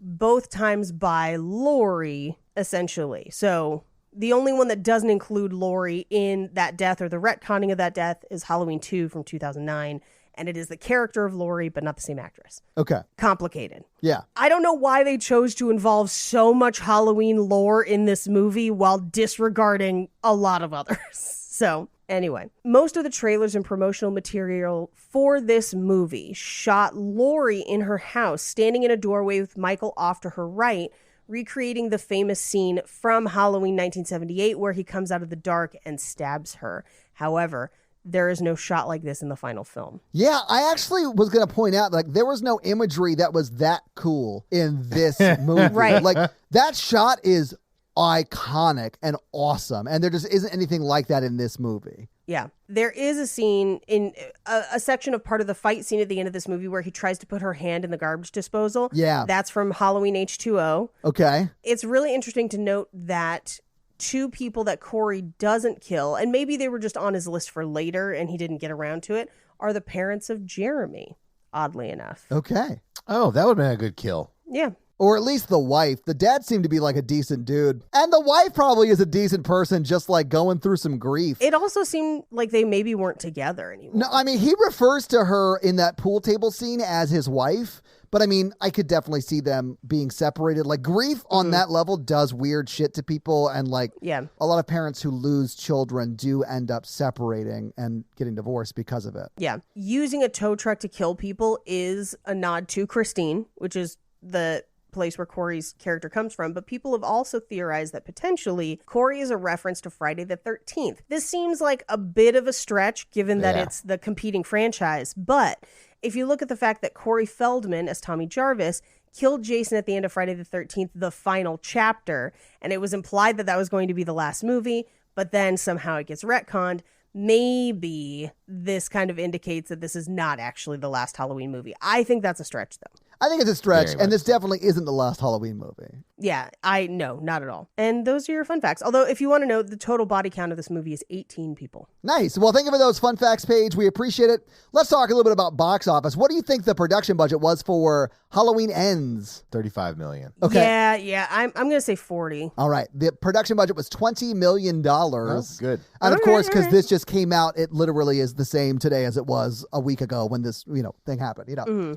both times by Laurie, essentially. So the only one that doesn't include Laurie in that death or the retconning of that death is Halloween 2 from 2009. And it is the character of Laurie, but not the same actress. Okay. Complicated. Yeah. I don't know why they chose to involve so much Halloween lore in this movie while disregarding a lot of others. So anyway, most of the trailers and promotional material for this movie shot Laurie in her house, standing in a doorway with Michael off to her right, recreating the famous scene from Halloween 1978 where he comes out of the dark and stabs her. However, there is no shot like this in the final film. Yeah, I actually was going to point out, like, there was no imagery that was that cool in this movie. Right. Like, that shot is iconic and awesome, and there just isn't anything like that in this movie. Yeah. There is a scene in a section of part of the fight scene at the end of this movie where he tries to put her hand in the garbage disposal. Yeah. That's from Halloween H2O. Okay. It's really interesting to note that 2 people that Corey doesn't kill, and maybe they were just on his list for later and he didn't get around to it, are the parents of Jeremy, oddly enough. Okay. Oh, that would have been a good kill. Yeah. Or at least the wife. The dad seemed to be like a decent dude. And the wife probably is a decent person, just like going through some grief. It also seemed like they maybe weren't together anymore. No, I mean, he refers to her in that pool table scene as his wife. But I mean, I could definitely see them being separated. Like, grief on that level does weird shit to people. And like, yeah, a lot of parents who lose children do end up separating and getting divorced because of it. Yeah. Using a tow truck to kill people is a nod to Christine, which is the place where Corey's character comes from, but people have also theorized that potentially Corey is a reference to Friday the 13th. This seems like a bit of a stretch given that it's the competing franchise, but if you look at the fact that Corey Feldman as Tommy Jarvis killed Jason at the end of Friday the 13th, the final chapter, and it was implied that that was going to be the last movie, but then somehow it gets retconned, maybe this kind of indicates that this is not actually the last Halloween movie. I think that's a stretch, though. I think it's a stretch, and this definitely isn't the last Halloween movie. Yeah, no, not at all. And those are your fun facts. Although, if you want to know, the total body count of this movie is 18 people. Nice. Well, thank you for those fun facts, Paige. We appreciate it. Let's talk a little bit about box office. What do you think the production budget was for Halloween Ends? $35 million. Okay. Yeah. I'm going to say 40. All right. The production budget was $20 million. Oh, good. And of course, because this just came out, it literally is the same today as it was a week ago when this, thing happened.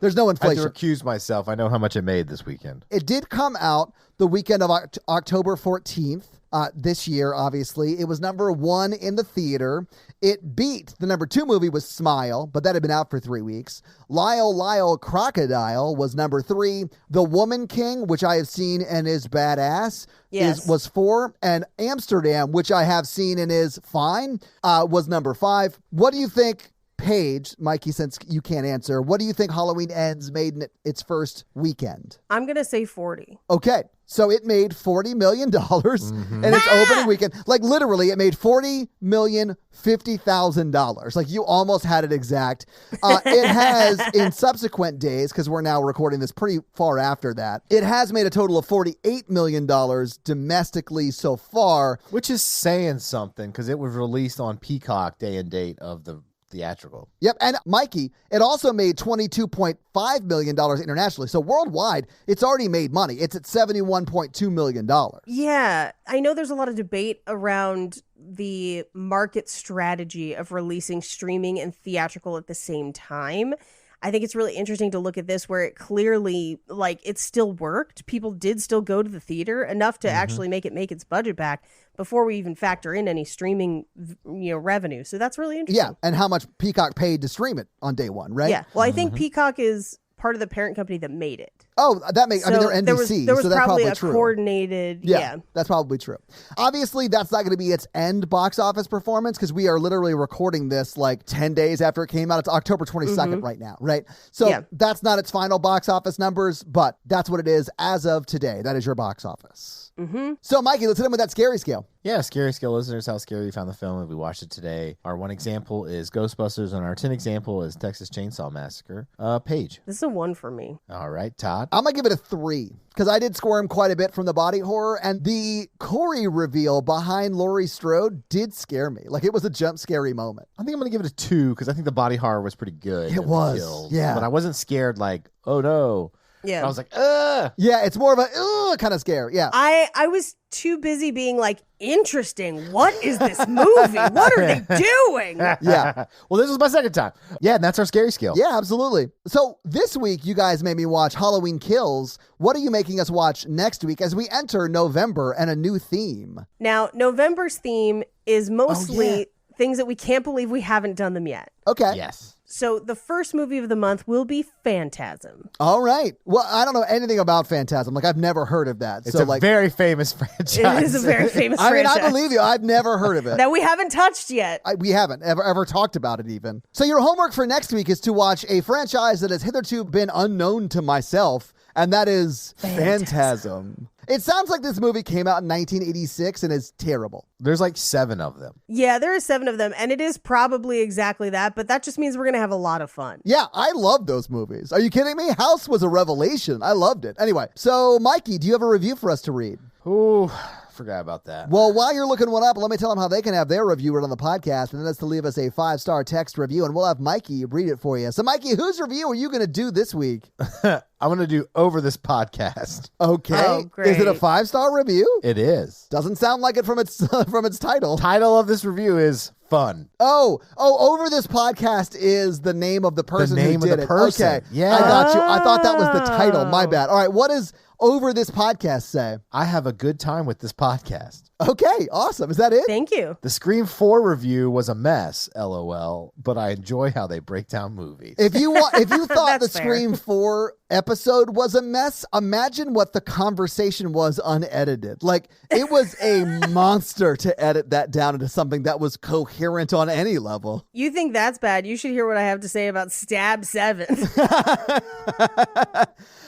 There's no I inflation. have to recuse myself. I know how much it made this weekend. It did come out the weekend of October 14th. This year, obviously. It was number 1 in the theater. It beat the number 2 movie was Smile, but that had been out for 3 weeks. Lyle Lyle Crocodile was number 3. The Woman King, which I have seen and is badass, was 4. And Amsterdam, which I have seen and is fine, was number 5. What do you think Paige, Mikey, since you can't answer, what do you think Halloween Ends made in its first weekend? I'm going to say 40. Okay. So it made $40 million in its opening weekend. Like literally, it made $40,050,000. Like you almost had it exact. It has in subsequent days, because we're now recording this pretty far after that, it has made a total of $48 million domestically so far. Which is saying something because it was released on Peacock day and date of the theatrical. Yep. And Mikey, it also made $22.5 million internationally. So worldwide, it's already made money. It's at $71.2 million. Yeah. I know there's a lot of debate around the market strategy of releasing streaming and theatrical at the same time. I think it's really interesting to look at this where it clearly, like, it still worked. People did still go to the theater enough to actually make its budget back before we even factor in any streaming, revenue. So that's really interesting. Yeah, and how much Peacock paid to stream it on day one, right? Yeah. Well, I think Peacock is part of the parent company that made it. Oh, that makes, they're NBC. There was so that's probably a true. coordinated, yeah. That's probably true. Obviously, that's not going to be its end box office performance because we are literally recording this like 10 days after it came out. It's October 22nd right now, right? So that's not its final box office numbers, but that's what it is as of today. That is your box office. So, Mikey, let's hit him with that scary scale. Yeah, scary scale listeners, how scary you found the film if we watched it today. Our 1 example is Ghostbusters, and our 10 example is Texas Chainsaw Massacre. Paige. This is a 1 for me. All right, Todd. I'm going to give it a 3 because I did squirm quite a bit from the body horror, and the Corey reveal behind Laurie Strode did scare me. Like, it was a jump scary moment. I think I'm going to give it a 2 because I think the body horror was pretty good. It was, yeah. But I wasn't scared like, oh no. Yeah. I was like, ugh. Yeah, it's more of a kind of scare. Yeah. I was too busy being like, interesting. What is this movie? What are they doing? Yeah. Well, this was my second time. Yeah, and that's our scary scale. Yeah, absolutely. So this week, you guys made me watch Halloween Kills. What are you making us watch next week as we enter November and a new theme? Now, November's theme is mostly things that we can't believe we haven't done them yet. Okay. Yes. So the first movie of the month will be Phantasm. All right. Well, I don't know anything about Phantasm. Like, I've never heard of that. It's very famous franchise. It is a very famous I franchise. mean, I believe you. I've never heard of it. That we haven't touched yet. We haven't ever talked about it even. So your homework for next week is to watch a franchise that has hitherto been unknown to myself, and that is Phantasm. It sounds like this movie came out in 1986 and is terrible. There's like 7 of them. Yeah, there are 7 of them, and it is probably exactly that, but that just means we're going to have a lot of fun. Yeah, I love those movies. Are you kidding me? House was a revelation. I loved it. Anyway, so Mikey, do you have a review for us to read? Ooh, forgot about that. Well, while you're looking one up, let me tell them how they can have their review read on the podcast, and that's to leave us a 5-star text review, and we'll have Mikey read it for you. So, Mikey, whose review are you going to do this week? I'm going to do Over This Podcast. Okay. Oh, great. Is it a 5-star review? It is. Doesn't sound like it from its from its title. Title of this review is Fun. Oh, Over This Podcast is the name of the person who did it. Person. Okay. Yeah. I got you. I thought that was the title. My bad. All right. What does Over This Podcast say? I have a good time with this podcast. Okay. Awesome. Is that it? Thank you. The Scream 4 review was a mess, LOL, but I enjoy how they break down movies. If you thought the That's fair. Scream 4 episode was a mess, imagine what the conversation was unedited. Like, it was a monster to edit that down into something that was coherent on any level. You think that's bad? You should hear what I have to say about Stab 7.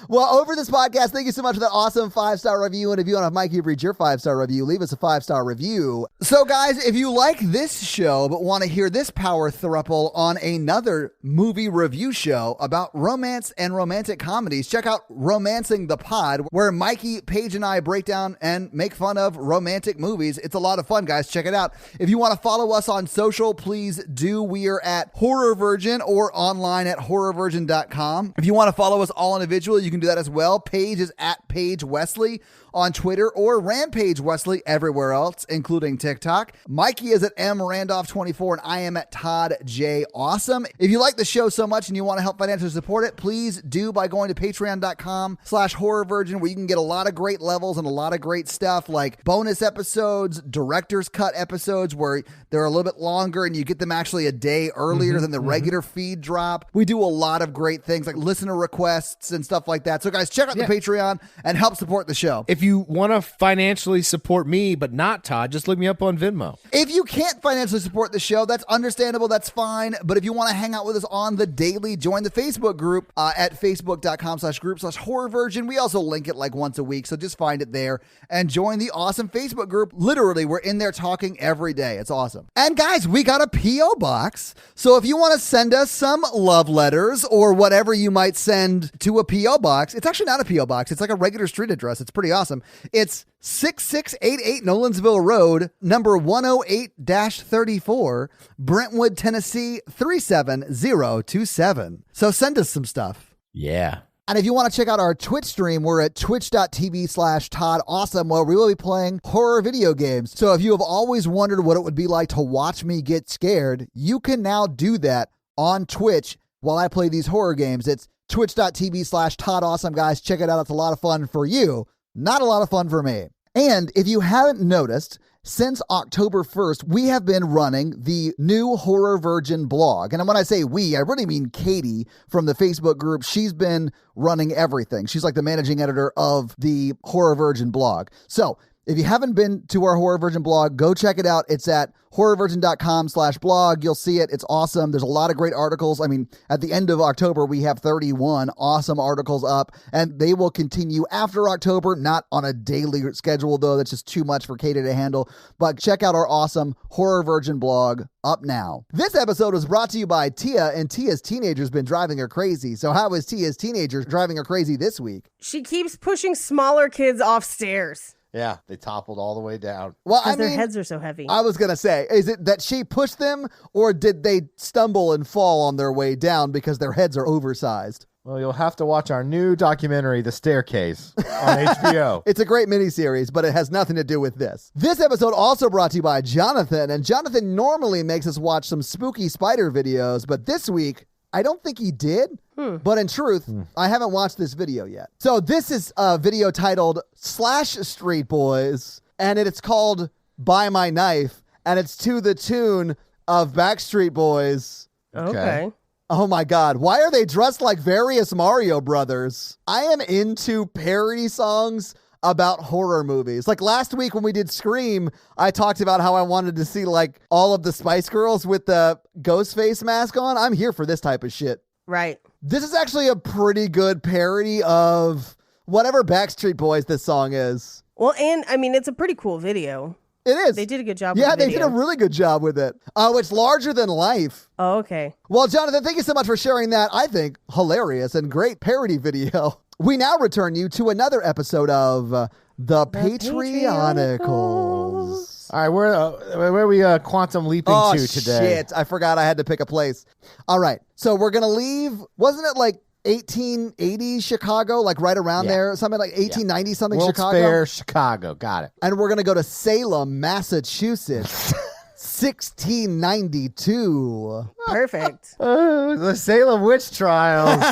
Well, Over This Podcast, thank you so much for that awesome 5-star review. And if you want to have Mikey read your 5-star review, leave us a 5-star review. So, guys, if you like this show but want to hear this power throuple on another movie review show about romance and romantic comedies, check out Romancing the Pod, where Mikey, Paige, and I break down and make fun of romantic movies. It's a lot of fun, guys. Check it out. If you want to follow us on social, please do. We are at Horror Virgin or online at horrorvirgin.com. If you want to follow us all individually, you can do that as well. Paige is at Paige Wesley on Twitter or Rampage Wesley everywhere else, including TikTok. Mikey is at mrandolph24 and I am at Todd J. Awesome. If you like the show so much and you want to help financially support it, please do by going going to patreon.com/horrorvirgin, where you can get a lot of great levels and a lot of great stuff like bonus episodes, director's cut episodes where they're a little bit longer and you get them actually a day earlier than the regular feed drop. We do a lot of great things like listener requests and stuff like that. So guys, check out the Patreon and help support the show. If you want to financially support me but not Todd, just look me up on Venmo. If you can't financially support the show, that's understandable. That's fine. But if you want to hang out with us on the daily, join the Facebook group at facebook.com/group/horrorvirgin. We also link it like once a week, so just find it there and join the awesome Facebook group. Literally, we're in there talking every day. It's awesome. And guys, we got a P.O. box. So if you want to send us some love letters or whatever you might send to a P.O. box, it's actually not a P.O. box. It's like a regular street address. It's pretty awesome. It's 6688 Nolensville Road, number 108-34, Brentwood, Tennessee 37027. So send us some stuff. Yeah. And if you want to check out our Twitch stream, we're at twitch.tv/ToddAwesome, where we will be playing horror video games. So if you have always wondered what it would be like to watch me get scared, you can now do that on Twitch while I play these horror games. It's twitch.tv/ToddAwesome, guys. Check it out. It's a lot of fun for you. Not a lot of fun for me. And if you haven't noticed, since October 1st, we have been running the new Horror Virgin blog. And when I say we, I really mean Katie from the Facebook group. She's been running everything. She's like the managing editor of the Horror Virgin blog. So if you haven't been to our Horror Virgin blog, go check it out. It's at horrorvirgin.com/blog. You'll see it. It's awesome. There's a lot of great articles. I mean, at the end of October, we have 31 awesome articles up, and they will continue after October, not on a daily schedule, though. That's just too much for Katie to handle. But check out our awesome Horror Virgin blog up now. This episode was brought to you by Tia, and Tia's teenager's been driving her crazy. So how is Tia's teenager driving her crazy this week? She keeps pushing smaller kids off stairs. Yeah, they toppled all the way down. Well, Because their heads are so heavy. I was going to say, is it that she pushed them, or did they stumble and fall on their way down because their heads are oversized? Well, you'll have to watch our new documentary, The Staircase, on HBO. It's a great miniseries, but it has nothing to do with this. This episode also brought to you by Jonathan, and Jonathan normally makes us watch some spooky spider videos, but this week, I don't think he did. But in truth, I haven't watched this video yet. So this is a video titled Slash Street Boys, and it's called Buy My Knife, and it's to the tune of Backstreet Boys. Okay. Oh my God. Why are they dressed like various Mario brothers? I am into parody songs about horror movies. Like last week when we did Scream, I talked about how I wanted to see like all of the Spice Girls with the ghost face mask on. I'm here for this type of shit. Right. This is actually a pretty good parody of whatever Backstreet Boys this song is. Well, and I mean, it's a pretty cool video. It is. They did a good job Yeah, with the they did a really good job with it. Oh, it's larger than life. Oh, okay. Well, Jonathan, thank you so much for sharing that, I think, hilarious and great parody video. We now return you to another episode of The Patreonicals. All right, where are we quantum leaping to today? Shit, I forgot I had to pick a place. All right, so we're going to leave, wasn't it like 1880 Chicago, like right around there? Something like 1890 something World's Chicago? Fair, Chicago, got it. And we're going to go to Salem, Massachusetts. 1692. Perfect. The Salem witch trials.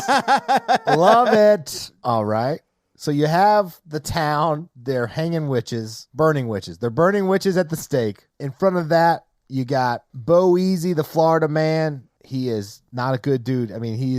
Love it. All right. So you have the town. They're hanging witches, burning witches. They're burning witches at the stake. In front of that, you got Bo Easy, the Florida man. He is not a good dude. I mean, he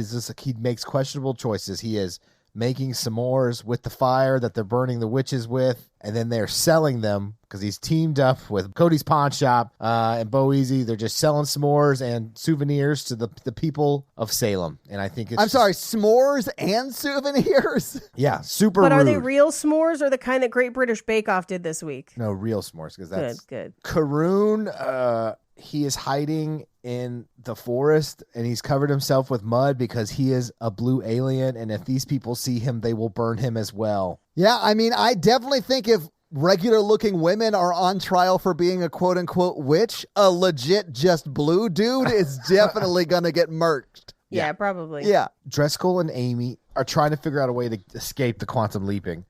makes questionable choices. He is making s'mores with the fire that they're burning the witches with, and then they're selling them because he's teamed up with Cody's Pawn Shop and Bo Easy. They're just selling s'mores and souvenirs to the people of Salem. And I think it's sorry, s'mores and souvenirs? Yeah, super But rude. are they real s'mores or the kind that Great British Bake Off did this week? No, real s'mores, because that's good. Karoon, he is hiding in the forest and he's covered himself with mud because he is a blue alien, and if these people see him, they will burn him as well. Yeah, I mean, I definitely think if regular looking women are on trial for being a quote unquote witch, a legit just blue dude is definitely gonna get murked. Yeah, probably. Yeah. Driscoll and Amy are trying to figure out a way to escape the quantum leaping,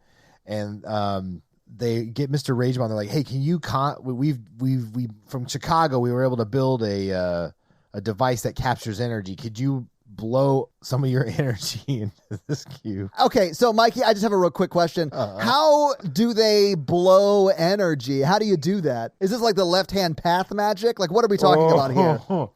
and they get Mr. Ragebaum. They're like, "Hey, can you we from Chicago? We were able to build a device that captures energy. Could you blow some of your energy into this cube. Okay, so Mikey, I just have a real quick question. How do they blow energy? How do you do that? Is this like the left-hand path magic? Like, what are we talking about here?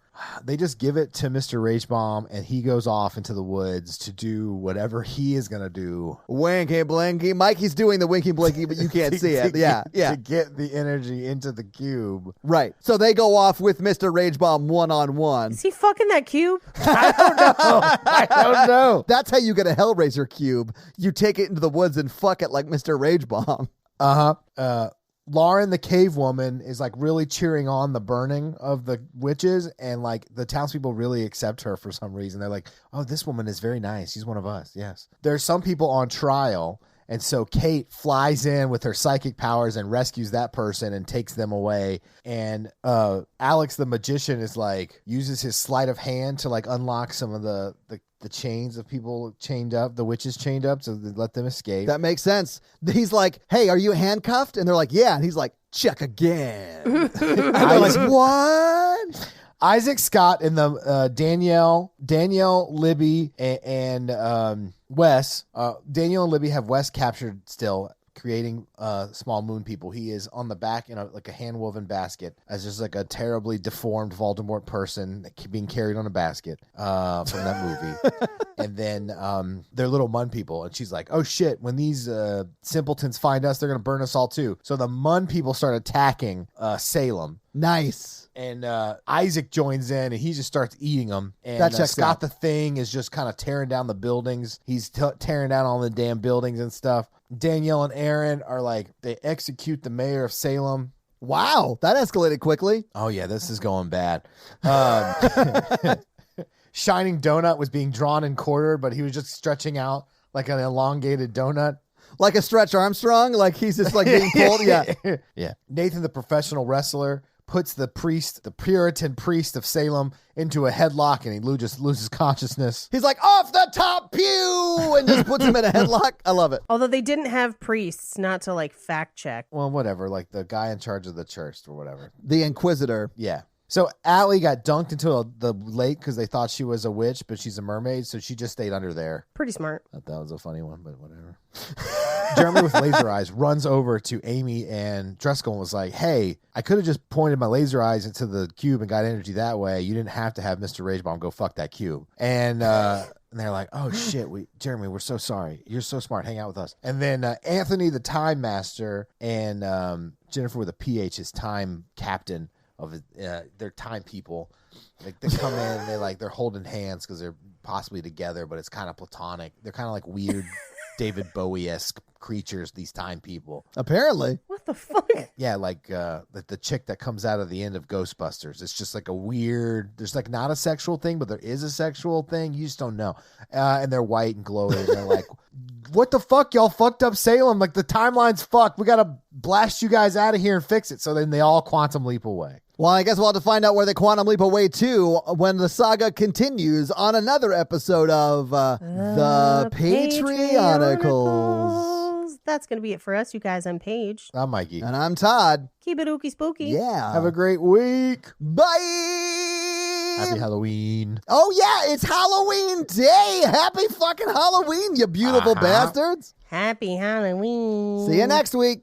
They just give it to Mr. Rage Bomb, and he goes off into the woods to do whatever he is going to do. Winky blinky. Mikey's doing the winky blinky, but you can't see it. Yeah. To get the energy into the cube. Right. So they go off with Mr. Rage Bomb one-on-one. Is he fucking that cube? I don't know. That's how you get a Hellraiser cube. You take it into the woods and fuck it like Mr. Rage Bomb. Lauren, the cave woman, is like really cheering on the burning of the witches, and like the townspeople really accept her for some reason. They're like, oh, this woman is very nice. She's one of us. Yes. There's some people on trial, and so Kate flies in with her psychic powers and rescues that person and takes them away. And Alex, the magician, is like uses his sleight of hand to like unlock some of the chains of people chained up, the witches chained up, so they let them escape. That makes sense. He's like, hey, are you handcuffed? And they're like, yeah. And he's like, check again. And they're like, what? Isaac Scott and the Danielle, Libby, and Wes. Danielle and Libby have Wes captured still, creating small moon people. He is on the back in a hand-woven basket as just like a terribly deformed Voldemort person being carried on a basket from that movie. And then they're little mun people, and she's like, oh shit, when these simpletons find us, they're gonna burn us all too. So the mun people start attacking Salem. Nice. And Isaac joins in, and he just starts eating them. And That checks Scott out. the Thing is just kind of tearing down the buildings. He's tearing down all the damn buildings and stuff. Danielle and Aaron are like, they execute the mayor of Salem. Wow, that escalated quickly. Oh, yeah, this is going bad. Shining Donut was being drawn and quartered, but he was just stretching out like an elongated donut. Like a Stretch Armstrong, like he's just like being pulled. Yeah. Yeah. Nathan, the professional wrestler, puts the Puritan priest of Salem into a headlock, and he just loses consciousness. He's like, off the top pew, and just puts him in a headlock. I love it. Although they didn't have priests, not to like fact check. Well, whatever, like the guy in charge of the church or whatever. The Inquisitor. Yeah. So Allie got dunked into the lake because they thought she was a witch, but she's a mermaid, so she just stayed under there. Pretty smart. Thought that was a funny one, but whatever. Jeremy with laser eyes runs over to Amy and Driscoll and was like, hey, I could have just pointed my laser eyes into the cube and got energy that way. You didn't have to have Mr. Ragebomb go fuck that cube. And they're like, oh shit, Jeremy, we're so sorry. You're so smart. Hang out with us. And then Anthony, the time master, and Jennifer with a PH, his time captain of their time people. Like they come in and they're holding hands because they're possibly together, but it's kind of platonic. They're kind of like weird David Bowie-esque creatures, these time people. Apparently. What the fuck? Yeah, like the chick that comes out of the end of Ghostbusters. It's just like a weird, there's like not a sexual thing, but there is a sexual thing. You just don't know. And they're white and glowing. And they're like, what the fuck? Y'all fucked up Salem. Like the timeline's fucked. We got to blast you guys out of here and fix it. So then they all quantum leap away. Well, I guess we'll have to find out where they quantum leap away to when the saga continues on another episode of the Patreonicals. That's going to be it for us, you guys. I'm Paige. I'm Mikey. And I'm Todd. Keep it ooky spooky. Yeah. Have a great week. Bye. Happy Halloween. Oh, yeah, it's Halloween Day. Happy fucking Halloween, you beautiful bastards. Happy Halloween. See you next week.